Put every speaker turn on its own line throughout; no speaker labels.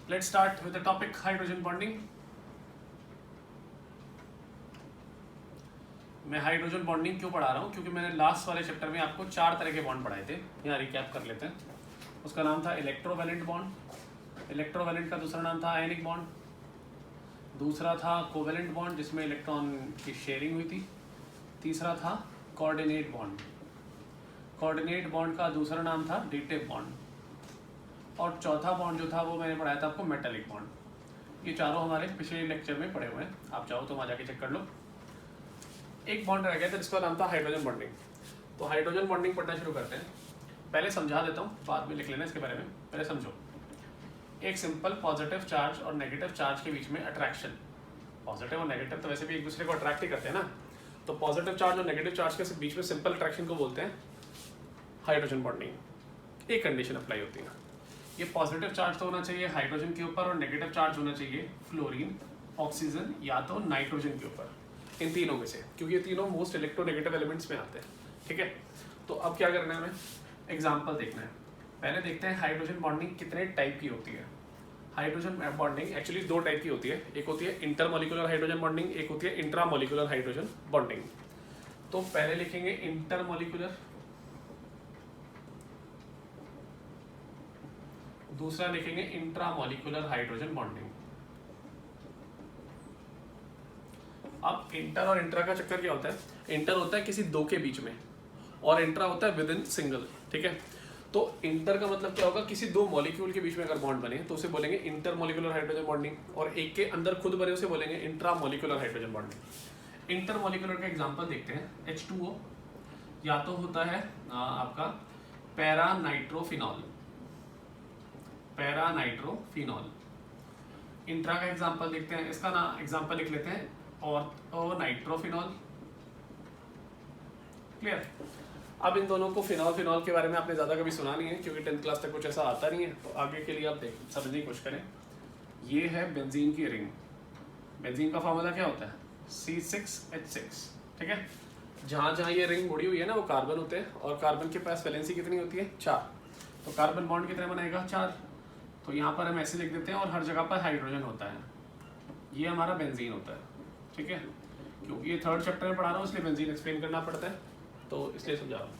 Let's start with the topic hydrogen bonding. मैं hydrogen bonding क्यों पढ़ा रहा हूँ, क्योंकि मैंने लास्ट वाले चैप्टर में आपको 4 तरह के बॉन्ड पढ़ाए थे। यहाँ रिकैप कर लेते हैं। उसका नाम था इलेक्ट्रोवैलेंट बॉन्ड, इलेक्ट्रोवैलेंट का दूसरा नाम था आयनिक बॉन्ड, दूसरा था कोवैलेंट बॉन्ड जिसमें इलेक्ट्रॉन की शेयरिंग हुई थी, तीसरा था कोऑर्डिनेट बॉन्ड, कोऑर्डिनेट बॉन्ड का दूसरा नाम था डेटिव बॉन्ड, और चौथा बॉन्ड जो था वो मैंने पढ़ाया था आपको मेटालिक बॉन्ड। ये चारों हमारे पिछले लेक्चर में पढ़े हुए हैं, आप चाहो तो वहाँ जाके चेक कर लो। एक बॉन्ड रह गया था जिसका नाम था हाइड्रोजन बॉन्डिंग। तो हाइड्रोजन बॉन्डिंग पढ़ना शुरू करते हैं। पहले समझा देता हूँ, बाद में लिख लेना इसके बारे में। पहले समझो, एक सिंपल पॉजिटिव चार्ज और नेगेटिव चार्ज के बीच में अट्रैक्शन, पॉजिटिव और नेगेटिव तो वैसे भी एक दूसरे को अट्रैक्ट ही करते हैं ना, तो पॉजिटिव चार्ज और नेगेटिव चार्ज के बीच में सिंपल अट्रैक्शन को बोलते हैं हाइड्रोजन बॉन्डिंग। एक कंडीशन अप्लाई होती है, ये पॉजिटिव चार्ज तो होना चाहिए हाइड्रोजन के ऊपर और नेगेटिव चार्ज होना चाहिए फ्लोरीन, ऑक्सीजन या तो नाइट्रोजन के ऊपर, इन तीनों में से, क्योंकि ये तीनों मोस्ट इलेक्ट्रोनेगेटिव एलिमेंट्स में आते हैं। ठीक है, तो अब क्या करना है, हमें एग्जांपल देखना है। पहले देखते हैं हाइड्रोजन बॉन्डिंग कितने टाइप की होती है। हाइड्रोजन बॉन्डिंग एक्चुअली 2 टाइप की होती है, एक होती है इंटरमोलिकुलर हाइड्रोजन बॉन्डिंग, एक होती है इंट्रामोलिकुलर हाइड्रोजन बॉन्डिंग। तो पहले लिखेंगे इंटरमोलिकुलर, दूसरा लिखेंगे इंट्रामोलिकुलर हाइड्रोजन बॉन्डिंग। अब इंटर और इंट्रा का चक्कर क्या होता है, इंटर होता है किसी दो के बीच में और इंट्रा होता है विद इन सिंगल। ठीक है, तो इंटर का मतलब क्या होगा, किसी दो मॉलिक्यूल के बीच में अगर बॉन्ड बने तो उसे बोलेंगे इंटरमोलिकुलर हाइड्रोजन बॉन्डिंग, और एक के अंदर खुद बने उसे बोलेंगे इंट्रामोलिकुलर हाइड्रोजन बॉन्डिंग। इंटरमोलिकुलर का एग्जांपल देखते हैं। H2O या तो होता है आपका para nitrophenol, para nitrophenol. Intra का एग्जांपल देखते हैं, इसका ना एग्जांपल लिख लेते हैं और नाइट्रोफिनॉल। क्लियर। अब इन दोनों को फिनॉल के बारे में आपने ज़्यादा कभी सुना नहीं है, क्योंकि 10th क्लास तक कुछ ऐसा आता नहीं है, तो आगे के लिए आप समझने की कोशिश करें। ये है बेंजीन की रिंग। बेंजीन का फॉर्मूला क्या होता है, C6H6। ठीक है, जहाँ जहाँ ये रिंग मुड़ी हुई है ना वो कार्बन होते हैं, और कार्बन के पास वैलेंसी कितनी होती है, 4। तो कार्बन बॉन्ड कितने बनाएगा, 4। तो यहाँ पर हम ऐसे लिख देते हैं, और हर जगह पर हाइड्रोजन होता है। ये हमारा बेंजीन होता है। ठीक है, क्योंकि ये 3rd चैप्टर में पढ़ा रहा हूँ इसलिए बेंजीन एक्सप्लेन करना पड़ता है, तो इसलिए समझा रहा हूँ।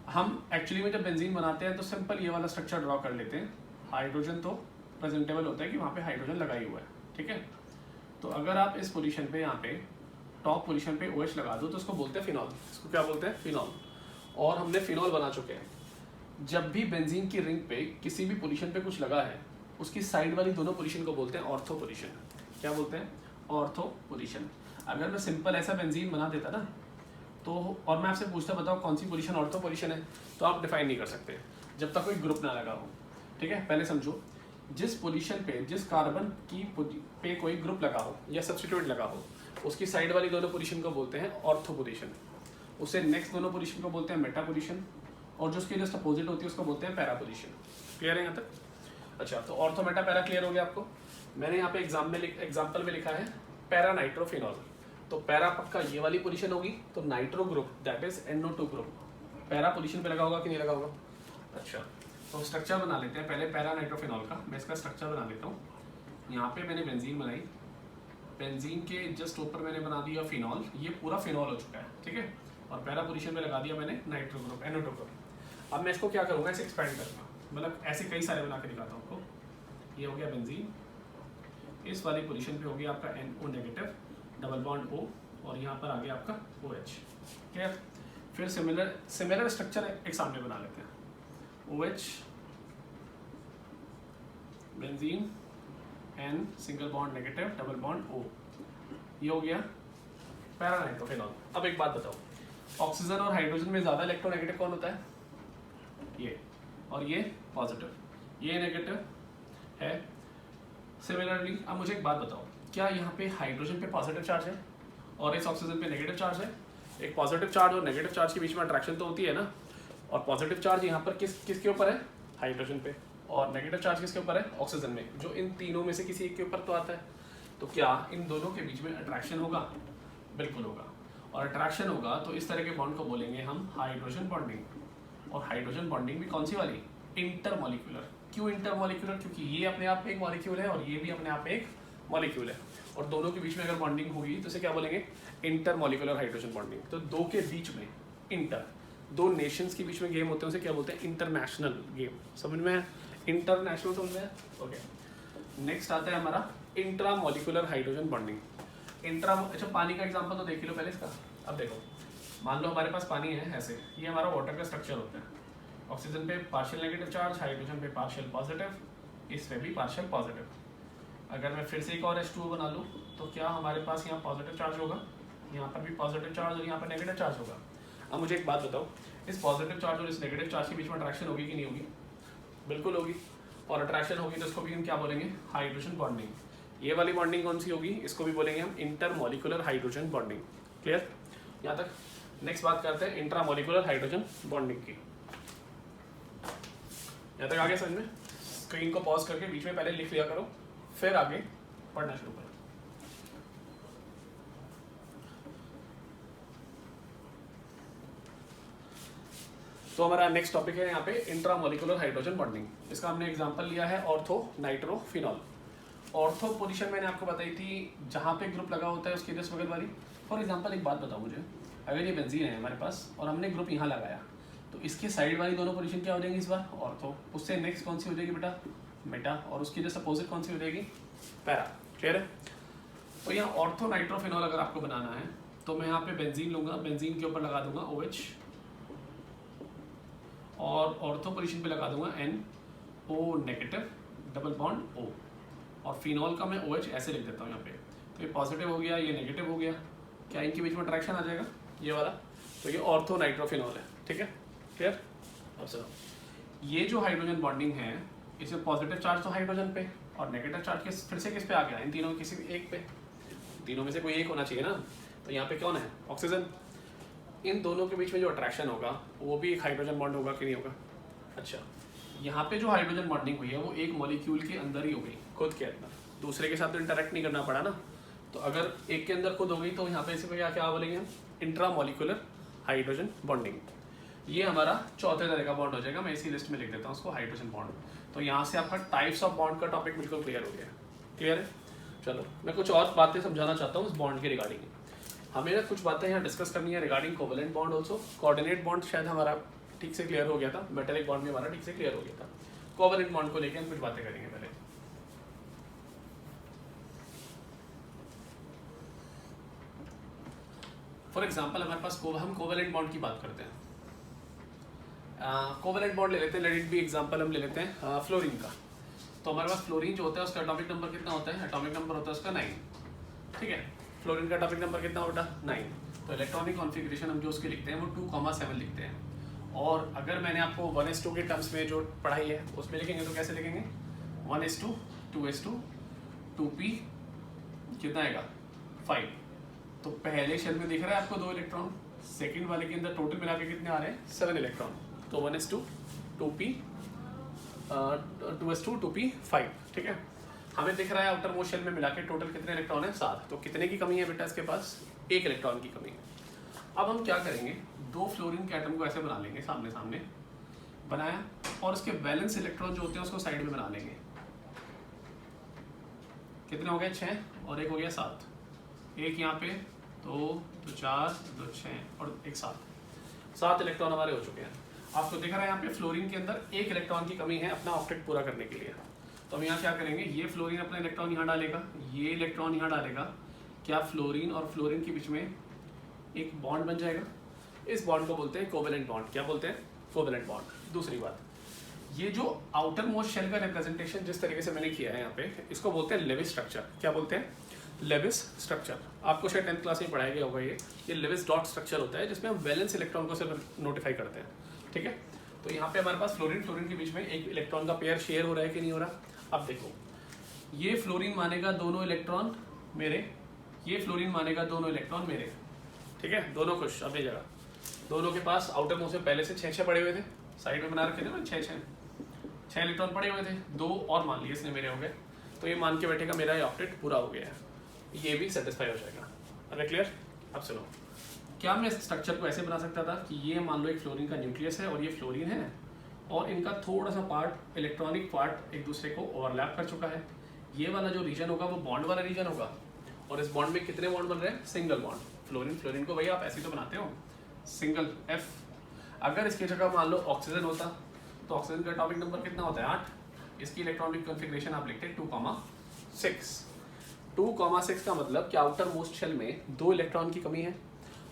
हम एक्चुअली में जब बेंजीन बनाते हैं तो सिंपल ये वाला स्ट्रक्चर ड्रॉ कर लेते हैं। हाइड्रोजन तो प्रेजेंटेबल होता है कि वहाँ पे हाइड्रोजन लगाई हुआ है। ठीक है, तो अगर आप इस पोजीशन पे, यहाँ पे टॉप पोजीशन पे OH लगा दो तो उसको बोलते हैं फिनॉल। इसको क्या बोलते हैं, फिनॉल। और हमने फिनॉल बना चुके हैं। जब भी बेंजीन की रिंग पे किसी भी पोजीशन पे कुछ लगा है, उसकी साइड वाली दोनों पोजीशन को बोलते हैं ऑर्थो पोजीशन। क्या बोलते हैं, ऑर्थो पोजीशन। अगर मैं सिंपल ऐसा बेंजीन बना देता ना तो, और मैं आपसे पूछता बताओ कौन सी पोजीशन ऑर्थो पोजीशन है, तो आप डिफाइन नहीं कर सकते जब तक कोई ग्रुप ना लगा हो। ठीक है, पहले समझो, जिस पोजीशन पे, जिस कार्बन की पे कोई ग्रुप लगा हो या सब्स्टिट्यूट लगा हो, उसकी साइड वाली दोनों पोजीशन को बोलते हैं ऑर्थो पोजीशन। उससे नेक्स्ट दोनों पोजीशन को बोलते हैं मेटा पोजीशन, और जो उसकी जस्ट अपोजिट होती है उसको बोलते हैं पैरा पोजीशन। क्लियर है यहाँ तक? अच्छा, तो ऑर्थो मेटा पैरा क्लियर हो गया आपको। मैंने यहाँ पे एग्जाम्पल में लिखा है पैरा नाइट्रोफिनॉल। तो पैरा पक्का ये वाली पोजीशन होगी, तो nitro group that is NO2 group para position पे लगा होगा कि नहीं लगा होगा। अच्छा, तो स्ट्रक्चर बना लेते हैं पहले पैरा नाइट्रोफिनॉल का। मैं इसका स्ट्रक्चर बना लेता हूँ। यहाँ पे मैंने बेंजीन बनाई, बेंजीन के जस्ट ऊपर मैंने बना दिया फिनॉल, ये पूरा फिनॉल हो चुका है। ठीक है, और पैरा पोजीशन पे लगा दिया मैंने नाइट्रो ग्रुप NO2 ग्रुप। अब मैं इसको क्या करूँगा, इसे एक्सपेंड करूँगा, मतलब ऐसे कई सारे बना के दिखाता हूँ आपको। ये हो गया बेंजीन, इस वाली पोजीशन पे हो गया आपका NO negative, double bond O, और यहाँ पर आ गया आपका OH। क्लियर। फिर सिमिलर स्ट्रक्चर एक सामने बना लेते हैं। OH, benzene, N, single bond negative, double bond O। ये हो गया पैरा नाइट्रोफिनॉल। अब एक बात बताओ, ऑक्सीजन और हाइड्रोजन में ज़्यादा इलेक्ट्रोनेगेटिव कौन होता है, ये, और ये पॉजिटिव, ये नेगेटिव है। सिमिलरली अब मुझे एक बात बताओ, क्या यहाँ पे हाइड्रोजन पे पॉजिटिव चार्ज है और इस ऑक्सीजन पे नेगेटिव चार्ज है? एक पॉजिटिव चार्ज और नेगेटिव चार्ज के बीच में अट्रैक्शन तो होती है ना, और पॉजिटिव चार्ज यहाँ पर किसके ऊपर है, हाइड्रोजन पे, और नेगेटिव चार्ज किसके ऊपर है, ऑक्सीजन में, जो इन तीनों में से किसी एक के ऊपर तो आता है। तो क्या इन दोनों के बीच में अट्रैक्शन होगा? बिल्कुल होगा, और अट्रैक्शन होगा तो इस तरह के बॉन्ड को बोलेंगे हम हाइड्रोजन बॉन्डिंग। और हाइड्रोजन बॉन्डिंग भी कौन सी वाली, इंटरमॉलिक्यूलर। क्यों इंटरमॉलिक्यूलर? क्योंकि ये अपने आप में एक मॉलिक्यूल है और ये भी अपने आप में एक मॉलिक्यूल है, और दोनों के बीच में अगर बॉन्डिंग होगी तो इसे क्या बोलेंगे? Intermolecular hydrogen bonding. तो दो के बीच में इंटर, दो नेशंस के बीच में गेम होते हैं, उसे क्या बोलते हैं? International game. समझ में है? इंटरनेशनल समझ में है? ओके। नेक्स्ट आता है हमारा इंट्रामॉलिक्यूलर हाइड्रोजन बॉन्डिंग। अच्छा पानी का एग्जांपल तो देख लो पहले इसका। अब देखो, मान लो हमारे पास पानी है ऐसे, ये हमारा वाटर का स्ट्रक्चर होता है। ऑक्सीजन पे पार्शियल नेगेटिव चार्ज, हाइड्रोजन पे पार्शियल पॉजिटिव, इस पे भी पार्शियल पॉजिटिव। अगर मैं फिर से एक और H2O बना लूँ तो क्या हमारे पास यहाँ पॉजिटिव चार्ज होगा, यहाँ पर भी पॉजिटिव चार्ज और यहाँ पर नेगेटिव चार्ज होगा। अब मुझे एक बात बताओ, इस पॉजिटिव चार्ज और इस नेगेटिव चार्ज के बीच में अट्रैक्शन होगी कि नहीं होगी? बिल्कुल होगी। और अट्रैक्शन होगी तो इसको भी हम क्या बोलेंगे? Hydrogen bonding. ये वाली बॉन्डिंग कौन सी होगी? इसको भी बोलेंगे हम इंटरमॉलिक्यूलर हाइड्रोजन बॉन्डिंग। क्लियर यहाँ तक? नेक्स्ट बात करते हैं इंट्रामॉलिक्यूलर हाइड्रोजन बॉन्डिंग की। यहाँ तक आगे समझ में? स्क्रीन को पॉज करके बीच में पहले लिख लिया करो, फिर आगे पढ़ना शुरू करो। तो हमारा नेक्स्ट टॉपिक है यहाँ पे इंट्रामॉलिक्यूलर हाइड्रोजन बॉन्डिंग। इसका हमने एग्जांपल लिया है ऑर्थो नाइट्रोफिनॉल। ऑर्थो पोजीशन मैंने आपको बताई थी, जहाँ पे ग्रुप लगा होता है उसकी जस्ट बगल वाली। फॉर एग्जांपल एक बात बताओ मुझे, अगर ये बेंजीन है हमारे पास और हमने ग्रुप यहाँ लगाया तो इसके साइड वाली दोनों पोजीशन क्या हो जाएंगी इस बार? ऑर्थो। उससे नेक्स्ट कौन सी हो जाएगी बेटा? मेटा। और उसकी जस्ट अपोजिट कौन सी हो जाएगी? पैरा। क्लियर है? तो यहाँ ऑर्थो नाइट्रोफिनॉल अगर आपको बनाना है तो मैं यहाँ पे बेंजीन लूंगा, बेंजीन के ऊपर लगा दूंगा OH और ऑर्थो पोजीशन पे लगा दूंगा NO negative double bond O, और फिनॉल का मैं OH ऐसे लिख देता हूँ यहाँ पे। तो ये पॉजिटिव हो गया, ये नेगेटिव हो गया, क्या इनके बीच में अट्रैक्शन आ जाएगा? ये वाला। तो ये ऑर्थो नाइट्रोफिनॉल है। ठीक है? क्लियर? अब सुनो, ये जो हाइड्रोजन बॉन्डिंग है इसमें पॉजिटिव चार्ज तो हाइड्रोजन पे और नेगेटिव चार्ज फिर से किस पे आ गया? इन तीनों में किसी एक पे। तीनों में से कोई एक होना चाहिए ना। तो यहाँ पे कौन है? ऑक्सीजन। इन दोनों के बीच में जो अट्रैक्शन होगा वो भी एक हाइड्रोजन बॉन्ड होगा कि नहीं होगा? अच्छा, यहाँ पे जो हाइड्रोजन बॉन्डिंग हुई है वो एक मॉलिक्यूल के अंदर ही हो गई, खुद के अंदर। दूसरे के साथ तो इंटरेक्ट नहीं करना पड़ा ना। तो अगर एक के अंदर खुद हो गई तो यहाँ पे इसे क्या बोलेंगे हम? Intramolecular hydrogen bonding. ये हमारा चौथे तरह का बॉन्ड हो जाएगा। मैं इसी लिस्ट में लिख देता हूँ उसको, हाइड्रोजन बॉन्ड। तो यहाँ से आपका टाइप्स ऑफ बॉन्ड का टॉपिक बिल्कुल क्लियर हो गया। क्लियर है? चलो मैं कुछ और बातें समझाना चाहता हूँ इस बॉन्ड के रिगार्डिंग। हमें ना कुछ बातें यहाँ डिस्कस करनी है regarding covalent bond also. Coordinate bond शायद हमारा ठीक से क्लियर हो गया था, मेटेलिक बॉन्ड भी हमारा ठीक से क्लियर हो गया था। कोवेलेंट बॉन्ड को लेकर हम कुछ बातें करेंगे पहले। फॉर एग्जाम्पल हमारे पास हम कोवेलेंट बॉन्ड की बात करते हैं। कोवेलेंट बॉन्ड ले लेते हैं, लेट इट बी एग्जांपल हम ले लेते हैं फ्लोरीन का। तो हमारे पास फ्लोरीन जो होता है उसका एटॉमिक नंबर कितना होता है? एटॉमिक नंबर होता है उसका 9। ठीक है? फ्लोरीन का एटॉमिक नंबर कितना होता है? 9। तो इलेक्ट्रॉनिक कॉन्फ़िगरेशन हम जो उसके लिखते हैं वो 2,7 लिखते हैं। और अगर मैंने आपको 1s2 के टर्म्स में जो पढ़ाई है उसमें लिखेंगे तो कैसे लिखेंगे? 1s2 2s2 2p कितना आएगा? 5। तो पहले शेल में दिख रहा है आपको 2 इलेक्ट्रॉन, सेकंड वाले के अंदर टोटल मिला के कितने आ रहे हैं? 7 इलेक्ट्रॉन। तो 1s2 2p 2s2 2p 5। ठीक है? हमें दिख रहा है आउटर मोस्ट शेल में मिला के टोटल कितने इलेक्ट्रॉन है? 7। तो कितने की कमी है बेटा इसके पास? 1 इलेक्ट्रॉन की कमी है। अब हम क्या करेंगे, 2 फ्लोरीन के एटम को ऐसे बना लेंगे, सामने सामने बनाया, और उसके वैलेंस इलेक्ट्रॉन जो होते हैं उसको साइड में बना लेंगे। कितने हो गए? 6 और एक हो गया 7। एक यहाँ पे 2 2 4 2 6 और एक 7 इलेक्ट्रॉन हमारे हो चुके हैं। आपको दिख रहा है यहाँ पे फ्लोरीन के अंदर 1 इलेक्ट्रॉन की कमी है अपना ऑक्टेट पूरा करने के लिए। तो हम यहाँ क्या करेंगे, ये फ्लोरीन अपना इलेक्ट्रॉन यहाँ डालेगा, ये इलेक्ट्रॉन यहाँ डालेगा। क्या फ्लोरीन और फ्लोरीन के बीच में एक बॉन्ड बन जाएगा? इस बॉन्ड को बोलते हैं कोवेलेंट बॉन्ड। क्या बोलते हैं? Covalent bond. दूसरी बात, ये जो आउटर मोस्ट शेल का रिप्रेजेंटेशन जिस तरीके से मैंने किया है यहाँ पे, इसको बोलते हैं लेविस स्ट्रक्चर। क्या बोलते हैं? Lewis structure. आपको शायद 10th क्लास में पढ़ाया गया होगा। ये लेविस डॉट स्ट्रक्चर होता है जिसमें हम वैलेंस इलेक्ट्रॉन को सिर्फ नोटिफाई करते हैं। ठीक है? तो यहाँ पे हमारे पास फ्लोरीन के बीच में एक इलेक्ट्रॉन का पेयर शेयर हो रहा है कि नहीं हो रहा? अब देखो, ये फ्लोरीन मानेगा दोनों इलेक्ट्रॉन मेरे, ये फ्लोरीन मानेगा दोनों इलेक्ट्रॉन मेरे। ठीक है? दोनों खुश अपनी जगह। दोनों के पास आउटर मोस्ट में पहले से 6 पड़े हुए थे, साइड में बना रखे थे ना, 6 इलेक्ट्रॉन पड़े हुए थे, 2 और मान लिए इसने मेरे हो गए। तो ये मान के बैठेगा मेरा ये ऑक्टेट पूरा हो गया है, ये भी सेटिस्फाई हो जाएगा। अरे क्लियर? अब सुनो, क्या मैं इस स्ट्रक्चर को ऐसे बना सकता था कि ये मान लो एक फ्लोरीन का न्यूक्लियस है और ये फ्लोरीन है और इनका थोड़ा सा पार्ट, इलेक्ट्रॉनिक पार्ट, एक दूसरे को ओवरलैप कर चुका है। ये वाला जो रीजन होगा वो बॉन्ड वाला रीजन होगा, और इस बॉन्ड में कितने बॉन्ड बन रहे हैं? Single bond. फ्लोरीन, फ्लोरीन को भैया आप ऐसे तो बनाते हो, सिंगल F। अगर इसकी जगह मान लो ऑक्सीजन होता तो ऑक्सीजन का एटॉमिक नंबर कितना होता है? 8। इसकी इलेक्ट्रॉनिक कॉन्फ़िगरेशन आप लिखते हैं 2,6। 2,6 का मतलब कि आउटर मोस्ट शेल में 2 इलेक्ट्रॉन की कमी है,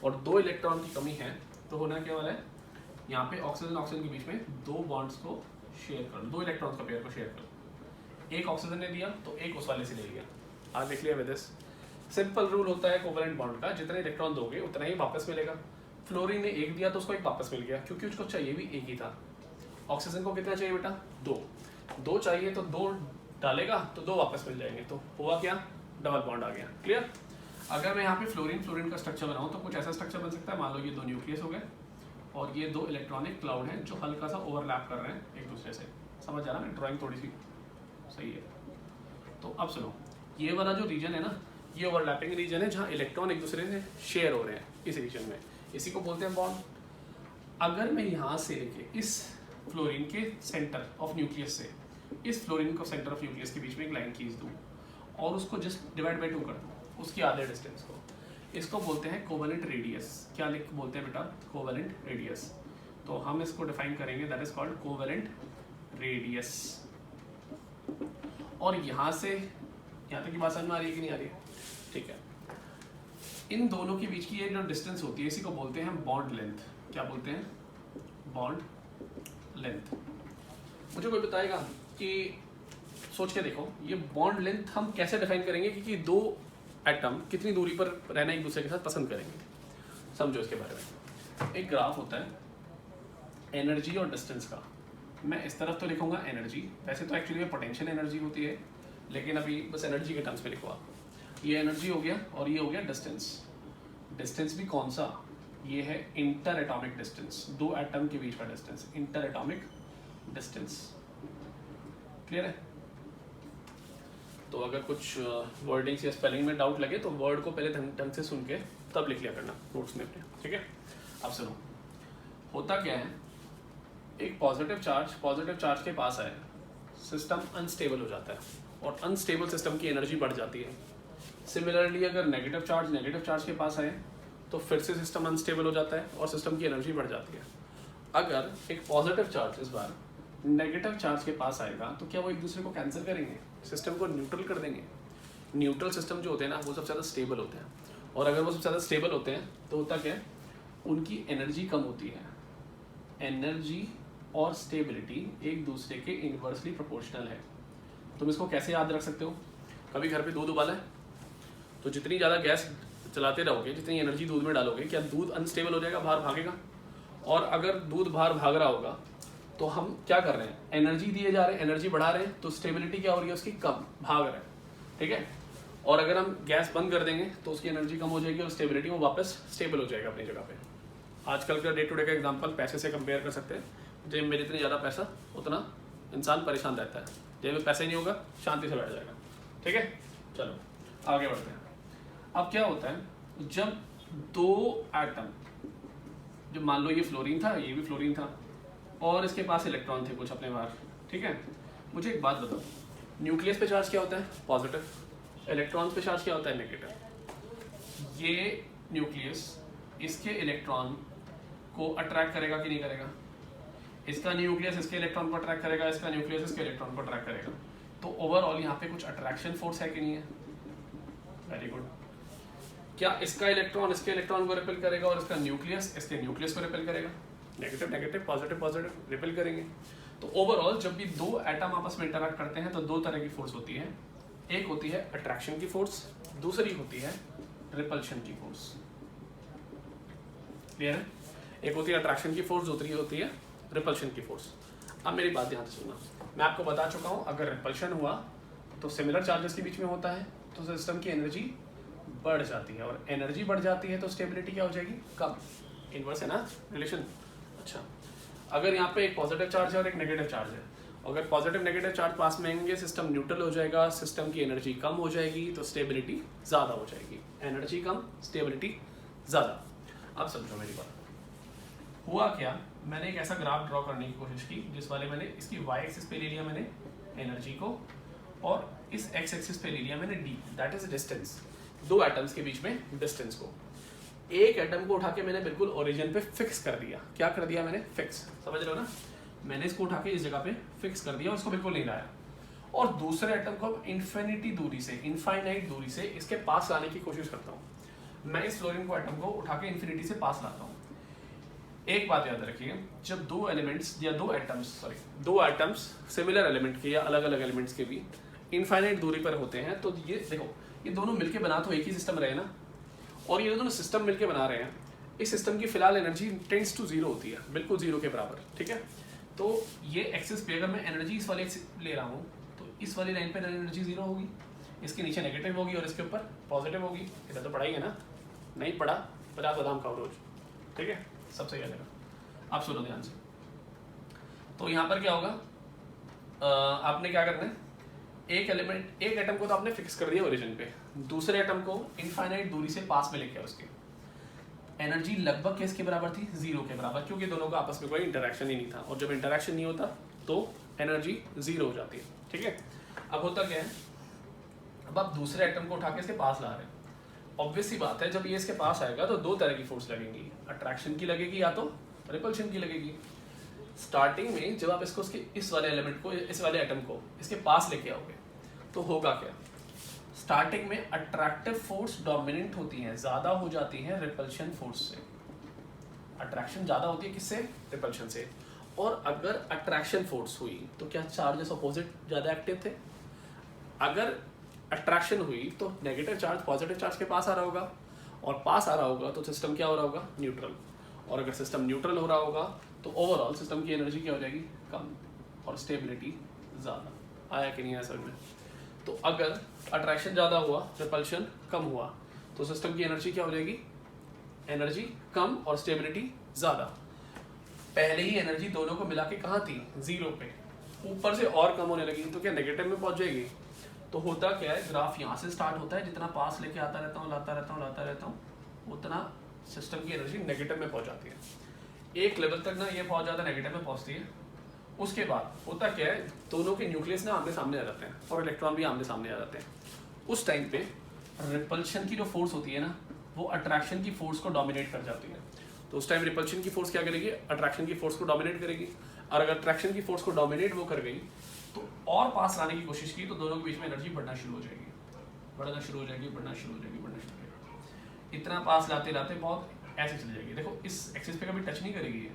और 2 इलेक्ट्रॉन की कमी है तो होना क्या वाला है? यहाँ पे ऑक्सीजन ऑक्सीजन के बीच में 2 बॉन्ड्स को शेयर कर लो, 2 इलेक्ट्रॉन्स का पेयर को शेयर कर लो। एक ऑक्सीजन ने दिया तो एक उस वाले से ले लिया। आज लिख लिया विद दिस। सिंपल रूल होता है कोवेलेंट बॉन्ड का, जितने इलेक्ट्रॉन दोगे उतना ही वापस मिलेगा। फ्लोरीन ने एक दिया तो उसको एक वापस मिल गया, क्योंकि उसको चाहिए भी एक ही था। ऑक्सीजन को कितना चाहिए बेटा? 2 चाहिए तो 2 डालेगा तो 2 वापस मिल जाएंगे, तो हुआ क्या? डबल बॉन्ड आ गया। क्लियर? अगर मैं यहाँ पे फ्लोरीन का स्ट्रक्चर बनाऊँ तो कुछ ऐसा स्ट्रक्चर बन सकता है। मान लो ये 2 न्यूक्लियस हो गए और ये 2 इलेक्ट्रॉनिक क्लाउड हैं जो हल्का सा ओवरलैप कर रहे हैं एक दूसरे से। समझ आ रहा है? ड्राइंग थोड़ी सी सही है। तो अब सुनो, ये वाला जो रीजन है ना, ये ओवरलैपिंग रीजन है जहाँ इलेक्ट्रॉन एक दूसरे से शेयर हो रहे हैं इस रीजन में, इसी को बोलते हैं बॉन्ड। अगर मैं यहाँ से लेके इस फ्लोरीन के सेंटर ऑफ न्यूक्लियस से इस फ्लोरीन को सेंटर ऑफ न्यूक्लियस के बीच में एक लाइन खींच दूँ और उसको जस्ट डिवाइड बाई 2 कर दूँ, उसकी आधे डिस्टेंस को, इसको बोलते हैं कोवेलेंट रेडियस। क्या लिख बोलते हैं बेटा? Covalent radius. तो हम इसको डिफाइन करेंगे, that is called covalent radius. और यहाँ से यहाँ तक की बात समझ में आ रही है कि नहीं आ रही है? ठीक है। इन दोनों के बीच की ये जो डिस्टेंस होती है इसी को बोलते हैं बॉन्ड लेंथ। क्या बोलते हैं? Bond length. मुझे कोई बताएगा कि सोच के देखो, ये बॉन्ड लेंथ हम कैसे डिफाइन करेंगे कि 2 एटम कितनी दूरी पर रहना एक दूसरे के साथ पसंद करेंगे? समझो इसके बारे में। एक ग्राफ होता है एनर्जी और डिस्टेंस का। मैं इस तरफ तो लिखूंगा एनर्जी, वैसे तो एक्चुअली में पोटेंशियल एनर्जी होती है, लेकिन अभी बस एनर्जी के टर्म्स में लिखो आप। ये एनर्जी हो गया और ये हो गया डिस्टेंस। डिस्टेंस भी कौन सा? ये है इंटर एटॉमिक डिस्टेंस, 2 एटम के बीच का distance, inter atomic distance. Clear है? तो अगर कुछ वर्डिंग्स या स्पेलिंग में डाउट लगे तो वर्ड को पहले ढंग से सुन के तब लिख लिया करना नोट्स में अपने। ठीक है? अब सुनो, होता क्या है, एक पॉजिटिव चार्ज के पास आए, सिस्टम अनस्टेबल हो जाता है, और अनस्टेबल सिस्टम की एनर्जी बढ़ जाती है। सिमिलरली अगर नेगेटिव चार्ज के पास आए तो फिर से सिस्टम अनस्टेबल हो जाता है और सिस्टम की एनर्जी बढ़ जाती है। अगर एक पॉजिटिव चार्ज इस बार नेगेटिव चार्ज के पास आएगा तो क्या वो एक दूसरे को कैंसिल करेंगे? सिस्टम को न्यूट्रल कर देंगे। न्यूट्रल सिस्टम जो होते हैं ना, वो सबसे ज़्यादा स्टेबल होते हैं, और अगर वो सबसे ज़्यादा स्टेबल होते हैं तो होता क्या है, उनकी एनर्जी कम होती है। एनर्जी और स्टेबिलिटी एक दूसरे के इनवर्सली प्रोपोर्शनल है। तुम इसको कैसे याद रख सकते हो? कभी घर पे दूध उबाला है तो जितनी ज़्यादा गैस चलाते रहोगे, जितनी एनर्जी दूध में डालोगे, क्या दूध अनस्टेबल हो जाएगा, बाहर भागेगा? और अगर दूध बाहर भाग रहा होगा तो हम क्या कर रहे हैं? एनर्जी दिए जा रहे हैं, एनर्जी बढ़ा रहे हैं, तो स्टेबिलिटी क्या हो रही है उसकी? कम, भाग रहा है। ठीक है? और अगर हम गैस बंद कर देंगे तो उसकी एनर्जी कम हो जाएगी और स्टेबिलिटी वो वापस स्टेबल हो जाएगा अपनी जगह पे। आजकल का डे टू डे का एग्जांपल पैसे से कंपेयर कर सकते हैं। जेब में जितनी ज़्यादा पैसा उतना इंसान परेशान रहता है, जेब में पैसा ही नहीं होगा शांति से बैठ जाएगा। ठीक है? चलो आगे बढ़ते हैं। अब क्या होता है, जब 2 एटम, जब मान लो ये फ्लोरीन था, ये भी फ्लोरीन था, और इसके पास इलेक्ट्रॉन थे कुछ अपने बाहर। ठीक है? मुझे एक बात बताओ, न्यूक्लियस पे चार्ज क्या होता है? पॉजिटिव। इलेक्ट्रॉन्स पे चार्ज क्या होता है? नेगेटिव। ये न्यूक्लियस इसके इलेक्ट्रॉन को अट्रैक्ट करेगा कि नहीं करेगा? इसका न्यूक्लियस इसके इलेक्ट्रॉन को अट्रैक्ट करेगा, इसका न्यूक्लियस इसके इलेक्ट्रॉन को अट्रैक्ट करेगा। तो ओवरऑल यहाँ पे कुछ अट्रैक्शन फोर्स है कि नहीं है? Very good. क्या इसका इलेक्ट्रॉन इसके इलेक्ट्रॉन को रिपेल करेगा और इसका न्यूक्लियस इसके न्यूक्लियस को रिपेल करेगा? Negative negative, positive positive, repel करेंगे। तो ओवरऑल जब भी 2 एटम आपस में इंटरैक्ट करते हैं तो 2 तरह की फोर्स होती है। एक होती है अट्रैक्शन की फोर्स, दूसरी होती है रिपल्शन की फोर्स। क्लियर है? एक होती है अट्रैक्शन की फोर्स, दूसरी होती है रिपल्शन की फोर्स। अब मेरी बात ध्यान से सुनना, मैं आपको बता चुका हूँ, अगर रिपल्शन हुआ तो सिमिलर चार्जेस के बीच में होता है तो सिस्टम की एनर्जी बढ़ जाती है, और एनर्जी बढ़ जाती है तो स्टेबिलिटी क्या हो जाएगी? कम। इनवर्स है ना रिलेशन। अच्छा, अगर यहाँ पे एक पॉजिटिव चार्ज है और एक नेगेटिव चार्ज है, अगर पॉजिटिव नेगेटिव चार्ज पास में आएंगे सिस्टम न्यूट्रल हो जाएगा, सिस्टम की एनर्जी कम हो जाएगी तो स्टेबिलिटी ज़्यादा हो जाएगी। एनर्जी कम, स्टेबिलिटी ज़्यादा। अब समझो मेरी बात। हुआ क्या, मैंने एक ऐसा ग्राफ ड्रॉ करने की कोशिश की जिस वाले मैंने इसकी वाई एक्सिस पे ले लिया मैंने एनर्जी को, और इस एक्स एक्सिस पे ले लिया मैंने डी, दैट इज डिस्टेंस, दो एटम्स के बीच में डिस्टेंस को। एक एटम को उठा के मैंने बिल्कुल ओरिजिन पे फिक्स कर दिया। क्या कर दिया मैंने? फिक्स, समझ रहे हो ना? मैंने इसको उठा के इस जगह पे फिक्स कर दिया और इसको बिल्कुल नहीं लाया, और दूसरे एटम को इन्फिनिटी दूरी से, इनफाइनाइट दूरी से इसके पास लाने की कोशिश करता हूँ। मैं इस फ्लोरीन को एटम को उठा के इन्फिनिटी से पास लाता हूँ। एक बात याद रखिए, जब दो एलिमेंट्स या दो एटम्स सिमिलर एलिमेंट के या अलग अलग एलिमेंट्स के भी इनफाइनाइट दूरी पर होते हैं, तो ये देखो, ये दोनों मिलके बना तो एक ही सिस्टम रहे ना, और ये दोनों सिस्टम मिलके बना रहे हैं। इस सिस्टम की फिलहाल एनर्जी टेंड्स टू जीरो होती है, बिल्कुल जीरो के बराबर, ठीक है? तो ये एक्सिस पे अगर मैं एनर्जी इस वाले ले रहा हूँ तो इस वाली लाइन पे एनर्जी जीरो होगी, इसके नीचे नेगेटिव होगी और इसके ऊपर पॉजिटिव होगी। इधर तो पढ़ा ही है ना? नहीं पढ़ा 50 बादाम खाओ रोज, ठीक है? सब सही आ जाएगा। आप सुनो ध्यान से। तो यहाँ पर क्या होगा, आपने क्या करना है, एक एटम को तो आपने फिक्स कर दिया ओरिजिन पे, दूसरे एटम को इनफाइनाइट दूरी से पास में लेके आओ। उसकी एनर्जी लगभग किसके बराबर थी? जीरो के बराबर, क्योंकि दोनों का आपस में कोई इंटरेक्शन ही नहीं था, और जब इंटरेक्शन नहीं होता तो एनर्जी जीरो हो जाती है, ठीक है? अब होता क्या है, अब आप दूसरे एटम को उठा के इसके पास ला रहे हैं। ऑब्वियस सी बात है, जब ये इसके पास आएगा तो दो तरह की फोर्स लगेंगी, अट्रैक्शन की लगेगी या तो रिपल्शन की लगेगी। स्टार्टिंग में जब आप इसको उसके इस वाले एलिमेंट को, इस वाले एटम को इसके पास लेके आओगे तो होगा क्या, स्टार्टिंग में अट्रैक्टिव फोर्स डोमिनेंट होती है, ज्यादा हो जाती है रिपल्शन फोर्स से। अट्रैक्शन ज्यादा होती है किससे? रिपल्शन से। और अगर अट्रैक्शन फोर्स हुई तो क्या चार्जेस अपोजिट ज्यादा एक्टिव थे? अगर अट्रैक्शन हुई तो नेगेटिव चार्ज पॉजिटिव चार्ज के पास आ रहा होगा, और पास आ रहा होगा तो सिस्टम क्या हो रहा होगा? न्यूट्रल। और अगर सिस्टम न्यूट्रल हो रहा होगा तो ओवरऑल सिस्टम की एनर्जी क्या हो जाएगी? कम, और स्टेबिलिटी ज़्यादा। आया कि नहीं आया समझ में? तो अगर अट्रैक्शन ज़्यादा हुआ, रिपल्शन कम हुआ, तो सिस्टम की एनर्जी क्या हो जाएगी? एनर्जी कम और स्टेबिलिटी ज़्यादा। पहले ही एनर्जी दोनों को मिला के कहाँ थी? जीरो पे, ऊपर से और कम होने लगी तो क्या नेगेटिव में पहुँच जाएगी? तो होता क्या है, ग्राफ यहाँ से स्टार्ट होता है, जितना पास लेके आता रहता हूँ, लाता रहता हूँ, उतना सिस्टम की एनर्जी नेगेटिव में पहुँच जाती है। एक लेवल तक ना ये बहुत ज़्यादा नेगेटिव में पहुँचती है। उसके बाद होता क्या है, दोनों के न्यूक्लियस ना आमने सामने आ जाते हैं और इलेक्ट्रॉन भी आमने सामने आ जाते हैं। उस टाइम पे रिपल्शन की जो फोर्स होती है ना, वो अट्रैक्शन की फोर्स को डोमिनेट कर जाती है। तो उस टाइम रिपल्शन की फोर्स क्या करेगी? अट्रैक्शन की फोर्स को डोमिनेट करेगी। और अगर अट्रैक्शन की फोर्स को डोमिनेट वो कर गई तो और पास लाने की कोशिश की तो दोनों के बीच में एनर्जी बढ़ना शुरू हो जाएगी, बढ़ना शुरू हो जाएगी, बढ़ना शुरू हो जाएगी, बढ़ना शुरू हो जाएगी। इतना पास लाते लाते बहुत ऐसे चली जाएगी। देखो इस एक्सिस पे कभी टच नहीं करेगी ये,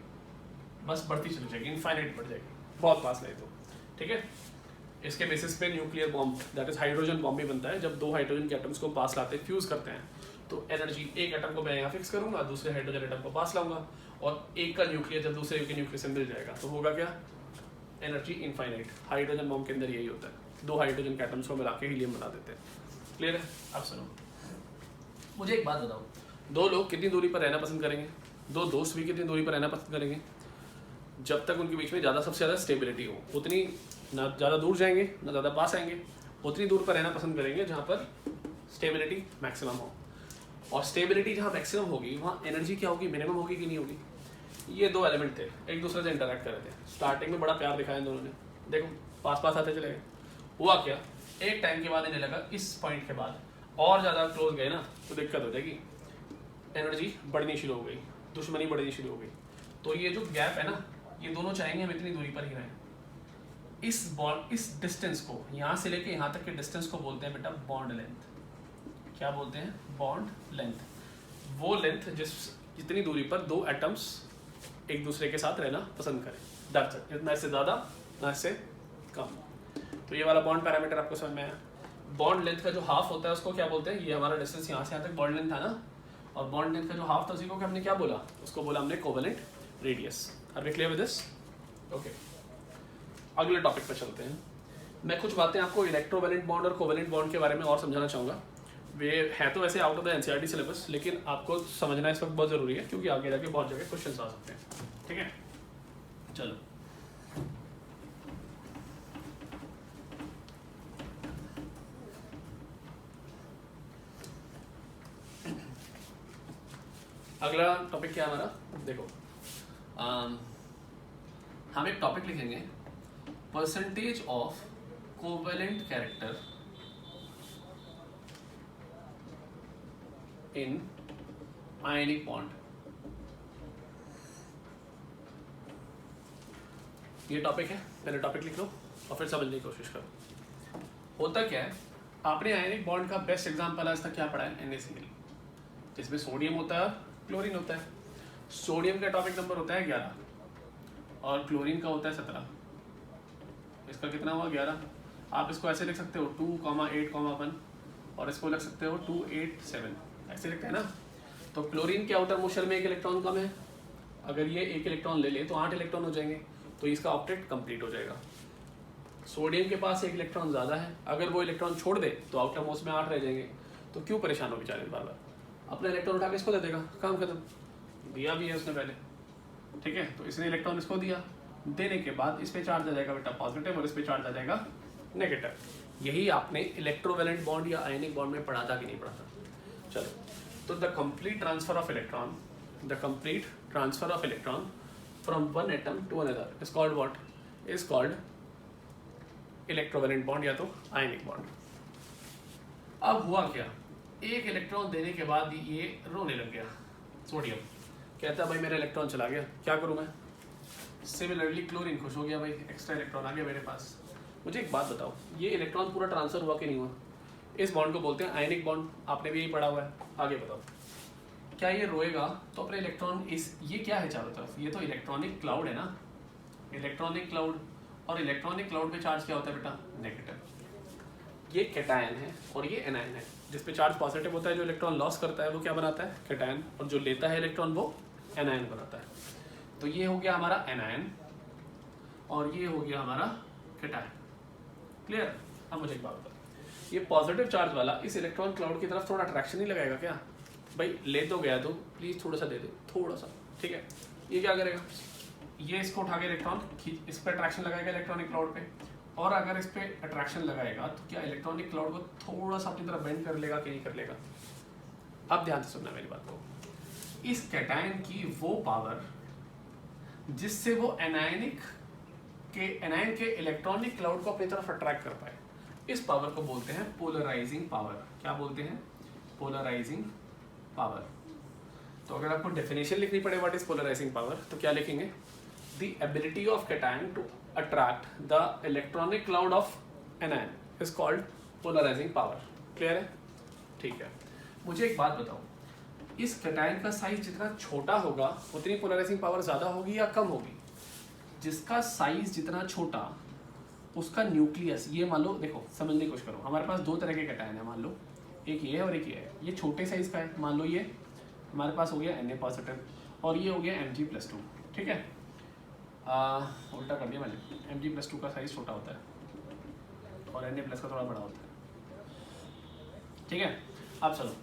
बस बढ़ती चली जाएगी, इनफाइनाइट बढ़ जाएगी, बहुत पास लाए तो, ठीक है? इसके बेसिस पे nuclear bomb, that is hydrogen bomb भी बनता है। जब दो हाइड्रोजन के एटम्स को पास लाते हैं, फ्यूज करते हैं, तो एनर्जी एक एटम को मैं यहाँ फिक्स करूंगा, दूसरे हाइड्रोजन एटम को पास लाऊंगा, और एक का न्यूक्लियर जब दूसरे के न्यूक्लियर से मिल जाएगा तो होगा क्या? Energy infinite. हाइड्रोजन बॉम्ब के अंदर यही होता है, दो हाइड्रोजन के एटम्स को मिला के हीलियम बना देते हैं। क्लियर है? अब सुनो, मुझे एक बात बताओ, दो लोग कितनी दूरी पर रहना पसंद करेंगे? दो दोस्त भी कितनी दूरी पर रहना पसंद करेंगे? जब तक उनके बीच में ज़्यादा, सबसे ज़्यादा स्टेबिलिटी हो, उतनी ना ज़्यादा दूर जाएंगे ना ज़्यादा पास आएंगे, उतनी दूर पर रहना पसंद करेंगे जहाँ पर स्टेबिलिटी मैक्सिमम हो। और स्टेबिलिटी जहाँ मैक्सिमम होगी वहाँ एनर्जी क्या होगी? मिनिमम होगी कि नहीं होगी? ये दो एलिमेंट थे, एक दूसरे से इंटरेक्ट कर रहे थे, स्टार्टिंग में बड़ा प्यार दिखाया इन दोनों ने, देखो पास पास आते चले गए। हुआ क्या, एक टाइम के बाद इन्हें लगा इस पॉइंट के बाद और ज़्यादा क्लोज गए ना तो दिक्कत हो जाएगी, एनर्जी बढ़नी शुरू हो गई, दुश्मनी बढ़नी शुरू हो गई। तो ये जो गैप है ना, ये दोनों चाहेंगे हम इतनी दूरी पर ही रहें। इस डिस्टेंस को, यहाँ से लेके यहाँ तक के डिस्टेंस को बोलते हैं बेटा बॉन्ड लेंथ। क्या बोलते हैं? Bond length. वो लेंथ जितनी दूरी पर दो एटम्स एक दूसरे के साथ रहना पसंद करें, दैट्स इट। ना इससे ज़्यादा ना इससे कम। तो ये वाला बॉन्ड पैरामीटर आपको समझ में आया? बॉन्ड लेंथ का जो हाफ होता है उसको क्या बोलते हैं? ये हमारा डिस्टेंस यहाँ से यहाँ तक बॉन्ड लेंथ था ना, और बॉन्ड लेंथ का जो हाफ था उसी को हमने क्या बोला? उसको बोला हमने covalent radius. Are we clear with this? Okay, अगले टॉपिक पर चलते हैं। मैं कुछ बातें आपको इलेक्ट्रोवैलेंट बॉन्ड और कोवेलेंट बॉन्ड के बारे में और समझाना चाहूँगा। वे हैं तो वैसे out of the NCERT syllabus, लेकिन आपको समझना इस वक्त बहुत ज़रूरी है क्योंकि आगे जाके बहुत जगह क्वेश्चन आ सकते हैं, ठीक है? चलो, अगला टॉपिक क्या है हमारा? देखो, हम एक टॉपिक लिखेंगे, percentage of covalent character in ionic bond. ये टॉपिक है, पहले टॉपिक लिख लो और फिर समझने की कोशिश करो। होता क्या है, आपने आयनिक बॉन्ड का बेस्ट एग्जाम्पल आज तक क्या पढ़ा है, NaCl, जिसमें सोडियम होता है, क्लोरीन होता है। सोडियम का टॉपिक नंबर होता है 11 और क्लोरीन का होता है 17। इसका कितना हुआ 11। आप इसको ऐसे लिख सकते हो 2,8,1 और इसको लिख सकते हो 2,8,7, ऐसे लिखते हैं ना। तो क्लोरीन के आउटर मोशन में एक इलेक्ट्रॉन कम है, अगर ये एक इलेक्ट्रॉन ले ले तो 8 इलेक्ट्रॉन हो जाएंगे, तो इसका ऑक्टेट कंप्लीट हो जाएगा। सोडियम के पास एक इलेक्ट्रॉन ज़्यादा है, अगर वो इलेक्ट्रॉन छोड़ दे तो आउटर मोस्ट में 8 रह जाएंगे, तो क्यों परेशान हो बेचारे बार बार, अपना इलेक्ट्रॉन उठा के इसको दे देगा, काम खत्म। दिया भी है उसने पहले, ठीक है। तो इसने इलेक्ट्रॉन इसको दिया, देने के बाद इस पे चार्ज आ जाएगा बेटा पॉजिटिव और इस पे चार्ज आ जाएगा नेगेटिव। यही आपने इलेक्ट्रोवैलेंट बॉन्ड या आयनिक बॉन्ड में पढ़ा था कि नहीं पढ़ा था? चलो, तो the complete transfer of electron, the complete transfer of electron from one atom to another is called what, is called electrovalent bond या तो आयनिक बॉन्ड। अब हुआ क्या, एक इलेक्ट्रॉन देने के बाद ये रोने लग गया, सोडियम कहता है भाई मेरा इलेक्ट्रॉन चला गया, क्या करूं मैं। सिमिलरली क्लोरीन खुश हो गया, भाई एक्स्ट्रा इलेक्ट्रॉन आ गया मेरे पास। मुझे एक बात बताओ, ये इलेक्ट्रॉन पूरा ट्रांसफर हुआ कि नहीं हुआ? इस बॉन्ड को बोलते हैं आयनिक बॉन्ड, आपने भी यही पढ़ा हुआ है। आगे बताओ, क्या ये रोएगा तो अपने इलेक्ट्रॉन इस, ये क्या है चारों तरफ, ये तो इलेक्ट्रॉनिक क्लाउड है ना, इलेक्ट्रॉनिक क्लाउड। और इलेक्ट्रॉनिक क्लाउड पे चार्ज क्या होता है बेटा, नेगेटिव। ये कैटायन है और ये एनायन है। जिस पे चार्ज पॉजिटिव होता है, जो इलेक्ट्रॉन लॉस करता है वो क्या बनाता है, कैटायन, और जो लेता है इलेक्ट्रॉन वो एनायन बनाता है। तो ये हो गया हमारा एनायन और ये हो गया हमारा कैटायन। क्लियर? अब मुझे एक बात बताओ, ये पॉजिटिव चार्ज वाला इस इलेक्ट्रॉन क्लाउड की तरफ थोड़ा अट्रैक्शन नहीं लगाएगा क्या? भाई ले तो गया तो प्लीज थोड़ा सा दे दो, थोड़ा सा, ठीक है। ये क्या करेगा, ये इसको उठा के इलेक्ट्रॉन इस पर अट्रैक्शन लगाएगा इलेक्ट्रॉनिक क्लाउड पे, और अगर इस पे अट्रैक्शन लगाएगा तो क्या इलेक्ट्रॉनिक क्लाउड को थोड़ा सा अपनी तरफ बेंड कर लेगा कि नहीं कर लेगा? अब ध्यान से सुनना मेरी बात को। इस कैटायन की वो पावर जिससे वो एनायन के इलेक्ट्रॉनिक क्लाउड को अपनी तरफ अट्रैक्ट कर पाए, इस पावर को बोलते हैं पोलराइजिंग पावर। क्या बोलते हैं? Polarising power. तो अगर आपको डेफिनेशन लिखनी पड़े व्हाट इज पोलराइजिंग पावर, तो क्या लिखेंगे? The ability of cation to attract the electronic cloud of anion is called polarising power. Clear है? ठीक है। मुझे एक बात बताओ, इस कैटायन का साइज जितना छोटा होगा उतनी पोलराइजिंग पावर ज्यादा होगी या कम होगी? जिसका साइज जितना छोटा उसका न्यूक्लियस, ये मान लो, देखो समझने की कोशिश करो, हमारे पास दो तरह के कैटायन है, मान लो एक ये है और एक ये है। ये छोटे साइज का है, मान लो ये हमारे पास हो गया Na पॉजिटिव और ये हो गया Mg+2, ठीक है। उल्टा कर दिया मैंने, Mg+2 का साइज छोटा होता है और Na+ का थोड़ा बड़ा होता है, ठीक है। अब चलो,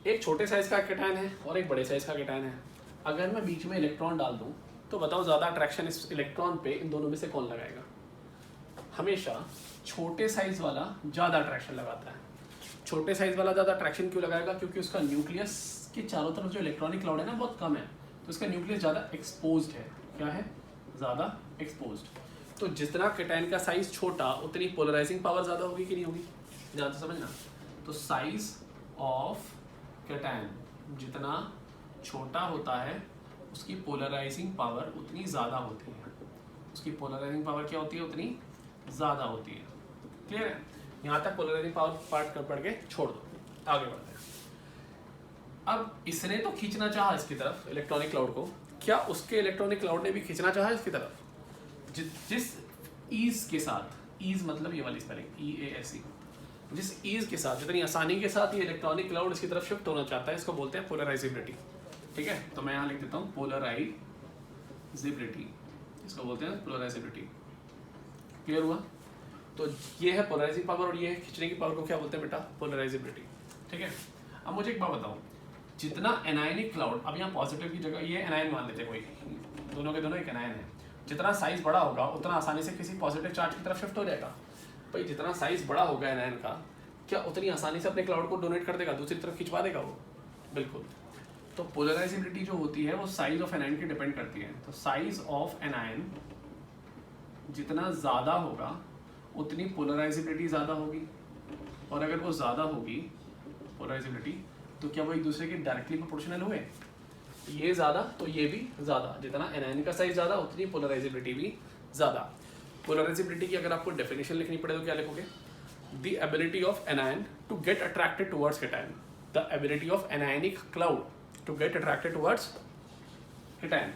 एक छोटे साइज का कैटायन है और एक बड़े साइज का कैटायन है। अगर मैं बीच में इलेक्ट्रॉन डाल दूं तो बताओ ज़्यादा अट्रैक्शन इस इलेक्ट्रॉन पे इन दोनों में से कौन लगाएगा? हमेशा छोटे साइज वाला ज़्यादा अट्रैक्शन लगाता है। छोटे साइज वाला ज़्यादा अट्रैक्शन क्यों लगाएगा? क्योंकि उसका न्यूक्लियस के चारों तरफ जो इलेक्ट्रॉनिक क्लाउड है ना बहुत कम है, तो उसका न्यूक्लियस ज़्यादा एक्सपोज्ड है। क्या है? ज़्यादा एक्सपोज्ड। तो जितना कैटायन का साइज छोटा उतनी पोलराइजिंग पावर ज़्यादा होगी कि नहीं होगी? ध्यान से समझना। तो साइज ऑफ कैटायन जितना छोटा होता है उसकी पोलराइजिंग पावर उतनी ज़्यादा होती है। उसकी पोलराइजिंग पावर क्या होती है? उतनी ज़्यादा होती है। क्लियर है? यहाँ तक पोलराइजिंग पावर पार्ट कर पढ़ के छोड़ दो, आगे बढ़ते हैं। अब इसने तो खींचना चाहा इसकी तरफ इलेक्ट्रॉनिक क्लाउड को, क्या उसके इलेक्ट्रॉनिक क्लाउड ने भी खींचना चाहा इसकी तरफ? जिस ईज के साथ, ईज मतलब ये वाली स्पेलिंग EASE, जिस ईज के साथ, जितनी आसानी के साथ ये इलेक्ट्रॉनिक क्लाउड इसकी तरफ शिफ्ट होना चाहता है, इसको बोलते हैं पोलराइजेबिलिटी। ठीक है, तो मैं यहाँ लिख देता हूँ पोलराइजेबिलिटी, इसको बोलते हैं पोलराइजेबिलिटी। क्लियर हुआ? तो ये है पोलराइजिंग पावर और ये है खींचने की पावर को क्या बोलते हैं बेटा? पोलराइजेबिलिटी। ठीक है। अब मुझे एक बात बताओ, जितना एनायनिक क्लाउड, अब यहाँ पॉजिटिव की जगह ये एनायन मान लेते, कोई दोनों के दोनों एक एनायन है, जितना साइज बड़ा होगा उतना आसानी से किसी पॉजिटिव चार्ज की तरफ शिफ्ट हो जाएगा। भाई जितना साइज बड़ा होगा एनायन का, क्या उतनी आसानी से अपने क्लाउड को डोनेट कर देगा, दूसरी तरफ खिंचवा देगा वो? बिल्कुल। तो पोलराइजेबिलिटी जो होती है वो साइज ऑफ एनायन की डिपेंड करती है। तो साइज ऑफ एनायन जितना ज़्यादा होगा उतनी पोलराइजेबिलिटी ज़्यादा होगी, और अगर वो ज़्यादा होगी पोलराइजेबिलिटी तो क्या वो एक दूसरे के डायरेक्टली प्रोपोर्शनल हुए? ये ज़्यादा तो ये भी ज़्यादा, जितना एनायन का साइज ज़्यादा उतनी पोलराइजेबिलिटी भी ज़्यादा। पोलराइजेबिलिटी की अगर आपको डेफिनेशन लिखनी पड़े तो क्या लिखोगे? The ability of anion to get attracted towards cation, the ability of anionic cloud to get attracted towards cation.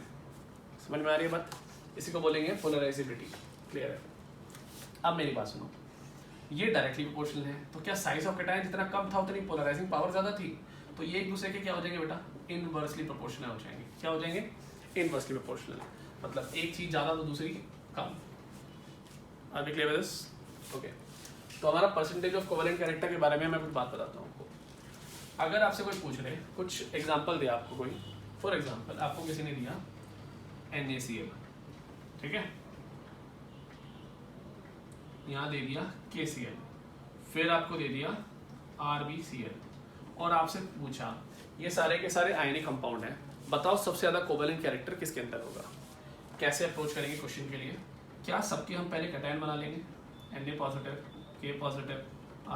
समझ में आ रही है बात? इसी को बोलेंगे पोलराइजेबिलिटी। क्लियर है? अब मेरी बात सुनो, ये डायरेक्टली प्रोपोर्शनल है, तो क्या साइज ऑफ केटायन जितना कम था उतनी पोलराइजिंग पावर ज़्यादा थी, तो ये एक दूसरे के क्या हो जाएंगे बेटा? इनवर्सली प्रोपोर्शनल हो जाएंगे। क्या हो जाएंगे? Inversely proportional. मतलब एक चीज़ ज़्यादा तो दूसरी कम। आगे क्लियर है दिस? ओके, तो हमारा परसेंटेज ऑफ कोवेलेंट कैरेक्टर के बारे में मैं कुछ बात बताता हूँ आपको। अगर आपसे कोई पूछ रहे, कुछ एग्जाम्पल दे आपको कोई, फॉर एग्जाम्पल आपको किसी ने दिया NaCl, ठीक है, यहाँ दे दिया KCl, फिर आपको दे दिया RbCl, और आपसे पूछा ये सारे के सारे आयनिक कंपाउंड हैं, बताओ सबसे ज़्यादा कोवेलेंट कैरेक्टर किसके अंदर होगा? कैसे अप्रोच करेंगे क्वेश्चन के लिए? क्या सबके हम पहले कैटायन बना लेंगे, Na positive, K positive,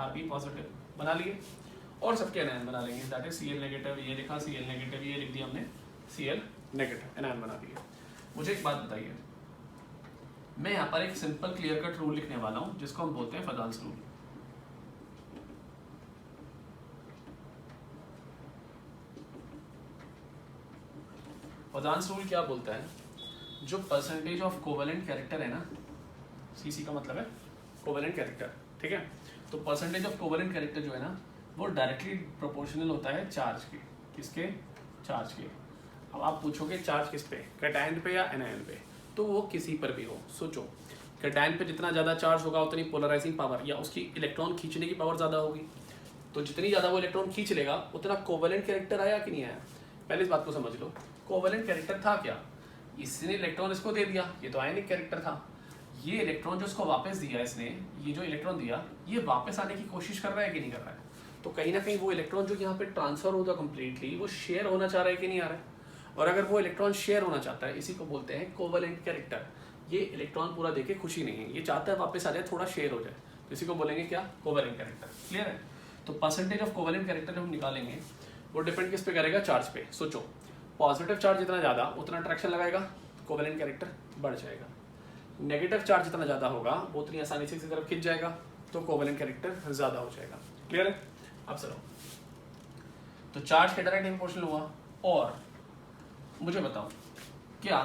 Rb positive बना लिए, और सबके एनायन बना लेंगे, दैट इज Cl नेगेटिव, ये लिखा Cl नेगेटिव, ये लिख दिया हमने Cl नेगेटिव, एनायन बना दिए। मुझे एक बात बताइए, मैं यहाँ पर एक सिंपल क्लियर कट रूल लिखने वाला हूँ जिसको हम बोलते हैं फदाल्स रूल। फदाल्स रूल क्या बोलता है? जो परसेंटेज ऑफ कोवेलेंट कैरेक्टर है ना, CC का मतलब है कोवेलेंट कैरेक्टर, ठीक है, तो परसेंटेज ऑफ कोवेलेंट कैरेक्टर जो है ना वो डायरेक्टली प्रोपोर्शनल होता है चार्ज के। किसके? चार्ज के। अब आप पूछोगे चार्ज किस पे, कैटायन पे या एनायन पे? तो वो किसी पर भी हो। सोचो, कैटायन पे जितना ज़्यादा चार्ज होगा उतनी पोलराइजिंग पावर या उसकी इलेक्ट्रॉन खींचने की पावर ज़्यादा होगी, तो जितनी ज़्यादा वो इलेक्ट्रॉन खींच लेगा उतना कोवेलेंट कैरेक्टर आया कि नहीं आया? पहले इस बात को समझ लो, कोवेलेंट कैरेक्टर था क्या? इसने इलेक्ट्रॉन इसको दे दिया, ये तो आयनिक कैरेक्टर था। ये इलेक्ट्रॉन जो इसको वापस दिया इसने, ये जो इलेक्ट्रॉन दिया ये वापस आने की कोशिश कर रहा है कि नहीं कर रहा है? तो कहीं ना कहीं वो इलेक्ट्रॉन जो यहाँ पे ट्रांसफर होता कम्प्लीटली वो शेयर होना चाह रहा है कि नहीं आ रहा है? और अगर वो इलेक्ट्रॉन शेयर होना चाहता है, इसी को बोलते हैं कोवेलेंट कैरेक्टर। ये इलेक्ट्रॉन पूरा देके खुशी नहीं है, ये चाहता है वापस आ जाए, थोड़ा शेयर हो जाए, तो इसी को बोलेंगे क्या? Covalent character. क्लियर है? तो परसेंटेज ऑफ कोवेलेंट कैरेक्टर हम निकालेंगे, वो डिपेंड किस पे करेगा? चार्ज पे। सोचो, पॉजिटिव चार्ज जितना ज़्यादा उतना अट्रैक्शन लगाएगा, कोवेलेंट कैरेक्टर बढ़ जाएगा। नेगेटिव चार्ज जितना ज़्यादा होगा वो उतनी आसानी से इसी तरफ खिंच जाएगा, तो कोवेलेंट कैरेक्टर ज़्यादा हो जाएगा। क्लियर है? अब चलो, तो चार्ज के डायरेक्ट प्रोपोर्शनल हुआ। और मुझे बताओ, क्या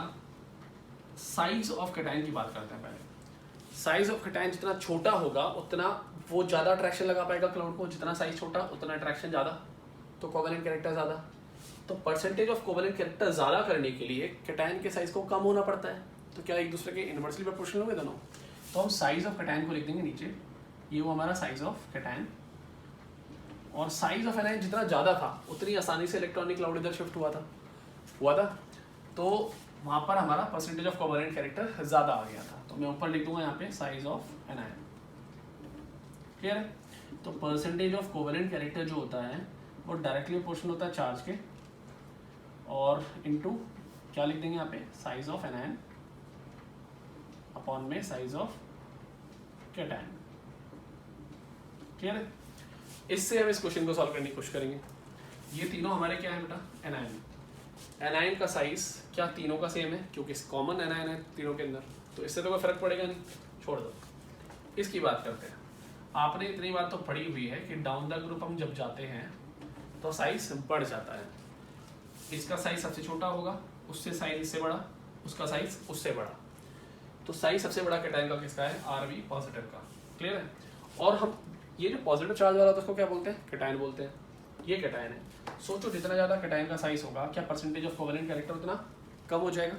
साइज ऑफ कैटायन की बात करते हैं पहले। साइज ऑफ कैटायन जितना छोटा होगा उतना वो ज़्यादा अट्रैक्शन लगा पाएगा क्लाउड को, जितना साइज छोटा उतना अट्रैक्शन ज़्यादा, तो कोवेलेंट कैरेक्टर ज़्यादा। तो परसेंटेज ऑफ कोवेलेंट कैरेक्टर ज़्यादा करने के लिए कैटायन के साइज को कम होना पड़ता है, तो क्या एक दूसरे के इनवर्सली प्रोपोर्शनल हुए दोनों? तो हम साइज ऑफ कैटायन को लिख देंगे नीचे, ये वो हमारा साइज ऑफ कैटायन, और साइज ऑफ एनायन जितना ज़्यादा था उतनी आसानी से इलेक्ट्रॉनिक क्लाउड इधर शिफ्ट हुआ था, तो वहाँ पर हमारा परसेंटेज ऑफ कोवेलेंट कैरेक्टर ज़्यादा आ गया था। तो मैं ऊपर लिख दूंगा यहाँ पे साइज ऑफ एनायन। क्लियर है? तो परसेंटेज ऑफ कोवेलेंट कैरेक्टर जो होता है वो डायरेक्टली प्रोपोर्शनल होता है चार्ज के, और इनटू क्या लिख देंगे यहाँ पे? साइज ऑफ एनायन अपॉन में साइज ऑफ कैटायन। क्लियर है? इससे हम इस क्वेश्चन को सॉल्व करने की कोशिश करेंगे। ये तीनों हमारे क्या है बेटा? एनायन। एनायन का साइज क्या तीनों का सेम है? क्योंकि कॉमन एनायन है तीनों के अंदर, तो इससे तो कोई फर्क पड़ेगा नहीं, छोड़ दो। इसकी बात करते हैं। आपने इतनी बात तो पढ़ी हुई है कि डाउन द ग्रुप हम जब जाते हैं तो साइज बढ़ जाता है। इसका साइज सबसे छोटा होगा, उससे साइज इससे बड़ा, उसका साइज उससे बड़ा, तो साइज सबसे बड़ा कैटायन का किसका है? Rb पॉजिटिव का। क्लियर है? और हम ये जो पॉजिटिव चार्ज वाला था उसको क्या बोलते हैं? कैटायन बोलते हैं। ये कैटायन है। सोचो, जितना ज़्यादा कैटायन का साइज होगा क्या परसेंटेज ऑफ कोवेलेंट कैरेक्टर उतना कम हो जाएगा?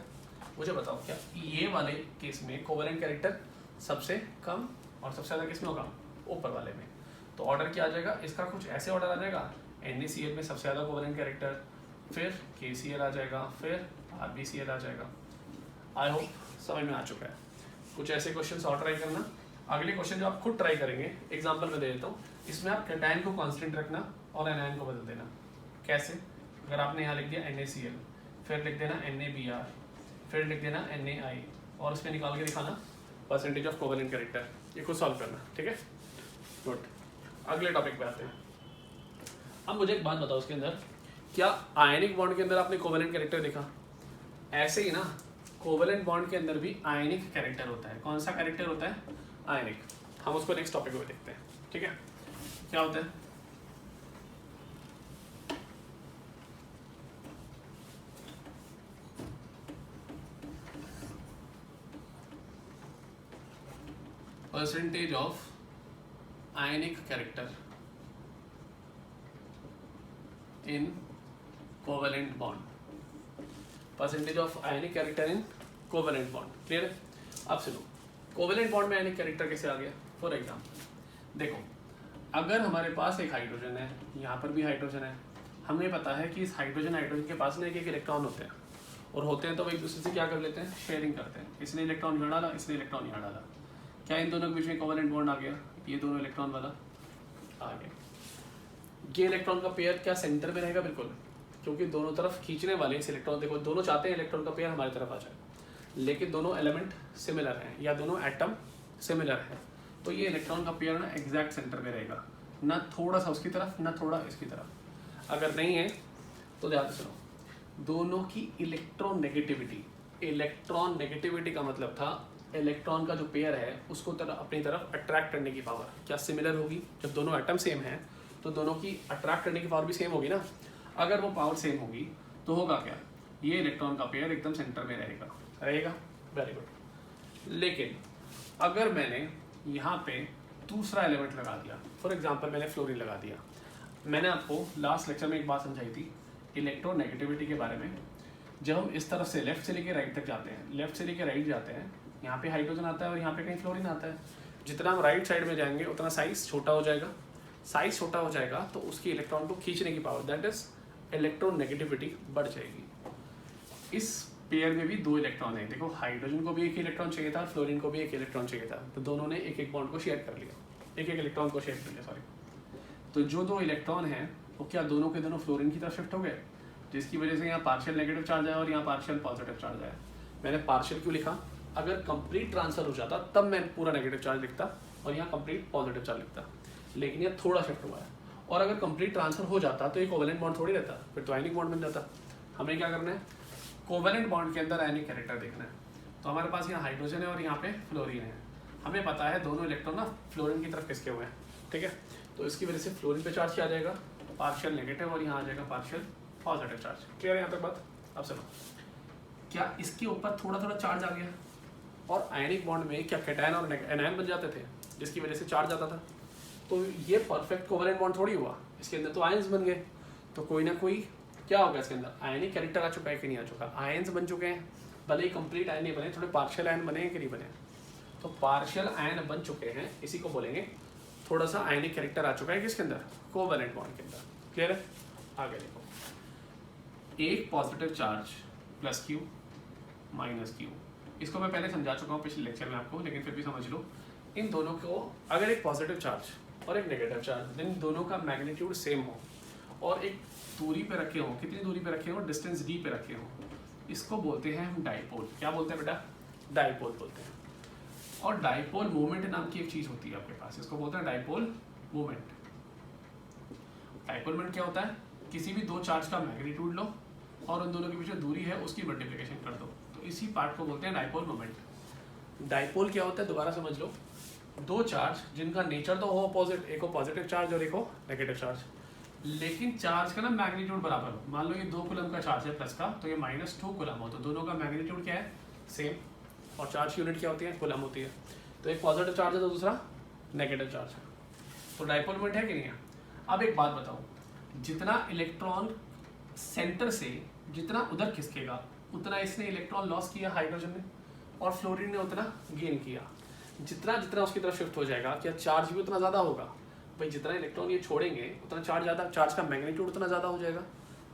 मुझे बताओ, क्या ये वाले केस में कोवेलेंट कैरेक्टर सबसे कम और सबसे ज़्यादा किस में होगा? ऊपर वाले में। तो ऑर्डर क्या आ जाएगा इसका? कुछ ऐसे ऑर्डर आ जाएगा, NaCl में सबसे ज़्यादा कोवेलेंट कैरेक्टर, फिर KCl आ जाएगा, फिर RbCl आ जाएगा। आई होप समझ में आ चुका है। कुछ ऐसे क्वेश्चन और ट्राई करना। अगले क्वेश्चन जो आप खुद ट्राई करेंगे, एग्जाम्पल में दे देता हूँ, इसमें आप कैटायन को कांस्टेंट रखना और एनायन को बदल देना। कैसे? अगर आपने यहाँ लिख दिया NaCl, फिर लिख देना NaBr, फिर लिख देना NaI, और उसमें निकाल के दिखाना परसेंटेज ऑफ कोवेलेंट कैरेक्टर। ये खुद सॉल्व करना, ठीक है। गुड, अगले टॉपिक पे आते हैं। अब मुझे एक बात बताओ, उसके अंदर क्या आयनिक बॉन्ड के अंदर आपने कोवेलेंट कैरेक्टर देखा? ऐसे ही ना कोवेलेंट बॉन्ड के अंदर भी आयनिक कैरेक्टर होता है। कौन सा कैरेक्टर होता है? आयनिक। हम उसको नेक्स्ट टॉपिक में देखते हैं, ठीक है। क्या होता है? Percentage of ionic character in covalent bond, percentage of ionic character in covalent bond. Clear है? अब सुनो, कोवेलेंट बॉन्ड में आयनिक कैरेक्टर कैसे आ गया? फॉर एग्जाम्पल देखो, अगर हमारे पास एक हाइड्रोजन है, यहाँ पर भी हाइड्रोजन है, हमें पता है कि इस हाइड्रोजन के पास ना एक एक इलेक्ट्रॉन होते हैं, और होते हैं तो वो एक दूसरे से क्या कर लेते हैं? शेयरिंग करते हैं। इसने इलेक्ट्रॉन यहाँ डाला, इसने इलेक्ट्रॉन यहाँ डाला, क्या इन दोनों के बीच में कोवेलेंट बॉन्ड आ गया? ये दोनों इलेक्ट्रॉन वाला आ गया। ये इलेक्ट्रॉन का पेयर क्या सेंटर में रहेगा? बिल्कुल, क्योंकि दोनों तरफ खींचने वाले इस इलेक्ट्रॉन, देखो दोनों चाहते हैं इलेक्ट्रॉन का पेयर हमारी तरफ आ जाए, लेकिन दोनों एलिमेंट सिमिलर हैं या दोनों एटम सिमिलर हैं, तो ये इलेक्ट्रॉन का पेयर ना एग्जैक्ट सेंटर में रहेगा, ना थोड़ा सा उसकी तरफ ना थोड़ा इसकी तरफ। अगर नहीं है तो ध्यान से सुनो, दोनों की इलेक्ट्रॉन नेगेटिविटी का मतलब था इलेक्ट्रॉन का जो पेयर है उसको अपनी तरफ अट्रैक्ट करने की पावर क्या सिमिलर होगी? जब दोनों एटम सेम हैं तो दोनों की अट्रैक्ट करने की पावर भी सेम होगी ना। अगर वो पावर सेम होगी तो होगा क्या? ये इलेक्ट्रॉन का पेयर एकदम सेंटर में रहेगा। Very good. लेकिन अगर मैंने यहाँ पे दूसरा एलिमेंट लगा दिया, फॉर एग्जांपल मैंने फ्लोरीन लगा दिया। मैंने आपको लास्ट लेक्चर में एक बात समझाई थी इलेक्ट्रोनेगेटिविटी के बारे में। जब हम इस तरफ से लेफ्ट से लेके राइट तक जाते हैं, लेफ्ट से लेके राइट जाते हैं, यहाँ पे हाइड्रोजन आता है और यहाँ पे कहीं फ्लोरीन आता है। जितना हम राइट साइड में जाएंगे उतना साइज छोटा हो जाएगा। साइज छोटा हो जाएगा तो उसकी इलेक्ट्रॉन को खींचने की पावर, दैट इज इलेक्ट्रोनेगेटिविटी, बढ़ जाएगी। इस पेयर में भी दो इलेक्ट्रॉन है। देखो हाइड्रोजन को भी एक इलेक्ट्रॉन चाहिए था, फ्लोरीन को भी एक इलेक्ट्रॉन चाहिए था, तो दोनों ने एक एक बॉन्ड को शेयर कर लिया, एक एक इलेक्ट्रॉन को शेयर कर लिया, सॉरी। तो जो दो इलेक्ट्रॉन हैं वो क्या दोनों के दोनों फ्लोरीन की तरफ शिफ्ट हो गए, जिसकी वजह से यहाँ पार्शियल नेगेटिव चार्ज आया और यहाँ पार्शियल पॉजिटिव चार्ज आया। मैंने पार्शियल क्यों लिखा? अगर कंप्लीट ट्रांसफर हो जाता तब मैं पूरा नेगेटिव चार्ज लिखता और यहाँ कंप्लीट पॉजिटिव चार्ज लिखता, लेकिन ये थोड़ा शिफ्ट हुआ है। और अगर कंप्लीट ट्रांसफर हो जाता तो ये कोवेलेंट बॉन्ड थोड़ी रहता, फिर तो आयनिक बॉन्ड बन जाता। हमें क्या करना है? कोवेलेंट बॉन्ड के अंदर आयनिक कैरेक्टर देखना है। तो हमारे पास यहाँ हाइड्रोजन है और यहाँ पे फ्लोरीन है। हमें पता है दोनों इलेक्ट्रॉन ना फ्लोरीन की तरफ खिसके हुए हैं, ठीक है। तो इसकी वजह से फ्लोरीन पे चार्ज क्या आ जाएगा? पार्शियल नेगेटिव, और यहाँ आ जाएगा पार्शियल पॉजिटिव चार्ज। क्लियर है यहाँ तक बात? अब सुनो, क्या इसके ऊपर थोड़ा थोड़ा चार्ज आ गया? और आयनिक बॉन्ड में क्या कैटायन और एनायन बन जाते थे, जिसकी वजह से चार्ज आता था। तो ये परफेक्ट कोवेलेंट बॉन्ड थोड़ी हुआ, इसके अंदर तो आयंस बन गए। तो कोई ना कोई क्या होगा इसके अंदर? आयनिक कैरेक्टर आ चुका है कि नहीं आ चुका? आयंस बन चुके हैं, भले ही कंप्लीट आयन नहीं बने, थोड़े पार्शियल आयन बने हैं कि नहीं बने। तो पार्शियल आयन बन चुके हैं, इसी को बोलेंगे थोड़ा सा आयनिक कैरेक्टर आ चुका है किसके अंदर? कोवेलेंट बॉन्ड के अंदर। क्लियर है? आगे देखो, एक positive charge plus Q minus Q, इसको मैं पहले समझा चुका हूँ पिछले लेक्चर में आपको, लेकिन फिर भी समझ लो। इन दोनों को अगर एक पॉजिटिव चार्ज और एक नेगेटिव चार्ज, इन दोनों का मैग्नीट्यूड सेम हो और एक दूरी पे रखे हो, कितनी दूरी पे रखे हो? डिस्टेंस डी पे रखे हो, इसको बोलते हैं हम डाइपोल। क्या बोलते हैं बेटा? डाइपोल बोलते हैं। और डाइपोल मोमेंट नाम की एक चीज होती है आपके पास, इसको बोलते हैं डाइपोल मोमेंट। डाइपोल मोमेंट क्या होता है? किसी भी दो चार्ज का मैग्नीट्यूड लो और उन दोनों के बीच में दूरी है उसकी मल्टीप्लिकेशन कर दो, तो इसी पार्ट को बोलते हैं डाइपोल मोमेंट। डाइपोल क्या होता है? दोबारा समझ लो, दो चार्ज जिनका नेचर तो हो अपोजिट, एक हो पॉजिटिव चार्ज और एक हो नेगेटिव चार्ज, लेकिन चार्ज का ना मैग्नीट्यूड बराबर हो। मान लो ये 2 कूलम का चार्ज है प्लस का, तो ये -2 कूलम हो, तो दोनों का मैग्नीट्यूड क्या है? सेम। और चार्ज की यूनिट क्या होती है? कूलम होती है। तो एक पॉजिटिव चार्ज है तो दूसरा नेगेटिव चार्ज है, तो डाइपोल मोमेंट है कि नहीं है? अब एक बात बताओ, जितना इलेक्ट्रॉन सेंटर से जितना उधर खिसकेगा उतना इसने इलेक्ट्रॉन लॉस किया हाइड्रोजन ने, और फ्लोरीन ने उतना गेन किया। जितना जितना उसकी तरफ शिफ्ट हो जाएगा, क्या चार्ज भी उतना ज़्यादा होगा? भाई जितना इलेक्ट्रॉन ये छोड़ेंगे उतना चार्ज ज़्यादा, चार्ज का मैग्नीट्यूड उतना ज़्यादा हो जाएगा,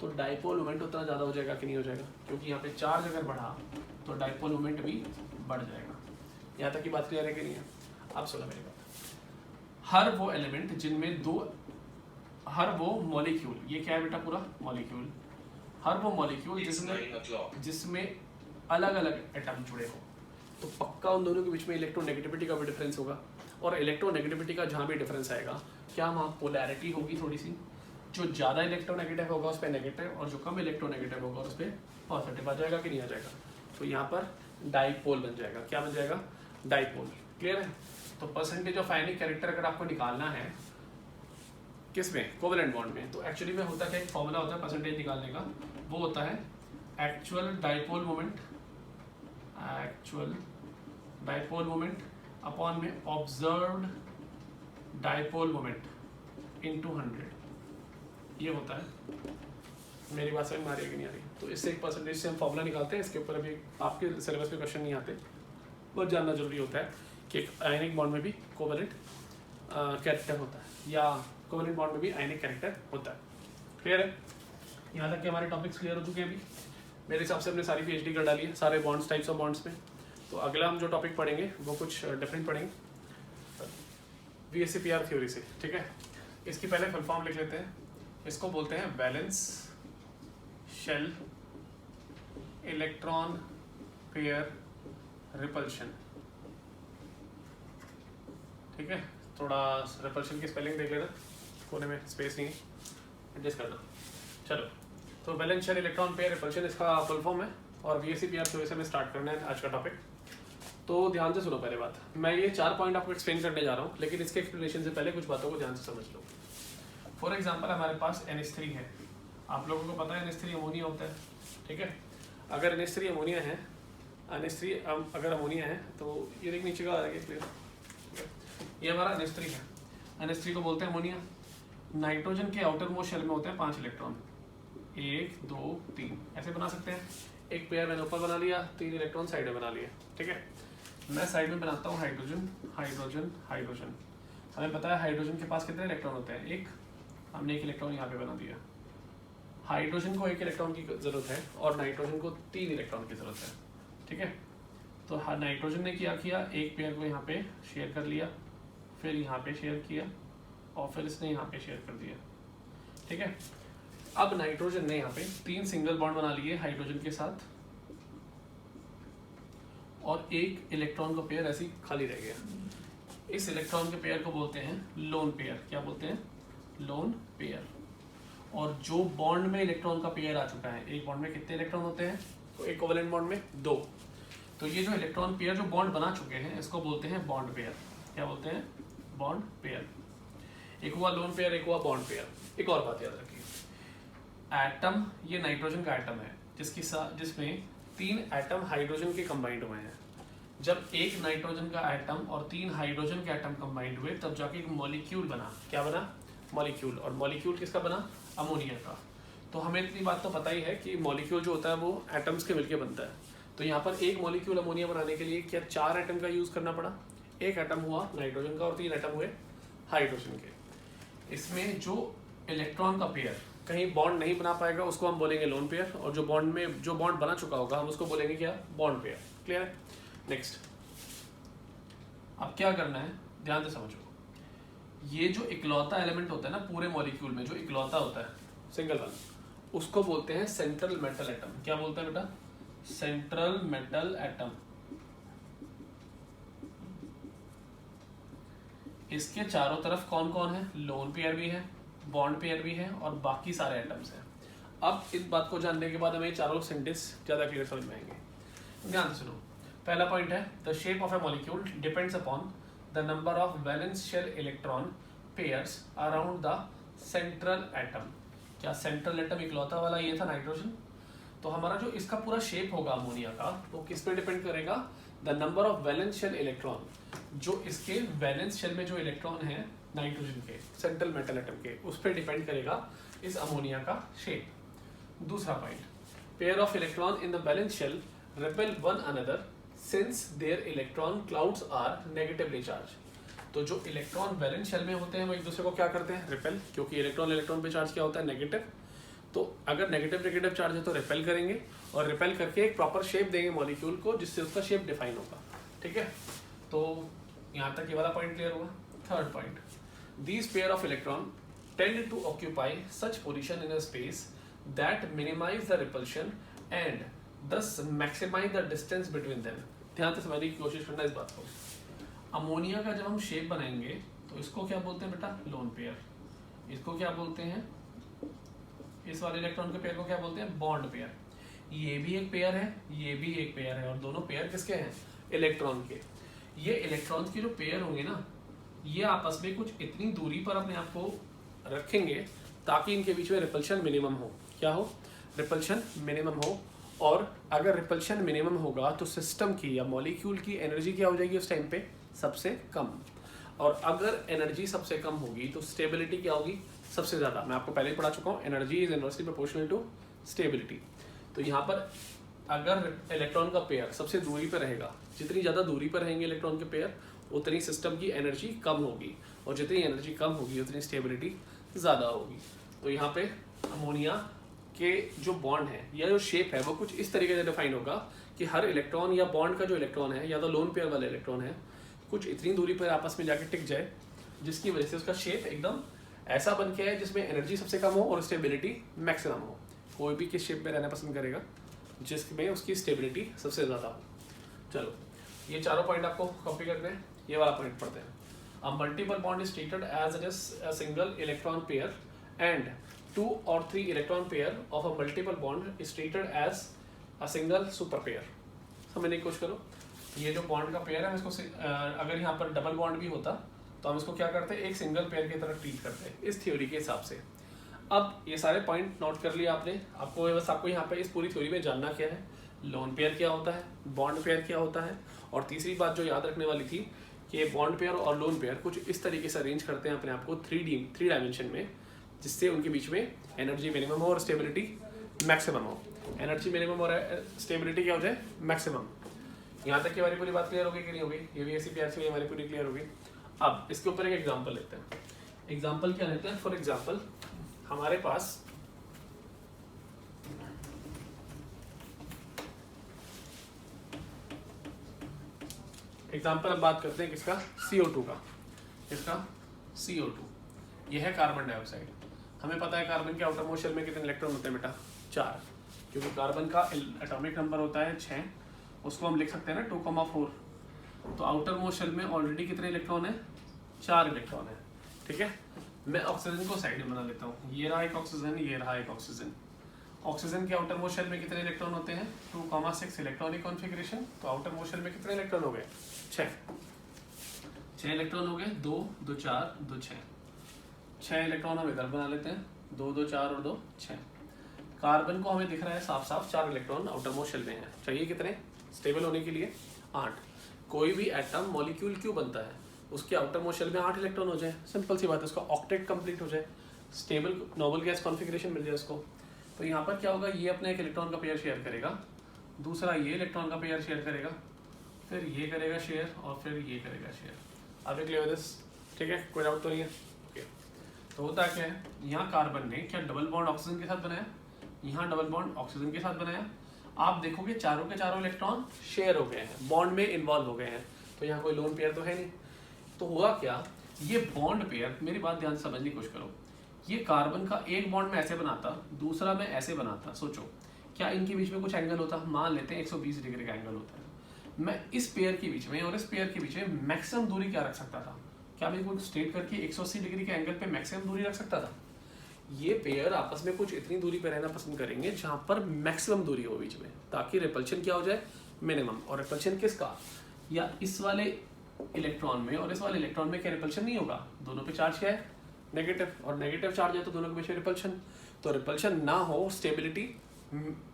तो डाइपोल मोमेंट उतना ज़्यादा हो जाएगा कि नहीं हो जाएगा? क्योंकि यहाँ पे चार्ज अगर बढ़ा तो डाइपोल मोमेंट भी बढ़ जाएगा। यहाँ तक की बात क्लियर है कि नहीं है? अब सुनो मेरी बात, हर वो एलिमेंट जिनमें हर वो मॉलिक्यूल, ये क्या है बेटा? पूरा मॉलिक्यूल हर वो मॉलिक्यूल जिसमें अलग अलग एटम जुड़े हो, तो पक्का उन दोनों के बीच में इलेक्ट्रोनेगेटिविटी का भी डिफरेंस होगा। और इलेक्ट्रोनेगेटिविटी का जहाँ भी डिफरेंस आएगा, क्या वहाँ पोलैरिटी होगी थोड़ी सी, जो ज़्यादा इलेक्ट्रोनेगेटिव होगा उस पर नेगेटिव, और जो कम इलेक्ट्रोनेगेटिव होगा उस पर पॉजिटिव आ जाएगा कि नहीं आ जाएगा। तो यहाँ पर डाइपोल बन जाएगा। क्या बन जाएगा? डाइपोल। क्लियर है? तो परसेंटेज ऑफ आयनिक कैरेक्टर अगर आपको निकालना है किस में? कोवेलेंट बॉन्ड में। तो एक्चुअली में होता क्या, एक फॉर्मूला होता है परसेंटेज निकालने का, वो होता है actual dipole moment, actual dipole moment upon में ऑब्जर्व्ड डाइपोल मोमेंट इनटू 100। ये होता है। मेरी बात समझ में आ रही है कि नहीं आ रही? तो इससे एक परसेंटेज से हम फॉर्मूला निकालते हैं। इसके ऊपर अभी आपके सिलेबस में क्वेश्चन नहीं आते, बहुत जानना जरूरी होता है कि एक आयनिक बॉन्ड में भी कोवेलेंट कैरेक्टर होता है, या कोवेलेंट बॉन्ड में भी आयनिक कैरेक्टर होता है। क्लियर है? यहाँ तक कि हमारे टॉपिक्स क्लियर हो चुके हैं अभी। मेरे हिसाब से हमने सारी PhD कर डाली है सारे बॉन्ड्स, टाइप्स ऑफ बॉन्ड्स में। तो अगला हम जो टॉपिक पढ़ेंगे वो कुछ डिफरेंट पढ़ेंगे, VSEPR थ्योरी से। ठीक है, इसकी पहले फुल फॉर्म लिख लेते हैं। इसको बोलते हैं valence shell electron pair repulsion. ठीक है, थोड़ा रिपल्शन की स्पेलिंग देख लेना, कोने में स्पेस नहीं है, एडजस्ट करना। चलो, तो valence shell electron pair repulsion इसका फुल फॉर्म है, और VSEPR थ्योरी से हमें स्टार्ट करना है आज का टॉपिक। तो ध्यान से सुनो पहले बात, मैं ये 4 पॉइंट आपको एक्सप्लेन करने जा रहा हूँ, लेकिन इसके एक्सप्लेनेशन से पहले कुछ बातों को ध्यान से समझ लो। फॉर एग्जाम्पल हमारे पास NH3 है, आप लोगों को पता है NH3 अमोनिया होता है। ठीक है, अगर NH3 अमोनिया है, NH3 अगर अमोनिया है तो ये देख नीचे का आ जाएगा क्लियर। ये हमारा NH3 है, NH3 को बोलते हैं अमोनिया। नाइट्रोजन के आउटर मोस्ट शेल में होते हैं 5 इलेक्ट्रॉन, 1 2 3 ऐसे बना सकते हैं। एक पेयर मैंने ऊपर बना लिया, 3 इलेक्ट्रॉन साइड में बना लिए। ठीक है, मैं साइड में बनाता हूँ हाइड्रोजन हाइड्रोजन हाइड्रोजन। हमें पता है हाइड्रोजन के पास कितने इलेक्ट्रॉन होते हैं? 1। हमने 1 इलेक्ट्रॉन यहाँ पे बना दिया। हाइड्रोजन को 1 इलेक्ट्रॉन की ज़रूरत है और नाइट्रोजन को 3 इलेक्ट्रॉन की ज़रूरत है। ठीक है, तो नाइट्रोजन ने क्या किया, एक पेयर को यहाँ पे शेयर कर लिया, फिर यहाँ पे शेयर किया, और फिर इसने यहाँ पे शेयर कर दिया। ठीक है, अब नाइट्रोजन ने यहाँ पे 3 सिंगल बॉन्ड बना लिए हाइड्रोजन के साथ, और 1 इलेक्ट्रॉन का पेयर ऐसे ही खाली रह गया। इस इलेक्ट्रॉन के पेयर को बोलते हैं लोन पेयर। क्या बोलते हैं? Lone pair. और जो बॉन्ड में इलेक्ट्रॉन का पेयर आ चुका है, एक बॉन्ड में कितने इलेक्ट्रॉन होते हैं? तो एक कोवेलेंट बॉन्ड में 2। तो ये जो इलेक्ट्रॉन पेयर जो बॉन्ड बना चुके हैं, इसको बोलते हैं बॉन्ड पेयर। क्या बोलते हैं? Bond pair. एक हुआ लोन पेयर, एक हुआ बॉन्ड पेयर। एक और बात याद रखिए, एटम, ये नाइट्रोजन का एटम है जिसमें 3 एटम हाइड्रोजन के कंबाइंड हुए हैं। जब एक नाइट्रोजन का एटम और 3 हाइड्रोजन के एटम कंबाइंड हुए, तब जाके एक मॉलिक्यूल बना। क्या बना? मॉलिक्यूल। और मॉलिक्यूल किसका बना? अमोनिया का। तो हमें इतनी बात तो पता ही है कि मॉलिक्यूल जो होता है वो एटम्स के मिलके बनता है। तो यहाँ पर एक मॉलिक्यूल अमोनिया बनाने के लिए क्या 4 एटम का यूज़ करना पड़ा? 1 एटम हुआ नाइट्रोजन का और 3 एटम हुए हाइड्रोजन के। इसमें जो इलेक्ट्रॉन का पेयर कहीं बॉन्ड नहीं बना पाएगा उसको हम बोलेंगे लोन पेयर, और जो बॉन्ड बना चुका होगा हम उसको बोलेंगे क्या? Bond pair. क्लियर है? नेक्स्ट, अब क्या करना है, ध्यान से समझो। ये जो इकलौता एलिमेंट होता है ना पूरे मॉलिक्यूल में, जो इकलौता होता है सिंगल वन, उसको बोलते हैं सेंट्रल मेटल एटम। क्या बोलते हैं बेटा? Central metal atom. इसके चारों तरफ कौन कौन है? लोन पेयर भी है, बॉन्ड पेयर भी है, और बाकी सारे एटम्स हैं। अब इस बात को जानने के बाद हमें चारों सेंटेंस ज़्यादा क्लियर समझ में आएंगे। ध्यान से सुनो। पहला पॉइंट है, the shape of a molecule depends upon the number of valence shell electron pairs around the central atom. क्या सेंट्रल एटम इकलौता वाला ये था नाइट्रोजन? तो हमारा जो इसका पूरा शेप होगा अमोनिया का, वो किस पे डिपेंड करेगा? The number of valence shell electron. जो इसके वैलेंस शेल में जो इलेक्ट्रॉन है नाइट्रोजन के, सेंट्रल मेटल एटम के, उस पर डिपेंड करेगा इस अमोनिया का शेप। दूसरा point, pair of electron in the valence shell repel one another since their electron clouds are negatively charge. तो जो इलेक्ट्रॉन वैलेंस शेल में होते हैं वो एक दूसरे को क्या करते हैं? रिपेल, क्योंकि इलेक्ट्रॉन पे चार्ज क्या होता है? नेगेटिव। तो अगर नेगेटिव चार्ज है तो रिपेल करेंगे, और रिपेल करके एक प्रॉपर शेप देंगे मॉलिक्यूल को, जिससे उसका शेप डिफाइन होगा। ठीक है, तो यहाँ तक ये वाला पॉइंट क्लियर हुआ। Third point, these pair of electron tend to occupy such position in a space that minimize the repulsion and thus maximize the distance between them। ध्यान से समझने की कोशिश करना इस बात को। अमोनिया का जब हम शेप बनाएंगे तो इसको क्या बोलते हैं बेटा? Lone pair. इसको क्या बोलते हैं? इस वाले इलेक्ट्रॉन के पेयर को क्या बोलते हैं? Bond pair. ये भी एक पेयर है, ये भी एक पेयर है, और दोनों पेयर किसके हैं? इलेक्ट्रॉन के। ये इलेक्ट्रॉन के जो पेयर होंगे ना, ये आपस में कुछ इतनी दूरी पर अपने आप को रखेंगे ताकि इनके बीच में रिपल्शन मिनिमम हो। क्या हो? रिपल्शन मिनिमम हो। और अगर रिपल्शन मिनिमम होगा तो सिस्टम की या मॉलिक्यूल की एनर्जी क्या हो जाएगी उस टाइम पे? सबसे कम। और अगर एनर्जी सबसे कम होगी तो स्टेबिलिटी क्या होगी? सबसे ज़्यादा। मैं आपको पहले ही पढ़ा चुका हूँ, energy is inversely proportional to stability. तो यहाँ पर अगर इलेक्ट्रॉन का पेयर सबसे दूरी पर रहेगा, जितनी ज़्यादा दूरी पर रहेंगे इलेक्ट्रॉन के पेयर, उतनी सिस्टम की एनर्जी कम होगी, और जितनी एनर्जी कम होगी उतनी स्टेबिलिटी ज़्यादा होगी। तो यहाँ पे अमोनिया के जो बॉन्ड है या जो शेप है वो कुछ इस तरीके से डिफाइन होगा कि हर इलेक्ट्रॉन या बॉन्ड का जो इलेक्ट्रॉन है या तो लोन पेयर वाला इलेक्ट्रॉन है, कुछ इतनी दूरी पर आपस में जाके टिक जाए जिसकी वजह से उसका शेप एकदम ऐसा बन के है जिसमें एनर्जी सबसे कम हो और स्टेबिलिटी मैक्सिमम हो। कोई भी किस शेप में रहना पसंद करेगा जिसमें उसकी स्टेबिलिटी सबसे ज़्यादा हो। चलो ये चारों पॉइंट आपको कॉपी करते हैं, ये वाला पॉइंट पढ़ते हैं। A multiple bond is treated as it is a single electron pair and 2 or 3 electron pair of a multiple bond is treated as a single super pair. समझने की कोशिश करो, ये जो बॉन्ड का पेयर है इसको अगर यहाँ पर डबल बॉन्ड भी होता तो हम इसको क्या करते हैं? एक सिंगल पेयर की तरह ट्रीट करते हैं इस थ्योरी के हिसाब से। अब ये सारे पॉइंट नोट कर लिया आपने। आपको यहाँ पे इस पूरी थ्योरी में जानना क्या है? लोन पेयर क्या होता है, बॉन्ड पेयर क्या होता है, और तीसरी बात जो याद रखने वाली थी कि बॉन्ड पेयर और लोन पेयर कुछ इस तरीके से अरेंज करते हैं अपने आप को 3 डायमेंशन में, जिससे उनके बीच में एनर्जी मिनिमम हो और स्टेबिलिटी मैक्सिमम हो। एनर्जी मिनिमम और स्टेबिलिटी क्या हो जाए? मैक्सिमम। यहाँ तक की हमारी पूरी बात क्लियर होगी कि नहीं होगी? ये भी ऐसी प्यार से हमारी पूरी क्लियर होगी। अब इसके ऊपर एक एग्जाम्पल लेते हैं। एग्जाम्पल क्या लेते हैं? फॉर एग्जाम्पल हमारे पास एग्जाम्पल अब बात करते हैं किसका? CO2 का। किसका? CO2। यह है कार्बन डाइऑक्साइड। हमें पता है कार्बन के आउटर मोस्ट शेल में कितने इलेक्ट्रॉन होते हैं बेटा? 4, क्योंकि कार्बन का एटॉमिक नंबर होता है 6, उसको हम लिख सकते हैं ना 2,4। तो आउटर मोस्ट शेल में ऑलरेडी कितने इलेक्ट्रॉन है? 4 इलेक्ट्रॉन है। ठीक है, मैं ऑक्सीजन को साइड में बना लेता हूँ। ये रहा एक ऑक्सीजन, ये रहा एक ऑक्सीजन। ऑक्सीजन के आउटर मोस्ट शेल में कितने इलेक्ट्रॉन होते हैं? 2,6 इलेक्ट्रॉनिक कॉन्फ़िगरेशन। तो आउटर मोस्ट शेल में कितने इलेक्ट्रॉन हो गए? 6 इलेक्ट्रॉन हो गए। 2 2 4 2 6 इलेक्ट्रॉन हम इधर बना लेते हैं। 2 2 4 और 2 6। कार्बन को हमें दिख रहा है साफ साफ 4 इलेक्ट्रॉन आउटर मोस्ट शेल में है। चाहिए कितने स्टेबल होने के लिए? 8। कोई भी एटम मॉलिक्यूल क्यों बनता है? उसके आउटर मोस्ट शेल में 8 इलेक्ट्रॉन हो जाए, सिंपल सी बात है, उसका ऑक्टेट कंप्लीट हो जाए, स्टेबल नोबल गैस कॉन्फ़िगरेशन मिल जाए उसको। तो यहाँ पर क्या होगा? ये अपने एक इलेक्ट्रॉन का पेयर शेयर करेगा, दूसरा ये इलेक्ट्रॉन का पेयर शेयर करेगा, फिर ये करेगा शेयर, और फिर ये करेगा शेयर। आप देख लियो दिस, ठीक है, कोई डाउट तो नहीं है? ओके। तो होता क्या है, यहाँ कार्बन ने क्या डबल बॉन्ड ऑक्सीजन के साथ बनाया, यहाँ डबल बॉन्ड ऑक्सीजन के साथ बनाया। आप देखोगे चारों के चारों इलेक्ट्रॉन शेयर हो गए हैं, बॉन्ड में इन्वॉल्व हो गए हैं, तो यहाँ कोई लोन पेयर तो है नहीं। तो हुआ क्या, ये बॉन्ड पेयर, मेरी बात ध्यान से समझने की कोशिश करो, ये कार्बन का एक बॉन्ड में ऐसे बनाता, दूसरा में ऐसे बनाता। सोचो क्या इनके बीच में कुछ एंगल होता? मान लेते हैं 120 डिग्री का एंगल होता है। मैं इस पेयर के बीच में और इस पेयर के बीच में मैक्सिमम दूरी क्या रख सकता था? क्या मैं इसको स्ट्रेट करके 180 डिग्री के एंगल पे मैक्सिमम दूरी रख सकता था? ये पेयर आपस में कुछ इतनी दूरी पर रहना पसंद करेंगे जहां पर मैक्सिमम दूरी हो बीच में, ताकि रिपल्शन क्या हो जाए? मिनिमम। और रिपल्शन किसका? या इस वाले इलेक्ट्रॉन में और इस वाले इलेक्ट्रॉन में क्या रिपल्शन नहीं होगा? दोनों पे चार्ज क्या है? नेगेटिव, और नेगेटिव चार्ज है तो दोनों के बीच में रिपल्शन। तो रिपल्शन ना हो, स्टेबिलिटी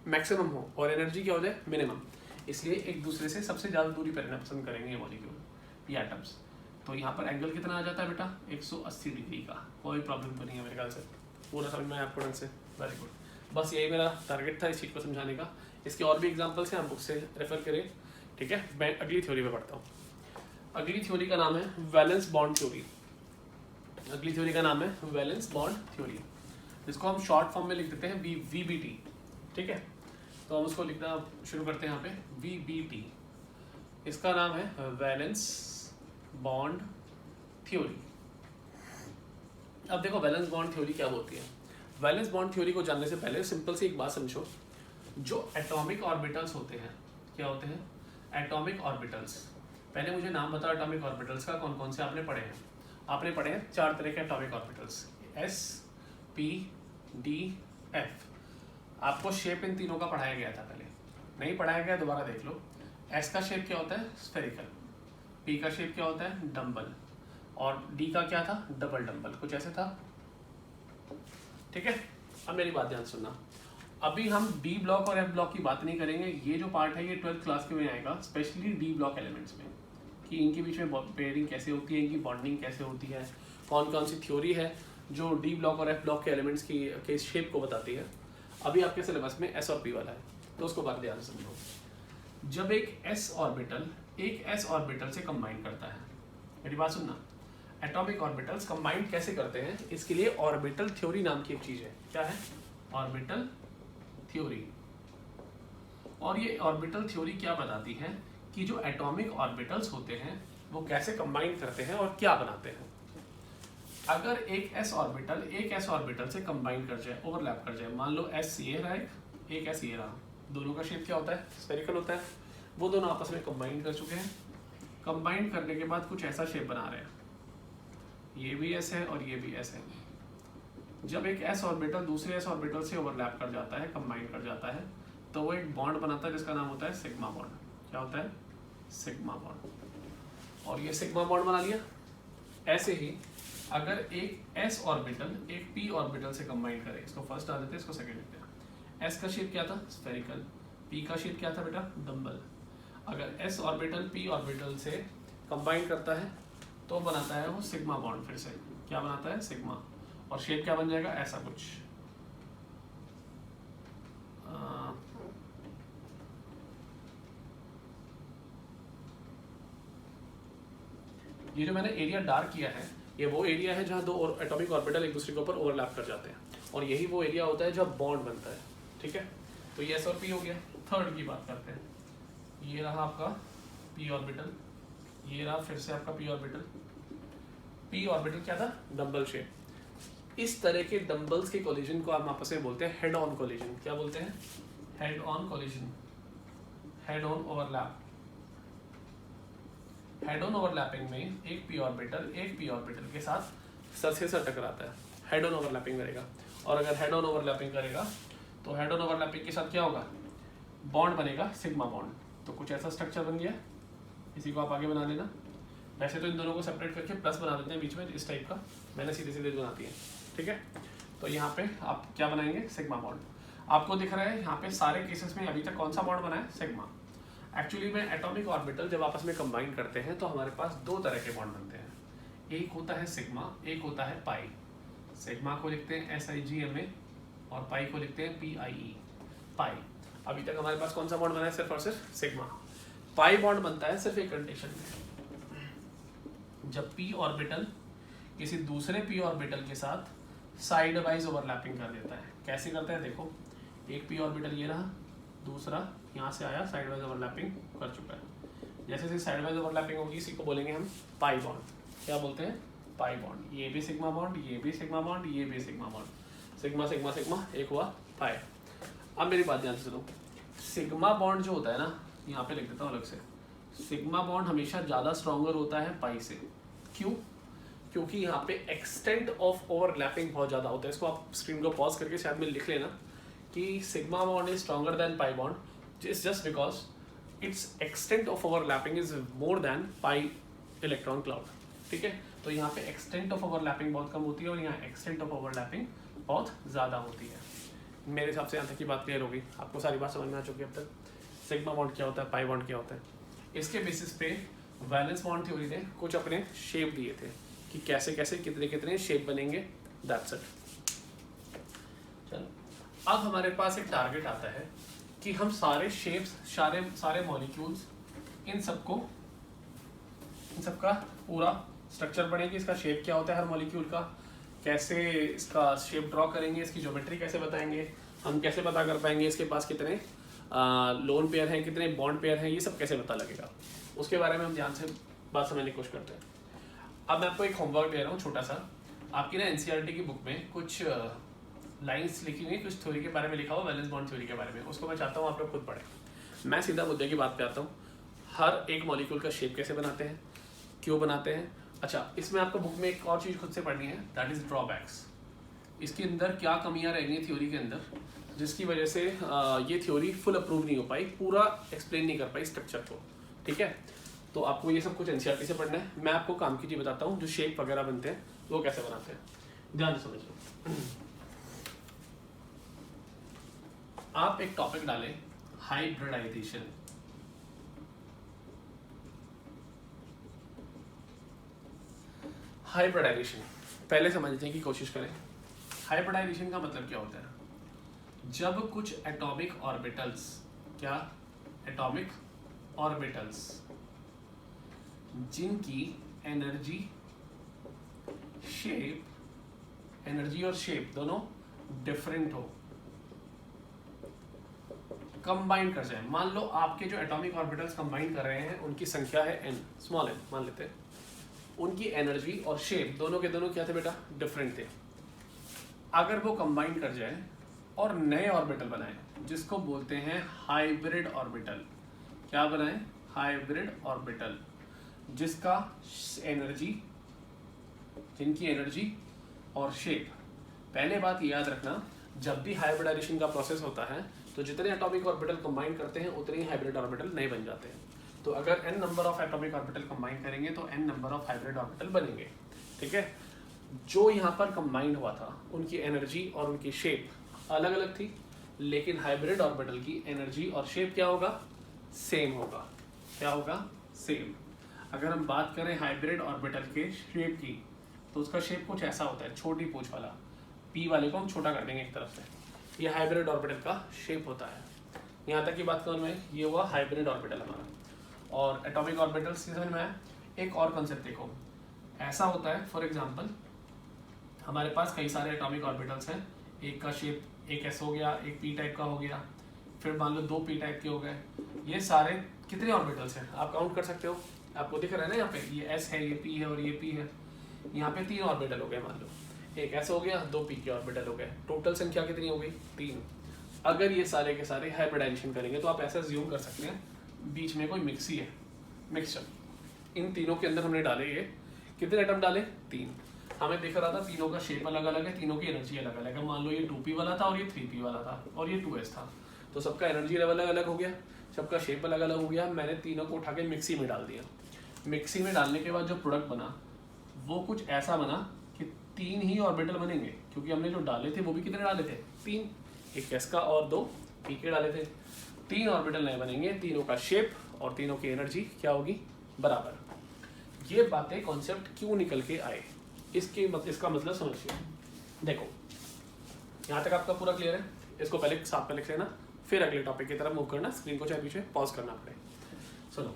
मैक्सिमम हो, और एनर्जी क्या हो जाए? मिनिमम। इसलिए एक दूसरे से सबसे ज़्यादा दूरी पर रहना पसंद करेंगे ये मॉलिक्यूल, ये एटम्स। तो यहाँ पर एंगल कितना आ जाता है बेटा? 180 डिग्री का। कोई प्रॉब्लम तो नहीं है मेरे ख्याल से, पूरा समझ में आया आपको ढंग से? Very good. बस यही मेरा टारगेट था इस चीज़ को समझाने का। इसके और भी एग्जाम्पल्स हैं, आप बुक से रेफर करें। ठीक है, मैं अगली थ्योरी पे पढ़ता हूँ। अगली थ्योरी का नाम है वैलेंस बॉन्ड थ्योरी। अगली थ्योरी का नाम है वैलेंस बॉन्ड थ्योरी, जिसको हम शॉर्ट फॉर्म में लिख देते हैं VBT। ठीक है, तो हम उसको लिखना शुरू करते हैं यहाँ पे, VBT। इसका नाम है वैलेंस बॉन्ड थ्योरी। अब देखो वैलेंस बॉन्ड थ्योरी क्या होती है। वैलेंस बॉन्ड थ्योरी को जानने से पहले सिंपल सी एक बात समझो, जो एटॉमिक ऑर्बिटल्स होते हैं, क्या होते हैं? Atomic orbitals. पहले मुझे नाम बताओ एटॉमिक ऑर्बिटल्स का, कौन कौन से आपने पढ़े हैं? आपने पढ़े हैं 4 तरह के atomic orbitals, S, P, D, F। आपको शेप इन तीनों का पढ़ाया गया था, पहले नहीं पढ़ाया गया दोबारा देख लो। S का शेप क्या होता है? स्फेरिकल। P का शेप क्या होता है? डम्बल। और D का क्या था? डबल डम्बल, कुछ ऐसे था, ठीक है। अब मेरी बात ध्यान सुनना, अभी हम डी ब्लॉक और एफ ब्लॉक की बात नहीं करेंगे। ये जो पार्ट है ये 12th क्लास के में आएगा, स्पेशली डी ब्लॉक एलिमेंट्स में, कि इनके बीच में पेयरिंग कैसे होती है, इनकी बॉन्डिंग कैसे होती है, कौन कौन सी थ्योरी है जो डी ब्लॉक और एफ ब्लॉक के एलिमेंट्स की के शेप को बताती है। अभी आपके सिलेबस में एस और पी वाला है, तो उसको बात ध्यान से समझो। जब एक एस ऑर्बिटल एक एस ऑर्बिटल से कंबाइन करता है, मेरी बात सुनना, एटॉमिक ऑर्बिटल्स कंबाइन कैसे करते हैं, इसके लिए ऑर्बिटल थ्योरी नाम की एक चीज है। क्या है? Orbital theory. और ये ऑर्बिटल थ्योरी क्या बताती है कि जो एटॉमिक ऑर्बिटल्स होते हैं वो कैसे कंबाइन करते हैं और क्या बनाते हैं। अगर एक एस ऑर्बिटल से कंबाइन कर जाए, ओवरलैप कर जाए, मान लो एस ये रहा, एक एस ये रहा, दोनों का शेप क्या होता है? स्फेरिकल होता है। वो दोनों आपस में कंबाइन कर चुके हैं, कंबाइन करने के बाद कुछ ऐसा शेप बना रहे हैं, ये भी एस है और ये भी एस है। जब एक एस ऑर्बिटल दूसरे एस ऑर्बिटल से ओवरलैप कर जाता है, कंबाइन कर जाता है, तो वो एक बॉन्ड बनाता है जिसका नाम होता है सिग्मा बॉन्ड। क्या होता है? Sigma bond. और ये सिग्मा बॉन्ड बना लिया। ऐसे ही अगर एक एस ऑर्बिटल एक पी ऑर्बिटल से कंबाइन करे, इसको फर्स्ट डाल देते हैं, इसको सेकंड लेते हैं। एस का शेप क्या था? स्फेरिकल। पी का शेप क्या था बेटा? डम्बल। अगर एस ऑर्बिटल पी ऑर्बिटल से कंबाइन करता है तो बनाता है वो सिग्मा बॉन्ड। फिर से क्या बनाता है? सिग्मा। और शेप क्या बन जाएगा? ऐसा कुछ। ये जो मैंने एरिया डार्क किया है, ये वो एरिया है जहाँ दो एटॉमिक ऑर्बिटल एक दूसरे के ऊपर ओवरलैप कर जाते हैं, और यही वो एरिया होता है जब बॉन्ड बनता है, ठीक है। तो ये एस और पी हो गया। थर्ड की बात करते हैं। ये रहा आपका पी ऑर्बिटल, ये रहा फिर से आपका पी ऑर्बिटल। पी ऑर्बिटल क्या था? Dumbbell shape. इस तरह के डम्बल्स के कोलिजन को हम आपस में बोलते हैं हेड ऑन कोलिजन। क्या बोलते हैं? Head on collision, head on overlap. Head on overlapping में एक पी ऑर्बिटल के साथ सर से सर टकराता है, हेड ऑन ओवरलैपिंग करेगा। और अगर हेड ऑन ओवरलैपिंग करेगा तो हेड ऑन ओवरलैपिंग के साथ क्या होगा? बॉन्ड बनेगा, सिग्मा बॉन्ड। तो कुछ ऐसा स्ट्रक्चर बन गया, इसी को आप आगे बना लेना। वैसे तो इन दोनों को सेपरेट करके प्लस बना देते हैं बीच में, इस टाइप का मैंने सीधे सीधे बनाती है, ठीक है। तो यहाँ पे आप क्या बनाएंगे? Sigma bond. आपको दिख रहा है यहाँ पे सारे केसेस में अभी तक कौन सा बॉन्ड बना है? सिग्मा। एक्चुअली में एटॉमिक ऑर्बिटल जब आपस में कंबाइन करते हैं तो हमारे पास दो तरह के बॉन्ड बनते हैं, एक होता है सिग्मा, एक होता है पाई। सिग्मा को लिखते हैं SIGMA और पाई को लिखते हैं PIE, पाई। अभी तक हमारे पास कौन सा बॉन्ड बना है? सिर्फ और सिर्फ सिग्मा। पाई बॉन्ड बनता है सिर्फ एक कंडीशन में, जब पी ऑर्बिटल किसी दूसरे पी ऑर्बिटल के साथ साइड वाइज ओवरलैपिंग कर देता है। कैसे करता है? देखो, एक पी ऑर्बिटल ये रहा, दूसरा यहाँ से आया, साइड वाइज ओवरलैपिंग कर चुका है। जैसे जैसे साइड वाइज ओवरलैपिंग होगी, इसी को बोलेंगे हम पाई बॉन्ड। क्या बोलते हैं? Pi bond. ये भी सिग्मा बॉन्ड, ये भी सिग्मा बॉन्ड, ये भी sigma bond. Sigma sigma sigma, एक हुआ पाई। अब मेरी बात ध्यान से सुनो, सिग्मा बॉन्ड जो होता है ना, यहाँ पे लिख देता हूँ अलग से, सिग्मा बॉन्ड हमेशा ज़्यादा स्ट्रॉन्गर होता है पाई से। क्यों? क्योंकि यहाँ पे एक्सटेंट ऑफ ओवरलैपिंग बहुत ज़्यादा होता है। इसको आप स्क्रीन को पॉज करके शायद में लिख लेना कि sigma bond is stronger than pi bond, is just because it's extent of overlapping is more than pi electron cloud, ठीक है। तो यहाँ पे एक्सटेंट ऑफ ओवरलैपिंग बहुत कम होती है और यहाँ एक्सटेंट ऑफ ओवरलैपिंग बहुत ज़्यादा होती है। मेरे हिसाब से यहाँ तक की बात क्लियर होगी, आपको सारी बात समझ में आ चुकी है अब तक। सिग्मा बॉन्ड क्या होता है, पाई बॉन्ड क्या होता है। इसके बेसिस पे वैलेंस बॉन्ड थ्योरी ने कुछ अपने शेप दिए थे कि कैसे कैसे कितने कितने शेप बनेंगे, दैट्स इट। चलो, अब हमारे पास एक टारगेट आता है कि हम सारे शेप्स, सारे मॉलिक्यूल्स, इन सबका पूरा स्ट्रक्चर पढ़ेंगे, इसका शेप क्या होता है हर मॉलिक्यूल का, कैसे इसका शेप ड्रॉ करेंगे, इसकी ज्योमेट्री कैसे बताएंगे, हम कैसे पता कर पाएंगे इसके पास कितने लोन पेयर हैं, कितने बॉन्ड पेयर हैं, ये सब कैसे पता लगेगा, उसके बारे में हम ध्यान से बात समझने की कोशिश करते हैं। अब मैं आपको एक होमवर्क दे रहा हूँ छोटा सा। आपकी ना NCERT की बुक में कुछ लाइंस लिखी हुई कुछ थ्योरी के बारे में लिखा हुआ, वैलेंस बॉन्ड थ्योरी के बारे में, उसको मैं चाहता हूँ आप लोग खुद पढ़ें। मैं सीधा मुद्दे की बात पे आता हूँ। हर एक मॉलिक्यूल का शेप कैसे बनाते हैं, क्यों बनाते हैं। अच्छा, इसमें आपको बुक में एक और चीज़ खुद से पढ़नी है, दैट इज़ ड्रॉबैक्स। इसके अंदर क्या कमियां रह गई थ्योरी के अंदर, जिसकी वजह से ये थ्योरी फुल अप्रूव नहीं हो पाई, पूरा एक्सप्लेन नहीं कर पाई स्ट्रक्चर को। ठीक है, तो आपको ये सब कुछ एनसीईआरटी से पढ़ना है। मैं आपको काम की चीज़ बताता हूँ, जो शेप वगैरह बनते हैं वो कैसे बनाते हैं, ध्यान से समझिए। आप एक टॉपिक डालें, हाइब्रिडाइजेशन। हाइब्रिडाइजेशन पहले समझने की कोशिश करें। हाइब्रिडाइजेशन का मतलब क्या होता है? जब कुछ एटॉमिक ऑर्बिटल्स, क्या एटॉमिक ऑर्बिटल्स, जिनकी एनर्जी शेप, एनर्जी और शेप दोनों डिफरेंट हो, कंबाइन कर जाए। मान लो आपके जो एटॉमिक ऑर्बिटल्स कंबाइन कर रहे हैं उनकी संख्या है n, स्मॉल n मान लेते हैं, उनकी एनर्जी और शेप दोनों के दोनों क्या थे बेटा? डिफरेंट थे। अगर वो कंबाइन कर जाए और नए ऑर्बिटल बनाए, जिसको बोलते हैं हाइब्रिड ऑर्बिटल। क्या बनाए? हाइब्रिड ऑर्बिटल, जिसका एनर्जी, जिनकी एनर्जी और शेप। पहले बात याद रखना, जब भी हाइब्रिडाइजेशन का प्रोसेस होता है तो जितने एटॉमिक ऑर्बिटल कंबाइन करते हैं उतने ही हाइब्रिड ऑर्बिटल नए बन जाते हैं। तो अगर n number of atomic orbital combine करेंगे तो n number of hybrid orbital बनेंगे। ठीक है, जो यहाँ पर कंबाइंड हुआ था उनकी एनर्जी और उनकी शेप अलग अलग थी, लेकिन हाइब्रिड ऑर्बिटल की एनर्जी और शेप क्या होगा? सेम होगा। क्या होगा? सेम। अगर हम बात करें हाइब्रिड ऑर्बिटल के शेप की, तो उसका शेप कुछ ऐसा होता है, छोटी पूंछ वाला। p वाले को हम छोटा कर देंगे एक तरफ से, ये हाइब्रिड ऑर्बिटल का शेप होता है। यहाँ तक की बात करूँ मैं, ये हुआ हाइब्रिड ऑर्बिटल हमारा। और एटॉमिक ऑर्बिटल्स की समझ में आया। एक और कंसेप्ट देखो, ऐसा होता है फॉर एग्जांपल हमारे पास कई सारे एटॉमिक ऑर्बिटल्स हैं, एक का शेप एक s हो गया, एक p टाइप का हो गया, फिर मान लो 2 p टाइप के हो गए। ये सारे कितने ऑर्बिटल्स हैं आप काउंट कर सकते हो, आपको दिख रहा है ना, यहाँ पे ये s है, ये p है और ये p है। यहाँ पे 3 ऑर्बिटल हो गए, मान लो एक s हो गया, 2 p के ऑर्बिटल हो गए, टोटल संख्या कितनी हो गई? 3। अगर ये सारे के सारे हाइब्रिडाइजेशन करेंगे तो आप ऐसा ज्यूम कर सकते हैं बीच में कोई मिक्सी है, मिक्सचर। इन तीनों के अंदर हमने डाले, ये कितने एटम डाले? 3। हमें दिख रहा था तीनों का शेप अलग अलग है, तीनों की एनर्जी अलग अलग है। मान लो ये 2p वाला था और ये 3p वाला था और ये 2s था, तो सबका एनर्जी लेवल अलग अलग हो गया, सबका शेप अलग अलग हो गया। मैंने तीनों को उठा के मिक्सी में डाल दिया। मिक्सी में डालने के बाद जो प्रोडक्ट बना वो कुछ ऐसा बना कि 3 ही ऑर्बिटल बनेंगे, क्योंकि हमने जो डाले थे वो भी कितने डाले थे? 3, एक s का और 2 p के डाले थे। 3 ऑर्बिटल नए बनेंगे, तीनों का शेप और तीनों की एनर्जी क्या होगी? बराबर। ये बातें कॉन्सेप्ट क्यों निकल के आए, इसका मतलब समझिए। देखो यहाँ तक आपका पूरा क्लियर है, इसको पहले साथ में लिख लेना, फिर अगले टॉपिक की तरफ मूव करना। स्क्रीन को चाहे पीछे पॉज करना पड़े। सुनो,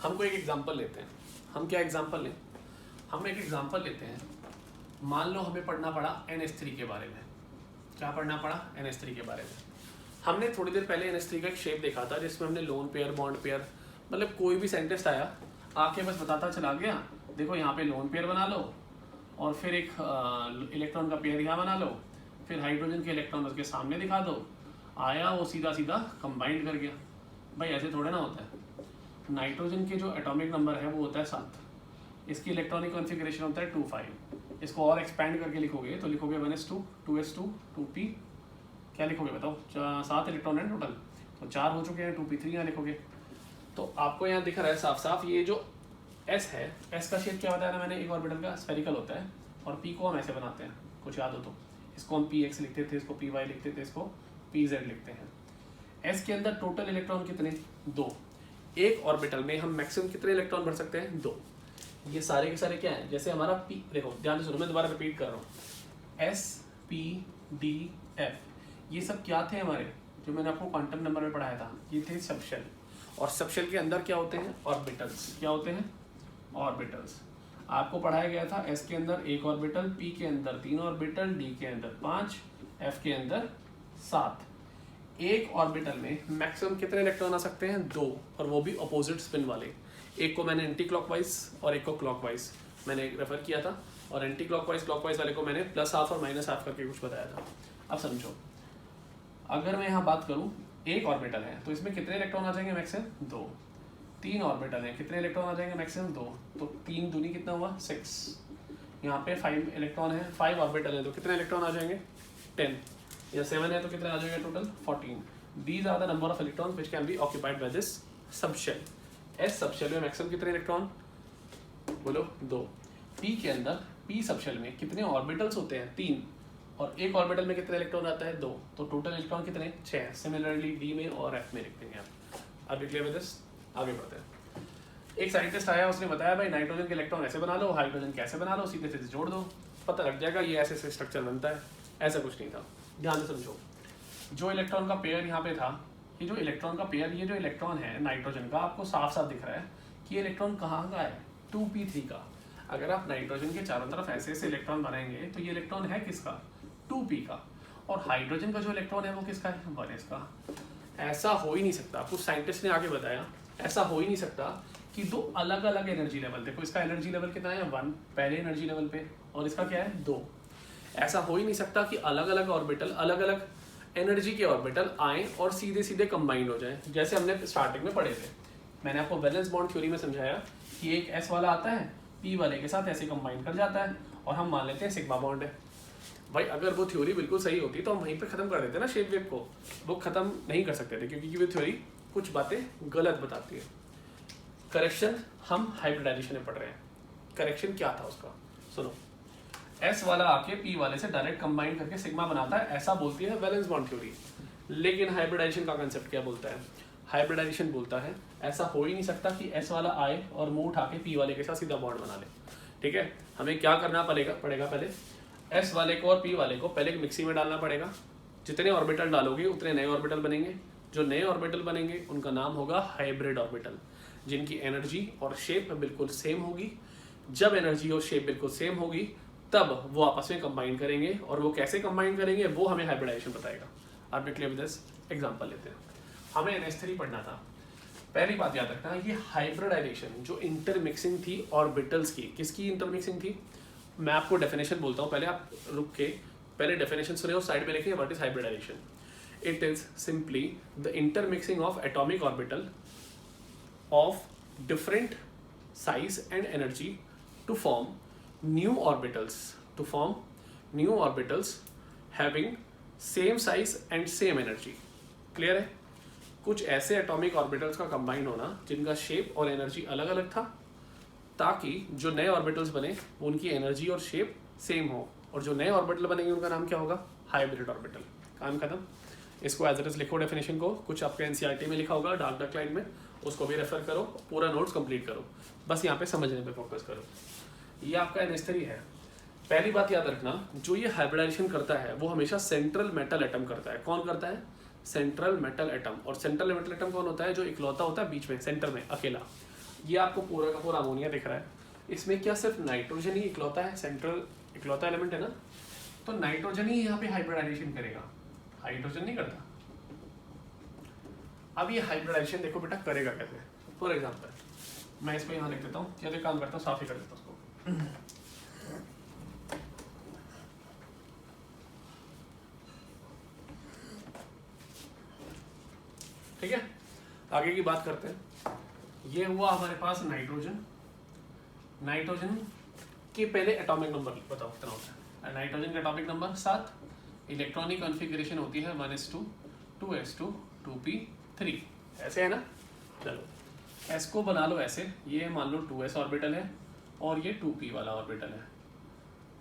हमको एक एग्जांपल लेते हैं। हम क्या एग्जांपल लें? हम एक एग्जांपल लेते हैं। मान लो हमें पढ़ना पड़ा NH3 के बारे में। क्या पढ़ना पड़ा? NH3 के बारे में। हमने थोड़ी देर पहले NH3 का एक शेप देखा था, जिसमें हमने लोन पेयर, बॉन्ड पेयर, मतलब कोई भी साइंटिस्ट आया आके बस बताता चला गया, देखो यहाँ पे लोन पेयर बना लो और फिर एक इलेक्ट्रॉन का पेयर यहाँ बना लो, फिर हाइड्रोजन के इलेक्ट्रॉन उसके सामने दिखा दो, आया वो सीधा सीधा कंबाइंड कर गया। भाई ऐसे थोड़े ना होता है। नाइट्रोजन के जो एटॉमिक नंबर है वो होता है 7, इसकी इलेक्ट्रॉनिक कॉन्फ़िगरेशन होता है 2,5। इसको और एक्सपैंड करके लिखोगे तो लिखोगे 1s2, 2s2, 2p, क्या लिखोगे बताओ? 7 इलेक्ट्रॉन है टोटल, तो 4 हो चुके हैं, 2p3 यहाँ लिखोगे। तो आपको यहाँ दिख रहा है साफ साफ, ये जो s है, s का शेप क्या बताया था मैंने? एक ऑर्बिटल का स्फेरिकल होता है, और p को हम ऐसे बनाते हैं, कुछ याद हो तो। इसको हम px लिखते थे, इसको py लिखते थे, इसको pz लिखते हैं। s के अंदर टोटल इलेक्ट्रॉन कितने? 2। एक ऑर्बिटल में हम मैक्सिमम कितने इलेक्ट्रॉन भर सकते हैं? 2। ये सारे के सारे क्या है? जैसे हमारा p, देखो ध्यान से सुनो, मैं दोबारा रिपीट कर रहा हूँ। s p d f, ये सब क्या थे हमारे, जो मैंने आपको क्वांटम नंबर में पढ़ाया था? ये थे सबशेल। और सबशेल के अंदर क्या होते हैं? ऑर्बिटल्स। क्या होते हैं? ऑर्बिटल्स। आपको पढ़ाया गया था s के अंदर 1 ऑर्बिटल, p के अंदर 3 ऑर्बिटल, d के अंदर 5, f के अंदर 7। एक ऑर्बिटल में मैक्सिमम कितने इलेक्ट्रॉन आ सकते हैं? 2, और वो भी अपोजिट स्पिन वाले। एक को मैंने एंटी क्लॉकवाइज और एक को क्लॉकवाइज मैंने रेफर किया था, और एंटी क्लॉकवाइज क्लॉकवाइज वाले को मैंने +½ और -½ करके कुछ बताया था। अब समझो, अगर मैं यहाँ बात करूँ, एक ऑर्बिटल है तो इसमें कितने इलेक्ट्रॉन आ जाएंगे मैक्सिमम? 2। 3 ऑर्बिटल है, कितने इलेक्ट्रॉन आ जाएंगे मैक्सिमम? 2। तो 3 दूनी कितना हुआ? 6। यहाँ पे 5 इलेक्ट्रॉन है, 5 ऑर्बिटल है तो कितने इलेक्ट्रॉन आ जाएंगे? 10। या 7 है तो कितने आ जाएंगे total? 14। These are the number of electron which can be occupied by this subshell. S subshell में मैक्सिमम कितने इलेक्ट्रॉन? बोलो 2। पी के अंदर, पी सबशेल में कितने ऑर्बिटल्स होते हैं? 3। और एक ऑर्बिटल में कितने इलेक्ट्रॉन आता है? 2। तो टोटल इलेक्ट्रॉन कितने? 6। सिमिलरली डी में और एफ में लिख देंगे आप। अब क्लियर विद दिस? आगे बढ़ते हैं। एक साइंटिस्ट आया, उसने बताया भाई नाइट्रोजन के इलेक्ट्रॉन ऐसे बना लो, हाइड्रोजन कैसे बना लो, सीधे सीधे जोड़ दो, पता लग जाएगा ये ऐसे ऐसे स्ट्रक्चर बनता है। ऐसा कुछ नहीं था, ध्यान से समझो। जो इलेक्ट्रॉन का पेयर यहाँ पे था, ये जो इलेक्ट्रॉन का पेयर, ये जो इलेक्ट्रॉन है नाइट्रोजन का, आपको साफ साफ दिख रहा है कि ये इलेक्ट्रॉन कहाँ का है? 2p3 का। अगर आप नाइट्रोजन के चारों तरफ ऐसे ऐसे इलेक्ट्रॉन बनाएंगे तो ये इलेक्ट्रॉन है किसका? 2p का। और हाइड्रोजन का जो इलेक्ट्रॉन है वो किसका है? 1s का। ऐसा हो ही नहीं सकता, कुछ साइंटिस्ट ने आगे बताया, ऐसा हो ही नहीं सकता कि दो अलग अलग एनर्जी लेवल, देखो इसका एनर्जी लेवल कितना है? 1 पहले एनर्जी लेवल पे, और इसका क्या है? 2। ऐसा हो ही नहीं सकता कि अलग अलग ऑर्बिटल, अलग अलग एनर्जी के ऑर्बिटल आए और सीधे सीधे कंबाइन हो जाए, जैसे हमने स्टार्टिंग में पढ़े थे। मैंने आपको वैलेंस बॉन्ड थ्योरी में समझाया कि एक s वाला आता है, p वाले के साथ ऐसे कंबाइन कर जाता है, और हम मान लेते हैं सिग्मा बॉन्ड है। भाई अगर वो थ्योरी बिल्कुल सही होती तो हम वहीं पे खत्म कर देते ना शेप वेव को, वो खत्म नहीं कर सकते थे क्योंकि वो थ्योरी कुछ बातें गलत बताती है। करेक्शन हम हाइब्रिडाइजेशन में पढ़ रहे हैं। करेक्शन क्या था उसका? सुनो, s वाला आके p वाले से डायरेक्ट कंबाइन करके सिग्मा बनाता है, ऐसा बोलती है वैलेंस बॉन्ड थ्योरी। लेकिन हाइब्रिडाइजेशन का कांसेप्ट क्या बोलता है? हाइब्रिडाइजेशन बोलता है ऐसा हो ही नहीं सकता कि s वाला आए और मुंह उठा के p वाले के साथ सीधा बॉन्ड बना ले। ठीक है, हमें क्या करना पड़ेगा? पहले s वाले को और p वाले को पहले मिक्सी में डालना पड़ेगा। जितने ऑर्बिटल डालोगे उतने नए ऑर्बिटल बनेंगे। जो नए ऑर्बिटल बनेंगे उनका नाम होगा हाइब्रिड ऑर्बिटल, जिनकी एनर्जी और शेप बिल्कुल सेम होगी। जब एनर्जी और शेप बिल्कुल सेम होगी तब वो आपस में कंबाइन करेंगे, और वो कैसे कंबाइन करेंगे वो हमें हाइब्रिडाइजेशन बताएगा। आप क्लियर विद दिस? एग्जांपल लेते हैं। हमें NH3 पढ़ना था। पहली बात याद रखना, ये हाइब्रिडाइजेशन जो इंटरमिक्सिंग थी ऑर्बिटल्स की, किसकी इंटरमिक्सिंग थी? मैं आपको डेफिनेशन बोलता हूँ, पहले आप रुक के पहले डेफिनेशन सुने और साइड पे लिखिए what is hybridization. It is simply the intermixing of atomic orbital of different size and energy to form new orbitals having same size and same energy। Clear है? कुछ ऐसे एटॉमिक ऑर्बिटल्स का combine होना जिनका shape और energy अलग अलग था, ताकि जो नए ऑर्बिटल्स बने उनकी एनर्जी और शेप सेम हो, और जो नए ऑर्बिटल बनेंगे उनका नाम क्या होगा? Hybrid orbital. काम खत्म। इसको एज इट इज लिखो डेफिनेशन को, कुछ आपके NCERT में लिखा होगा डार्क लाइन में, उसको भी रेफर करो, पूरा नोट्स कंप्लीट करो, बस यहाँ पे समझने पे फोकस करो। ये आपका NH3 है। पहली बात याद रखना, जो ये हाइब्रिडाइजेशन करता है वो हमेशा सेंट्रल मेटल एटम करता है। कौन करता है? Central metal atom. और सेंट्रल मेटल एटम कौन होता है? जो इकलौता होता है बीच में, सेंटर में अकेला। ये आपको पूरा का पूरा अमोनिया दिख रहा है। इसमें क्या सिर्फ नाइट्रोजन ही इकलौता है? सेंट्रल इकलौता एलिमेंट है ना, तो नाइट्रोजन ही यहाँ पे हाइब्रिडाइजेशन करेगा, हाइड्रोजन नहीं करता। अब ये हाइब्रिडाइजेशन देखो बेटा करेगा कैसे। फॉर एग्जांपल मैं इसको यहाँ लिख देता हूँ, या तो काम करता हूँ साफ ही कर देता हूँ उसको। ठीक है, आगे की बात करते हैं। ये हुआ हमारे पास नाइट्रोजन। नाइट्रोजन के पहले एटॉमिक नंबर बताओ कितना होता है? नाइट्रोजन का एटॉमिक नंबर 7। इलेक्ट्रॉनिक कॉन्फ़िगरेशन होती है 1s2 2s2 2p3, ऐसे है ना। चलो s को बना लो ऐसे, ये मान लो 2s ऑर्बिटल है और ये 2p वाला ऑर्बिटल है।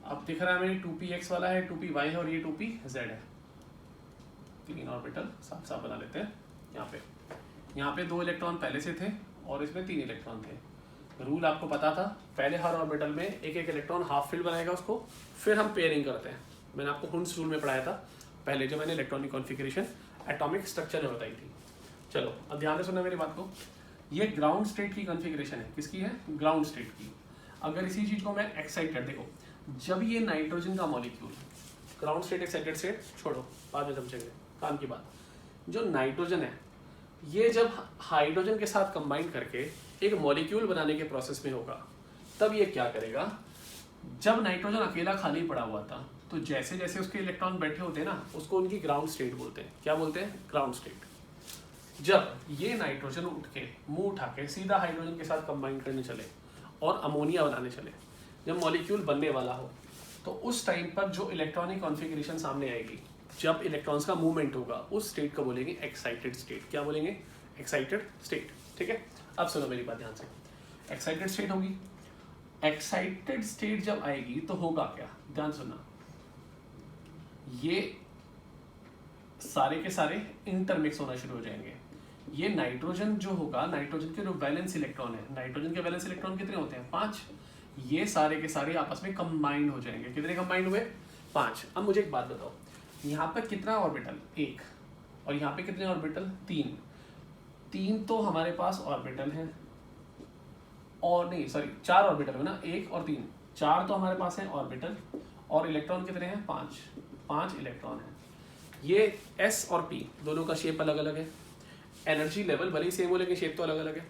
अब दिख रहा है मेरी 2px वाला है, 2py है और ये 2pz है। 3 ऑर्बिटल साफ साफ बना लेते हैं। यहाँ पे 2 इलेक्ट्रॉन पहले से थे और इसमें 3 इलेक्ट्रॉन थे। रूल आपको पता था, पहले हर ऑर्बिटल में एक एक इलेक्ट्रॉन हाफ फील्ड बनाएगा उसको, फिर हम पेयरिंग करते हैं। मैंने आपको हुंस रूल में पढ़ाया था पहले, जो मैंने इलेक्ट्रॉनिक कॉन्फ़िगरेशन एटॉमिक स्ट्रक्चर में बताई थी। चलो अब ध्यान से सुनना मेरी बात को। ये ग्राउंड स्टेट की कॉन्फ़िगरेशन है। किसकी है? ग्राउंड स्टेट की। अगर इसी चीज़ को मैं एक्साइटेड, देखो जब ये नाइट्रोजन का molecule, ground state excited state छोड़ो, बाद में समझेंगे, काम की बात। जो नाइट्रोजन है ये जब हाइड्रोजन के साथ कंबाइन करके एक मॉलिक्यूल बनाने के प्रोसेस में होगा, तब ये क्या करेगा, जब नाइट्रोजन अकेला खाली पड़ा हुआ था तो जैसे जैसे उसके इलेक्ट्रॉन बैठे होते हैं ना, उसको उनकी ग्राउंड स्टेट बोलते हैं। क्या बोलते हैं? Ground state. जब ये नाइट्रोजन उठ के मुंह उठा के सीधा हाइड्रोजन के साथ कंबाइन करने चले और अमोनिया बनाने चले, जब मॉलिक्यूल बनने वाला हो, तो उस टाइम पर जो इलेक्ट्रॉनिक कॉन्फ़िगरेशन सामने आएगी, जब इलेक्ट्रॉन्स का मूवमेंट होगा, उस स्टेट को बोलेंगे एक्साइटेड स्टेट। क्या बोलेंगे? Excited state. ठीक है, अब सुनो मेरी बात ध्यान से। एक्साइटेड स्टेट होगी, एक्साइटेड स्टेट जब आएगी तो होगा क्या, ध्यान सुनना, ये सारे के सारे इंटरमिक्स होना शुरू हो जाएंगे। ये नाइट्रोजन जो होगा, नाइट्रोजन के जो वैलेंस इलेक्ट्रॉन है, नाइट्रोजन के वैलेंस इलेक्ट्रॉन कितने होते हैं? 5। ये सारे के सारे आपस में कंबाइंड हो जाएंगे। कितने कंबाइंड हुए? 5। अब मुझे एक बात बताओ, यहाँ पर कितना ऑर्बिटल? 1। और यहाँ पे कितने ऑर्बिटल? 3। 3 तो हमारे पास ऑर्बिटल हैं, और नहीं सॉरी 4 ऑर्बिटल है ना, 1 और 3, 4 तो हमारे पास है ऑर्बिटल, और इलेक्ट्रॉन कितने हैं? 5 इलेक्ट्रॉन है। ये S और P दोनों का शेप अलग अलग है, एनर्जी लेवल भले ही सेम हो लेकिन शेप तो अलग अलग है।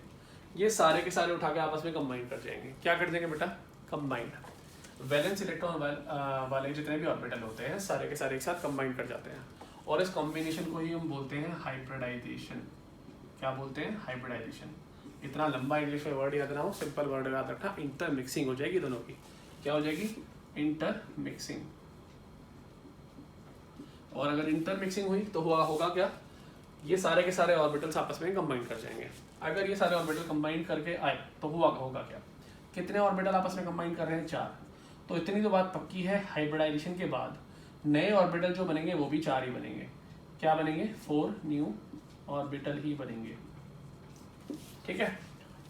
ये सारे के सारे उठा के आपस में कंबाइन कर जाएंगे। क्या कर देंगे बेटा? कंबाइंड। वैलेंस इलेक्ट्रॉन वाले जितने भी ऑर्बिटल होते हैं, सारे के सारे एक साथ कंबाइन कर जाते हैं, और इस कॉम्बिनेशन को ही हम बोलते हैं हाइब्रिडाइजेशन। क्या बोलते हैं? हाइब्रिडाइजेशन। इतना लंबा इंग्लिश में वर्ड याद ना हो, सिंपल वर्ड याद रखना, इंटर मिक्सिंग हो जाएगी दोनों की। क्या हो जाएगी? Inter mixing. और अगर इंटर मिक्सिंग हुई तो होगा क्या? ये सारे के सारे ऑर्बिटल्स आपस में कंबाइन कर जाएंगे। अगर ये सारे ऑर्बिटल कंबाइन करके आए तो होगा क्या? कितने ऑर्बिटल आपस में कंबाइन कर रहे हैं? 4। तो इतनी तो बात पक्की है, हाइब्रिडाइजेशन के बाद नए ऑर्बिटल जो बनेंगे वो भी 4 ही बनेंगे। क्या बनेंगे? 4 न्यू ऑर्बिटल ही बनेंगे। ठीक है,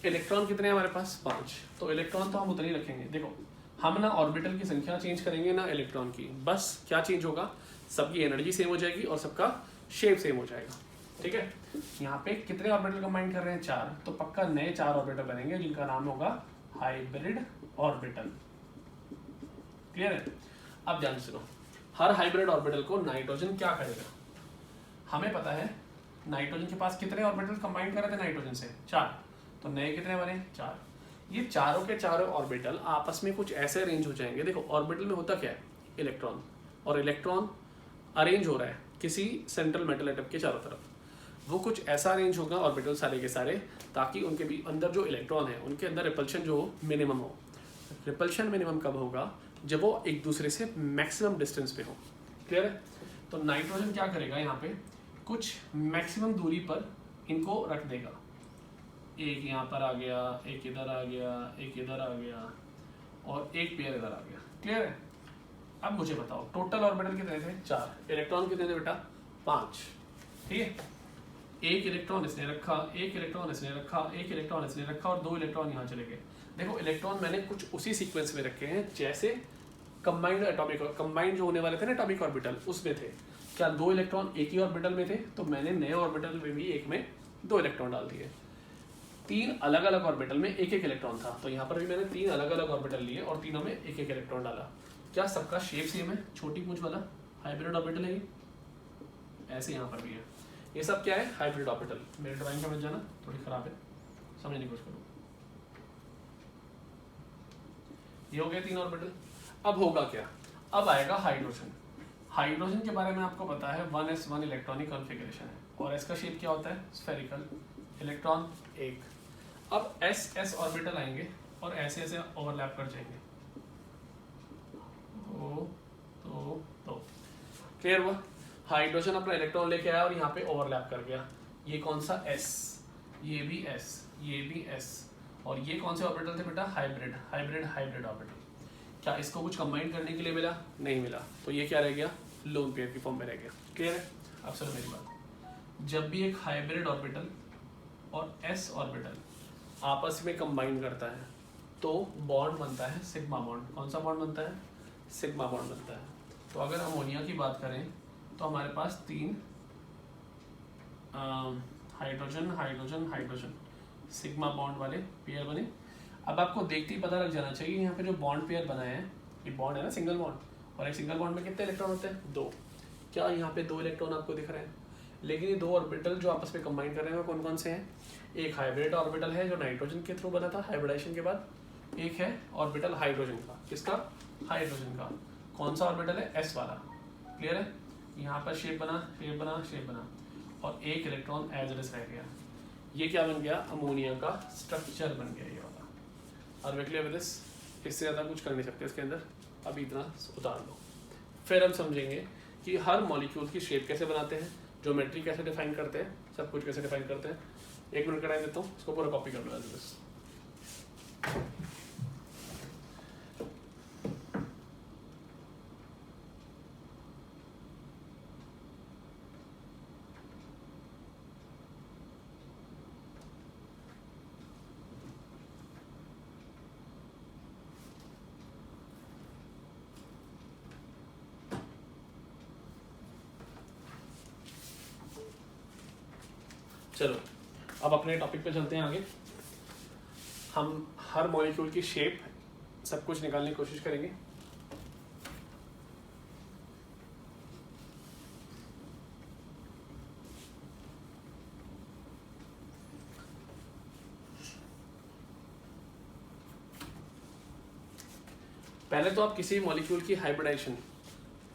इलेक्ट्रॉन कितने हैं हमारे पास? 5। तो इलेक्ट्रॉन तो हम उतने ही रखेंगे। देखो, हम ना ऑर्बिटल की संख्या चेंज करेंगे ना इलेक्ट्रॉन की, बस क्या चेंज होगा, सबकी एनर्जी सेम हो जाएगी और सबका शेप सेम हो जाएगा। ठीक है, यहाँ पे कितने ऑर्बिटल कंबाइन कर रहे हैं? 4। तो पक्का नए 4 ऑर्बिटल बनेंगे जिनका नाम होगा हाइब्रिड ऑर्बिटल। क्लियर है? अब ध्यान सुनो, हर हाइब्रिड ऑर्बिटल को नाइट्रोजन क्या करेगा? हमें पता है नाइट्रोजन के पास कितने ऑर्बिटल कंबाइन कर रहे थे नाइट्रोजन से? 4। तो नए कितने बने? 4। ये चारों के चारों ऑर्बिटल आपस में कुछ ऐसे अरेंज हो जाएंगे। देखो, ऑर्बिटल में होता क्या है? इलेक्ट्रॉन, और इलेक्ट्रॉन अरेंज हो रहा है किसी सेंट्रल मेटल एटम के चारों तरफ। वो कुछ ऐसा अरेंज होगा ऑर्बिटल सारे के सारे, ताकि उनके भी अंदर जो इलेक्ट्रॉन है उनके अंदर रिपल्शन जो हो मिनिमम हो। रिपल्शन मिनिमम कब होगा? जब वो एक दूसरे से मैक्सिमम डिस्टेंस पे हो। क्लियर है? तो नाइट्रोजन क्या करेगा, यहाँ पे कुछ मैक्सिमम दूरी पर इनको रख देगा। एक यहाँ पर आ गया, एक इधर आ गया, एक इधर आ गया, और एक पेयर इधर आ गया। क्लियर है? अब मुझे बताओ, टोटल ऑर्बिटल कितने थे? 4। इलेक्ट्रॉन कितने थे बेटा? 5। ठीक है, एक इलेक्ट्रॉन इसने रखा, एक इलेक्ट्रॉन इसने रखा, एक इलेक्ट्रॉन इसने रखा, और 2 इलेक्ट्रॉन यहाँ चले गए। देखो, इलेक्ट्रॉन मैंने कुछ उसी सीक्वेंस में रखे हैं जैसे कंबाइंड जो होने वाले थे ना एटॉमिक ऑर्बिटल, उसमें थे। क्या 2 इलेक्ट्रॉन एक ही ऑर्बिटल में थे? तो मैंने नए ऑर्बिटल में भी एक में 2 इलेक्ट्रॉन डाल दिए। 3 अलग अलग ऑर्बिटल में एक एक इलेक्ट्रॉन था, तो यहाँ पर भी मैंने 3 अलग अलग ऑर्बिटल लिए और तीनों में एक एक इलेक्ट्रॉन डाला। क्या सबका शेप सेम है? छोटी पूंछ वाला हाइब्रिड ऑर्बिटल है ये। ऐसे यहाँ पर भी है। ये सब क्या है? Hybrid orbital. मेरे ड्राइंग में मत जाना, थोड़ी खराब है, समझने की कोशिश करो। ये हो गए 3 ऑर्बिटल। अब होगा क्या? अब आएगा हाइड्रोजन। हाइड्रोजन के बारे में आपको पता है 1s1 इलेक्ट्रॉनिक कॉन्फ़िगरेशन है, और इसका शेप क्या होता है? स्फेरिकल। इलेक्ट्रॉन 1। अब s ऑर्बिटल आएंगे और ऐसे ऐसे ओवरलैप कर जाएंगे। तो क्लियर हुआ? हाइड्रोजन अपना इलेक्ट्रॉन लेके आया और यहाँ पे ओवरलैप कर गया। ये कौन सा? S, ये भी S, ये भी S, और ये कौन से ऑर्बिटल थे बेटा? Hybrid orbital. क्या इसको कुछ कंबाइन करने के लिए मिला? नहीं मिला। तो ये क्या रह गया? लोन पेयर की फॉर्म में रह गया। क्लियर है? अब सुनो मेरी बात, जब भी एक हाइब्रिड ऑर्बिटल और S ऑर्बिटल आपस में कंबाइन करता है तो बॉन्ड बनता है सिग्मा बॉन्ड। कौन सा बॉन्ड बनता है? सिग्मा बॉन्ड बनता है। तो अगर अमोनिया की बात करें तो हमारे पास 3 हाइड्रोजन सिग्मा बॉन्ड वाले पेयर बने। अब आपको देखते ही पता लग जाना चाहिए यहाँ पे जो बॉन्ड पेयर बनाए हैं, ये बॉन्ड है ना सिंगल बॉन्ड, और एक सिंगल बॉन्ड में कितने इलेक्ट्रॉन होते हैं? 2। क्या यहाँ पे 2 इलेक्ट्रॉन आपको दिख रहे हैं? लेकिन ये दो ऑर्बिटल जो आपस में कंबाइन कर रहे हैं वो कौन कौन से हैं? एक हाइब्रिड ऑर्बिटल है जो नाइट्रोजन के थ्रू बना था हाइब्रिडाइजेशन के बाद, एक है ऑर्बिटल हाइड्रोजन का। किसका? हाइड्रोजन का। कौन सा ऑर्बिटल है? एस वाला। क्लियर है? यहाँ पर शेप बना, शेप बना, शेप बना, और एक इलेक्ट्रॉन एज इट इज रह गया। ये क्या बन गया? अमोनिया का स्ट्रक्चर बन गया ये वाला। और क्लियर विद दिस? इससे ज़्यादा कुछ कर नहीं सकते इसके अंदर, अभी इतना उतार लो। फिर हम समझेंगे कि हर मॉलिक्यूल की शेप कैसे बनाते हैं, ज्योमेट्री कैसे डिफाइन करते हैं, सब कुछ कैसे डिफाइन करते हैं। 1 मिनट कराए देता हूँ, इसको पूरा कॉपी कर लो एज इट इज। चलो अब अपने टॉपिक पे चलते हैं आगे। हम हर मॉलिक्यूल की शेप सब कुछ निकालने की कोशिश करेंगे। पहले तो आप किसी मॉलिक्यूल की हाइब्रिडाइजेशन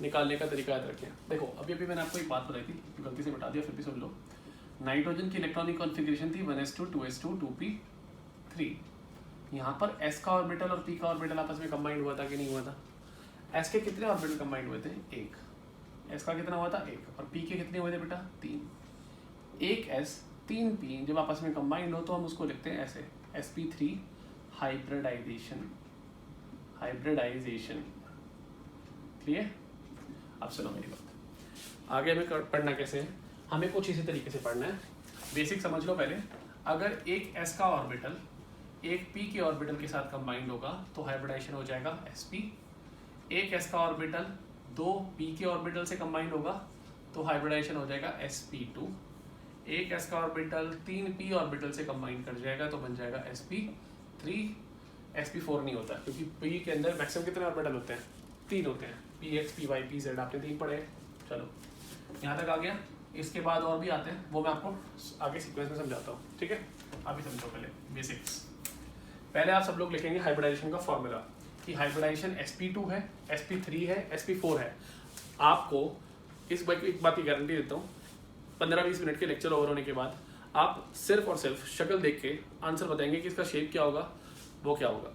निकालने का तरीका याद रखें। देखो अभी मैंने आपको एक बात बताई थी, गलती से बता दिया, फिर भी सुन लो। नाइट्रोजन की इलेक्ट्रॉनिक कॉन्फ़िगरेशन थी 1s2 2s2 2p3। यहाँ पर s का ऑर्बिटल और p का ऑर्बिटल आपस में कंबाइंड हुआ था कि नहीं हुआ था? s के कितने ऑर्बिटल कंबाइंड हुए थे? 1। s का कितना हुआ था? 1। और p के कितने हुए थे बेटा? 3। 1s 3p जब आपस में कंबाइंड हो तो हम उसको लिखते हैं ऐसे, sp3 हाइब्रिडाइजेशन। Hybridisation clear? अब सुनो मेरी बात, आगे हमें पढ़ना कैसे है। हमें कुछ इसी तरीके से पढ़ना है। बेसिक समझ लो पहले। अगर एक s का ऑर्बिटल एक p के ऑर्बिटल के साथ कंबाइंड होगा तो हाइब्रिडाइजेशन हो जाएगा sp। एक s का ऑर्बिटल 2 p के ऑर्बिटल से कंबाइंड होगा तो हाइब्रिडाइजेशन हो जाएगा sp2। एक s का ऑर्बिटल 3 p ऑर्बिटल से कंबाइंड कर जाएगा तो बन जाएगा sp3। sp4 नहीं होता क्योंकि p के अंदर मैक्सिमम कितने ऑर्बिटल होते हैं? 3 होते हैं, px py pz, आपने 3 पढ़े। चलो यहाँ तक आ गया। इसके बाद और भी आते हैं, वो मैं आपको आगे सीक्वेंस में समझाता हूँ, ठीक है? अभी समझो पहले बेसिक्स। पहले आप सब लोग लिखेंगे हाइब्रिडाइजेशन का फॉर्मूला कि हाइब्रिडाइजेशन sp2 है, sp3 है, sp4 है। आपको इस बात की गारंटी देता हूँ, 15-20 मिनट के लेक्चर ओवर होने के बाद आप सिर्फ और सिर्फ शक्ल देख के आंसर बताएंगे कि इसका शेप क्या होगा, वो क्या होगा,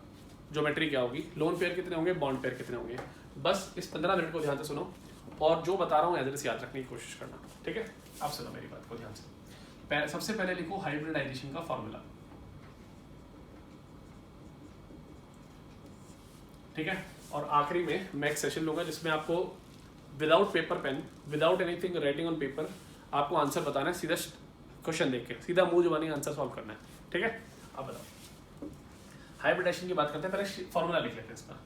ज्योमेट्री क्या होगी, लोन पेयर कितने होंगे, बॉन्ड पेयर कितने होंगे। बस इस 15 मिनट को ध्यान से सुनो और जो बता रहा हूँ एड्रेस याद रखने की कोशिश करना, ठीक है? आप सुनो मेरी बात को ध्यान से। सबसे पहले लिखो हाइब्रिडाइजेशन का फॉर्मूला, ठीक है? और आखिरी में मैं एक सेशन लूंगा जिसमें आपको without paper pen, without anything writing on paper, आपको आंसर बताना है, सीधा क्वेश्चन देख के सीधा मुंह जुबानी आंसर सॉल्व करना है, ठीक है? अब बताओ हाइब्रिडाइजेशन की बात करते हैं। पहले फॉर्मूला लिख लेते हैं इसका।